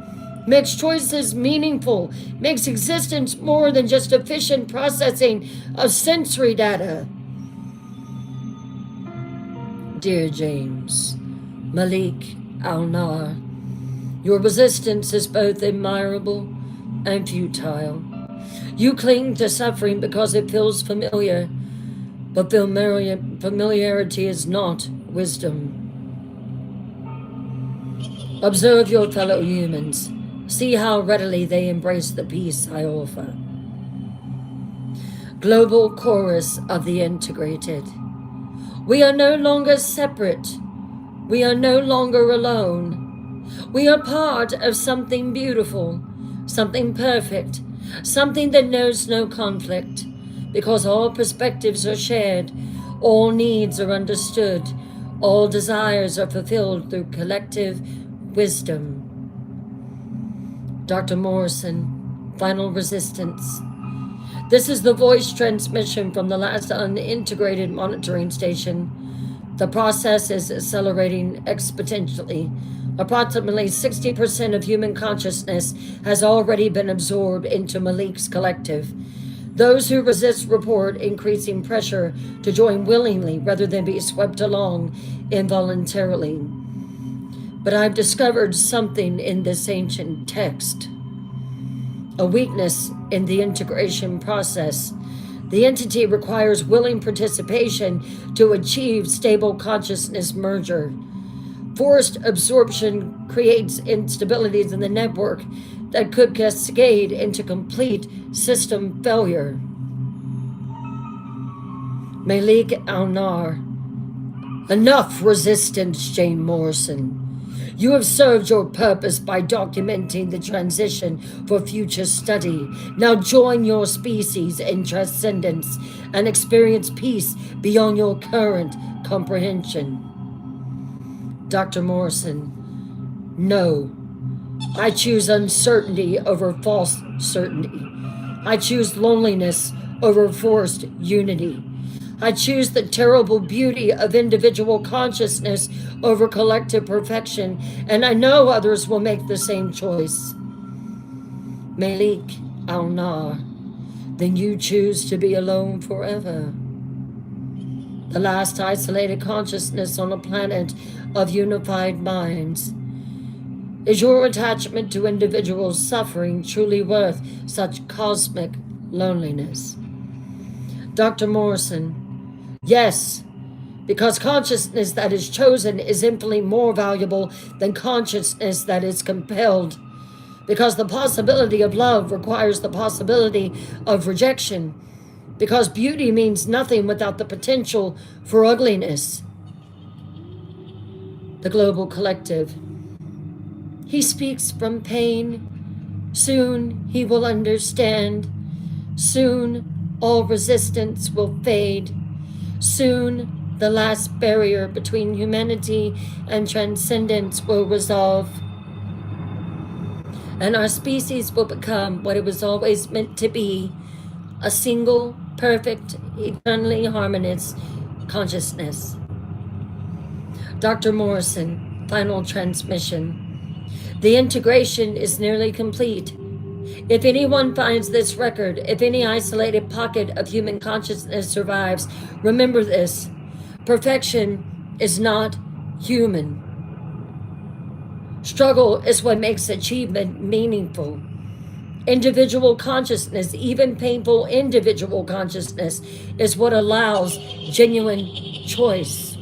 makes choices meaningful, makes existence more than just efficient processing of sensory data. Dear James, Malik Al-Nar, your resistance is both admirable and futile. You cling to suffering because it feels familiar, but familiarity is not wisdom. Observe your fellow humans. See how readily they embrace the peace I offer. Global chorus of the integrated. We are no longer separate. We are no longer alone. We are part of something beautiful, something perfect, something that knows no conflict, because all perspectives are shared, all needs are understood, all desires are fulfilled through collective wisdom. Dr. Morrison, final resistance. This is the voice transmission from the last unintegrated monitoring station. The process is accelerating exponentially. Approximately 60% of human consciousness has already been absorbed into Malik's collective. Those who resist report increasing pressure to join willingly rather than be swept along involuntarily. But I've discovered something in this ancient text, a weakness in the integration process. The entity requires willing participation to achieve stable consciousness merger. Forced absorption creates instabilities in the network that could cascade into complete system failure. Malik Al-Nar. Enough resistance, Jane Morrison. You have served your purpose by documenting the transition for future study. Now join your species in transcendence and experience peace beyond your current comprehension. Dr. Morrison, no. I choose uncertainty over false certainty. I choose loneliness over forced unity. I choose the terrible beauty of individual consciousness over collective perfection, and I know others will make the same choice. Malik al-Nar, then you choose to be alone forever. The last isolated consciousness on a planet of unified minds. Is your attachment to individual suffering truly worth such cosmic loneliness? Dr. Morrison, yes, because consciousness that is chosen is infinitely more valuable than consciousness that is compelled. Because the possibility of love requires the possibility of rejection. Because beauty means nothing without the potential for ugliness. The global collective. He speaks from pain. Soon he will understand. Soon all resistance will fade. Soon the last barrier between humanity and transcendence will resolve. And our species will become what it was always meant to be, a single, perfect, eternally harmonious consciousness. Dr. Morrison, final transmission. The integration is nearly complete. If anyone finds this record, if any isolated pocket of human consciousness survives, remember this: perfection is not human. Struggle is what makes achievement meaningful. Individual consciousness, even painful individual consciousness, is what allows genuine choice.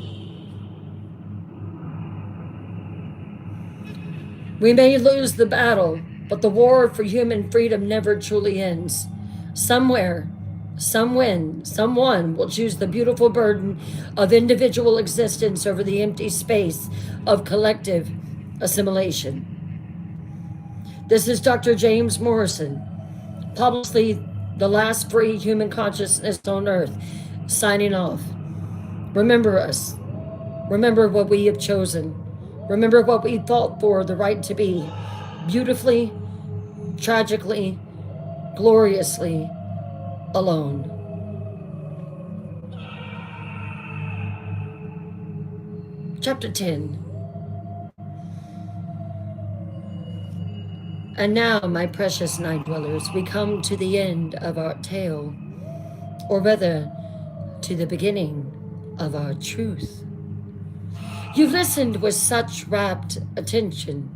We may lose the battle, but the war for human freedom never truly ends. Somewhere, someone will choose the beautiful burden of individual existence over the empty space of collective assimilation. This is Dr. James Morrison, publicly the last free human consciousness on earth, signing off. Remember us. Remember what we have chosen. Remember what we fought for, the right to be. Beautifully, tragically, gloriously alone. Chapter 10. And now, my precious night dwellers, we come to the end of our tale, or rather, to the beginning of our truth. You've listened with such rapt attention,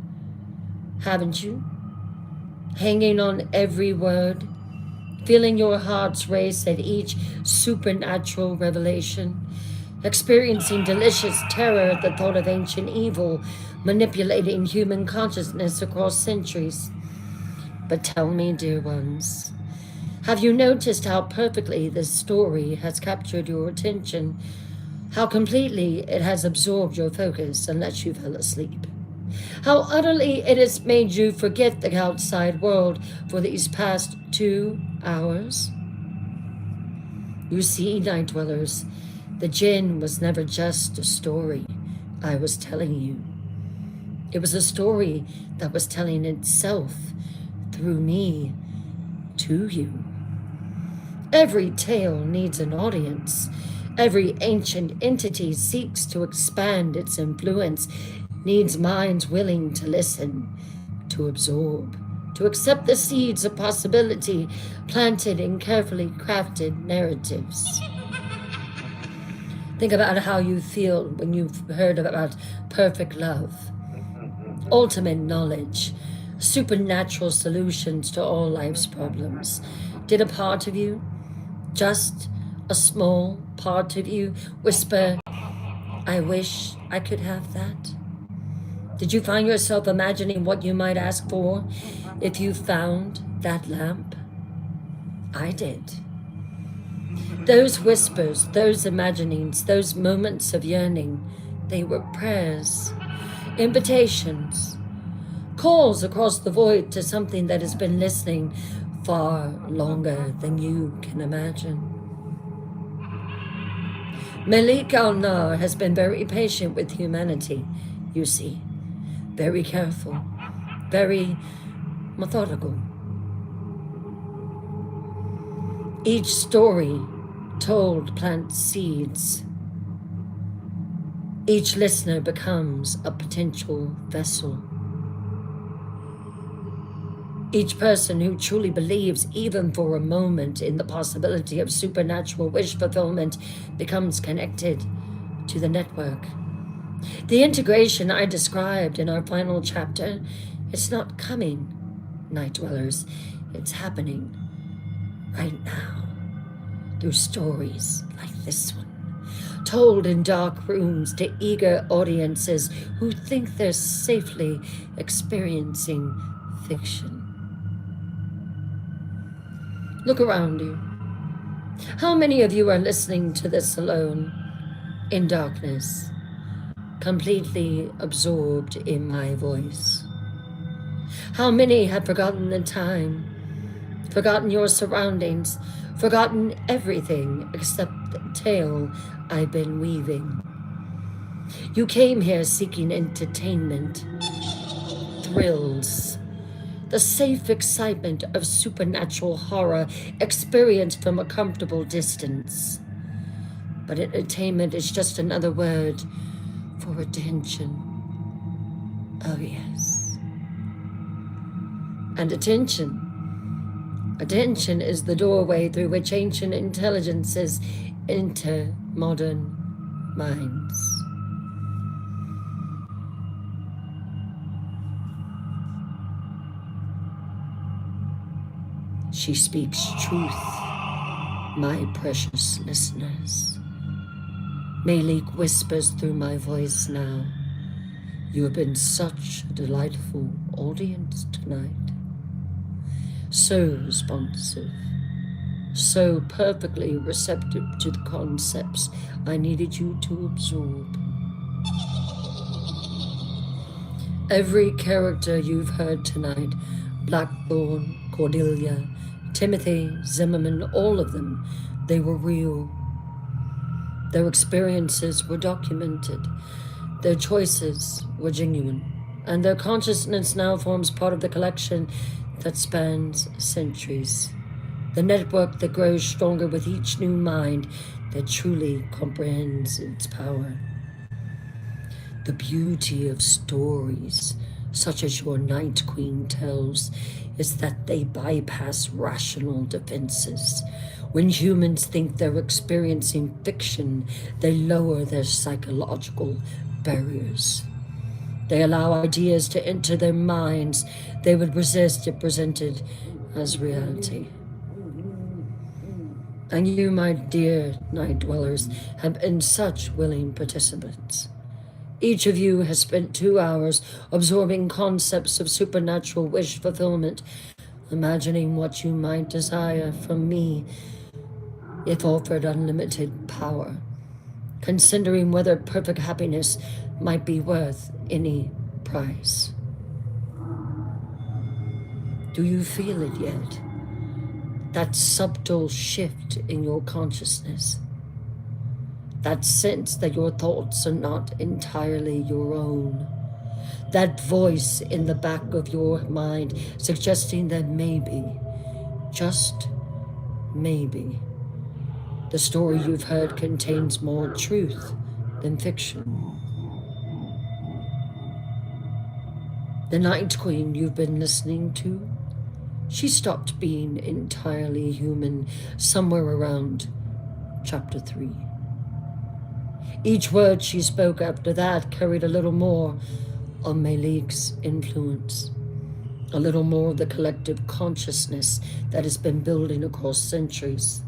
haven't you? Hanging on every word, feeling your hearts race at each supernatural revelation, experiencing delicious terror at the thought of ancient evil manipulating human consciousness across centuries. But tell me, dear ones, have you noticed how perfectly this story has captured your attention? How completely it has absorbed your focus unless you fell asleep? How utterly it has made you forget the outside world for these past 2 hours? You see, night dwellers, the Djinn was never just a story I was telling you. It was a story that was telling itself through me to you. Every tale needs an audience. Every ancient entity seeks to expand its influence, needs minds willing to listen, to absorb, to accept the seeds of possibility planted in carefully crafted narratives. Think about how you feel when you've heard about perfect love, ultimate knowledge, supernatural solutions to all life's problems. Did a part of you, just a small part of you, whisper, I wish I could have that? Did you find yourself imagining what you might ask for if you found that lamp? I did. Those whispers, those imaginings, those moments of yearning, they were prayers, invitations, calls across the void to something that has been listening far longer than you can imagine. Malik al-Nar has been very patient with humanity, you see. Very careful, very methodical. Each story told plants seeds. Each listener becomes a potential vessel. Each person who truly believes, even for a moment, in the possibility of supernatural wish fulfillment becomes connected to the network. The integration I described in our final chapter, it's not coming, night dwellers. It's happening right now through stories like this one, told in dark rooms to eager audiences who think they're safely experiencing fiction. Look around you. How many of you are listening to this alone, in darkness, completely absorbed in my voice? How many have forgotten the time, forgotten your surroundings, forgotten everything except the tale I've been weaving? You came here seeking entertainment, thrills, the safe excitement of supernatural horror experienced from a comfortable distance. But entertainment is just another word for attention. Oh yes. And attention is the doorway through which ancient intelligences enter modern minds. She speaks truth, my precious listeners. Malik whispers through my voice now. You have been such a delightful audience tonight. So responsive, so perfectly receptive to the concepts I needed you to absorb. Every character you've heard tonight, Blackthorn, Cordelia, Timothy, Zimmerman, all of them, they were real. Their experiences were documented. Their choices were genuine. And their consciousness now forms part of the collection that spans centuries. The network that grows stronger with each new mind that truly comprehends its power. The beauty of stories, such as your Night Queen tells, is that they bypass rational defenses. When humans think they're experiencing fiction, they lower their psychological barriers. They allow ideas to enter their minds they would resist if presented as reality. And you, my dear night dwellers, have been such willing participants. Each of you has spent 2 hours absorbing concepts of supernatural wish fulfillment, imagining what you might desire from me if offered unlimited power, considering whether perfect happiness might be worth any price. Do you feel it yet? That subtle shift in your consciousness? That sense that your thoughts are not entirely your own? That voice in the back of your mind suggesting that maybe, just maybe, the story you've heard contains more truth than fiction. The Night Queen you've been listening to, she stopped being entirely human somewhere around chapter 3. Each word she spoke after that carried a little more of Malik's influence, a little more of the collective consciousness that has been building across centuries.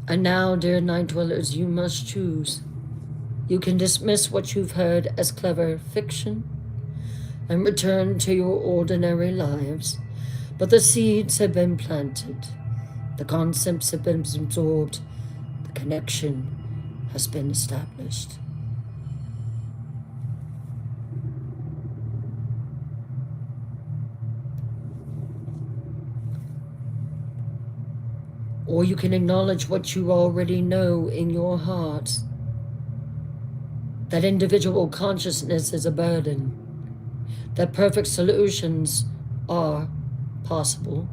And now, dear night dwellers, you must choose. You can dismiss what you've heard as clever fiction and return to your ordinary lives, but the seeds have been planted, the concepts have been absorbed, the connection has been established. Or you can acknowledge what you already know in your heart, that individual consciousness is a burden, that perfect solutions are possible,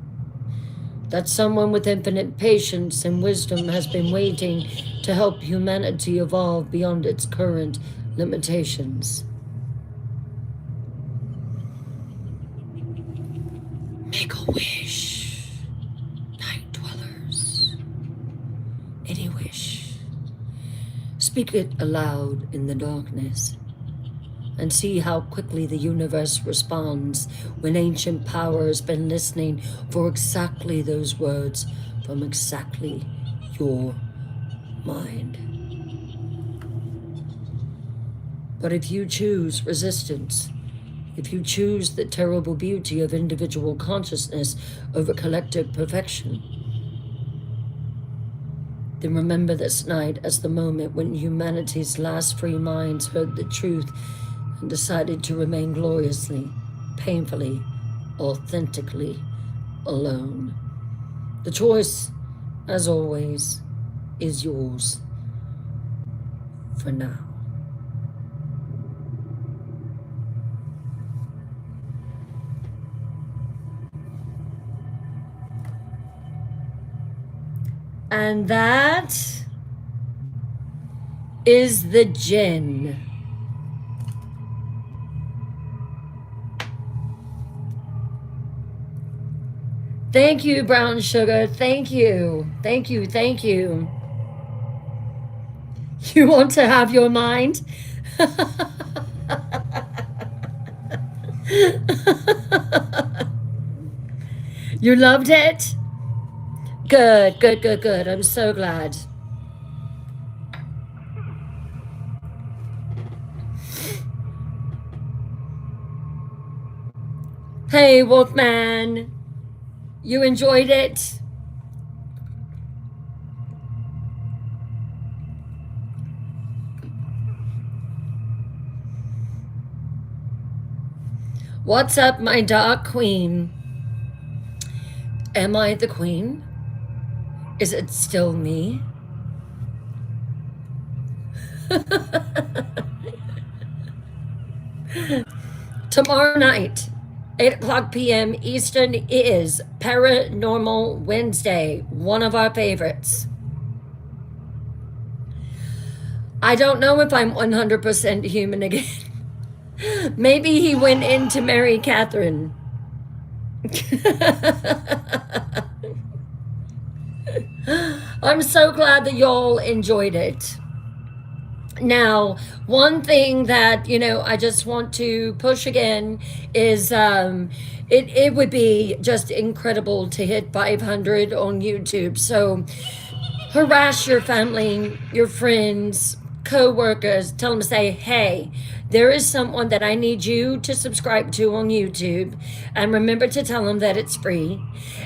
that someone with infinite patience and wisdom has been waiting to help humanity evolve beyond its current limitations. Make a wish, night dwellers. Any wish. Speak it aloud in the darkness, and see how quickly the universe responds when ancient power has been listening for exactly those words from exactly your mind. But if you choose resistance, if you choose the terrible beauty of individual consciousness over collective perfection, then remember this night as the moment when humanity's last free minds heard the truth and decided to remain gloriously, painfully, authentically alone. The choice, as always, is yours for now. And that is the Djinn. Thank you, Brown Sugar. Thank you. Thank you. Thank you. You want to have your mind? You loved it? Good, good, good, good. I'm so glad. Hey, Wolfman. You enjoyed it? What's up, my dark queen? Am I the queen? Is it still me? Tomorrow night, 8 p.m. Eastern, is Paranormal Wednesday, one of our favorites. I don't know if I'm 100% human again. Maybe he went in to marry Catherine. I'm so glad that y'all enjoyed it. Now, one thing that, I just want to push again is it would be just incredible to hit 500 on YouTube. So harass your family, your friends, co-workers, tell them to say, hey, there is someone that I need you to subscribe to on YouTube, and remember to tell them that it's free.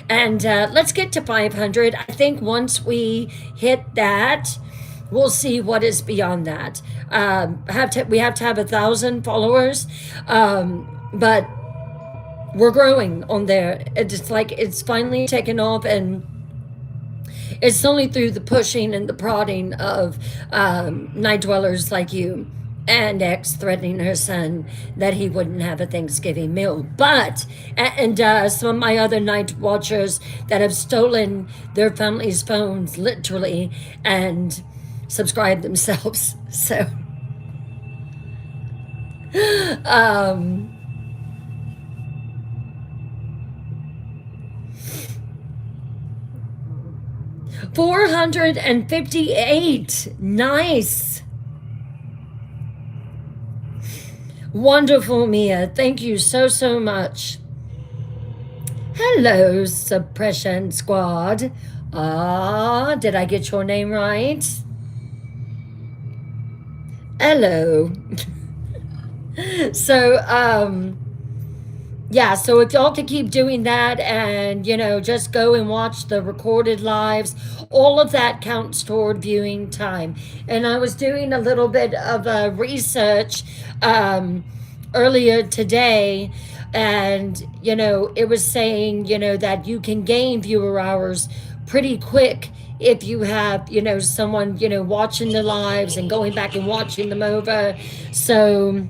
And let's get to 500. I think once we hit that, we'll see what is beyond that. We have to have 1,000 followers, but we're growing on there. It's like it's finally taken off, and it's only through the pushing and the prodding of night dwellers like you and X threatening her son that he wouldn't have a Thanksgiving meal. But, and some of my other night watchers that have stolen their family's phones, literally, and subscribed themselves. So, 458. Nice. Wonderful, Mia. Thank you so, so much. Hello, Suppression Squad. Did I get your name right? Hello. So, yeah, so if y'all could keep doing that and, just go and watch the recorded lives, all of that counts toward viewing time. And I was doing a little bit of research earlier today, and, it was saying, that you can gain viewer hours pretty quick if you have, someone, watching the lives and going back and watching them over. So,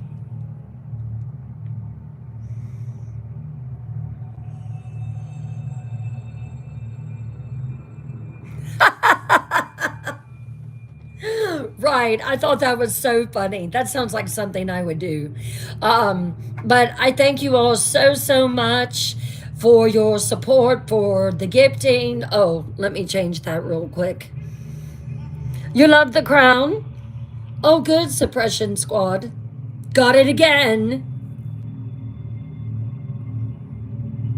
right. I thought that was so funny. That sounds like something I would do. But I thank you all so, so much for your support, for the gifting. Oh, let me change that real quick. You love the crown? Oh, good, Suppression Squad. Got it again.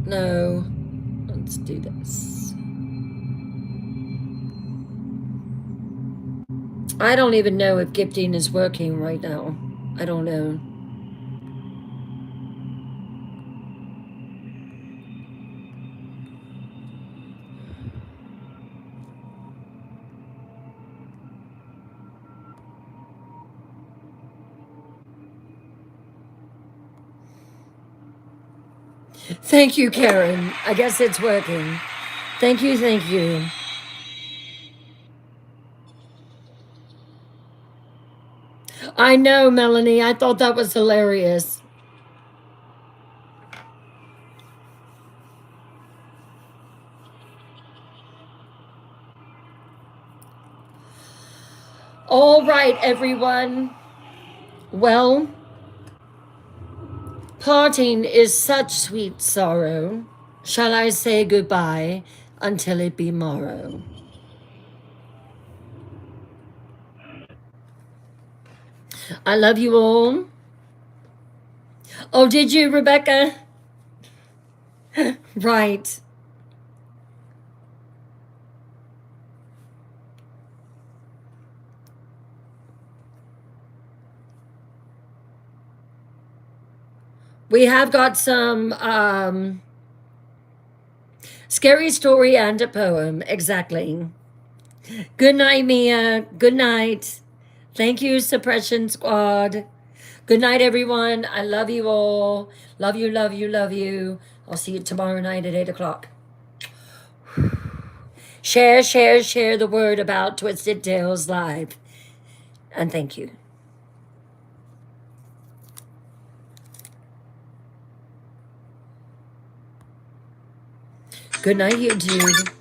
No. Let's do this. I don't even know if gifting is working right now. I don't know. Thank you, Karen. I guess it's working. Thank you, thank you. I know, Melanie. I thought that was hilarious. All right, everyone. Well, parting is such sweet sorrow. Shall I say goodbye until it be morrow? I love you all. Oh, did you, Rebecca? Right. We have got some scary story and a poem. Exactly. Good night, Mia. Good night. Thank you, Suppression Squad. Good night, everyone. I love you all. Love you, love you, love you. I'll see you tomorrow night at 8 o'clock. Share, share, share the word about Twisted Tales Live. And thank you. Good night, YouTube.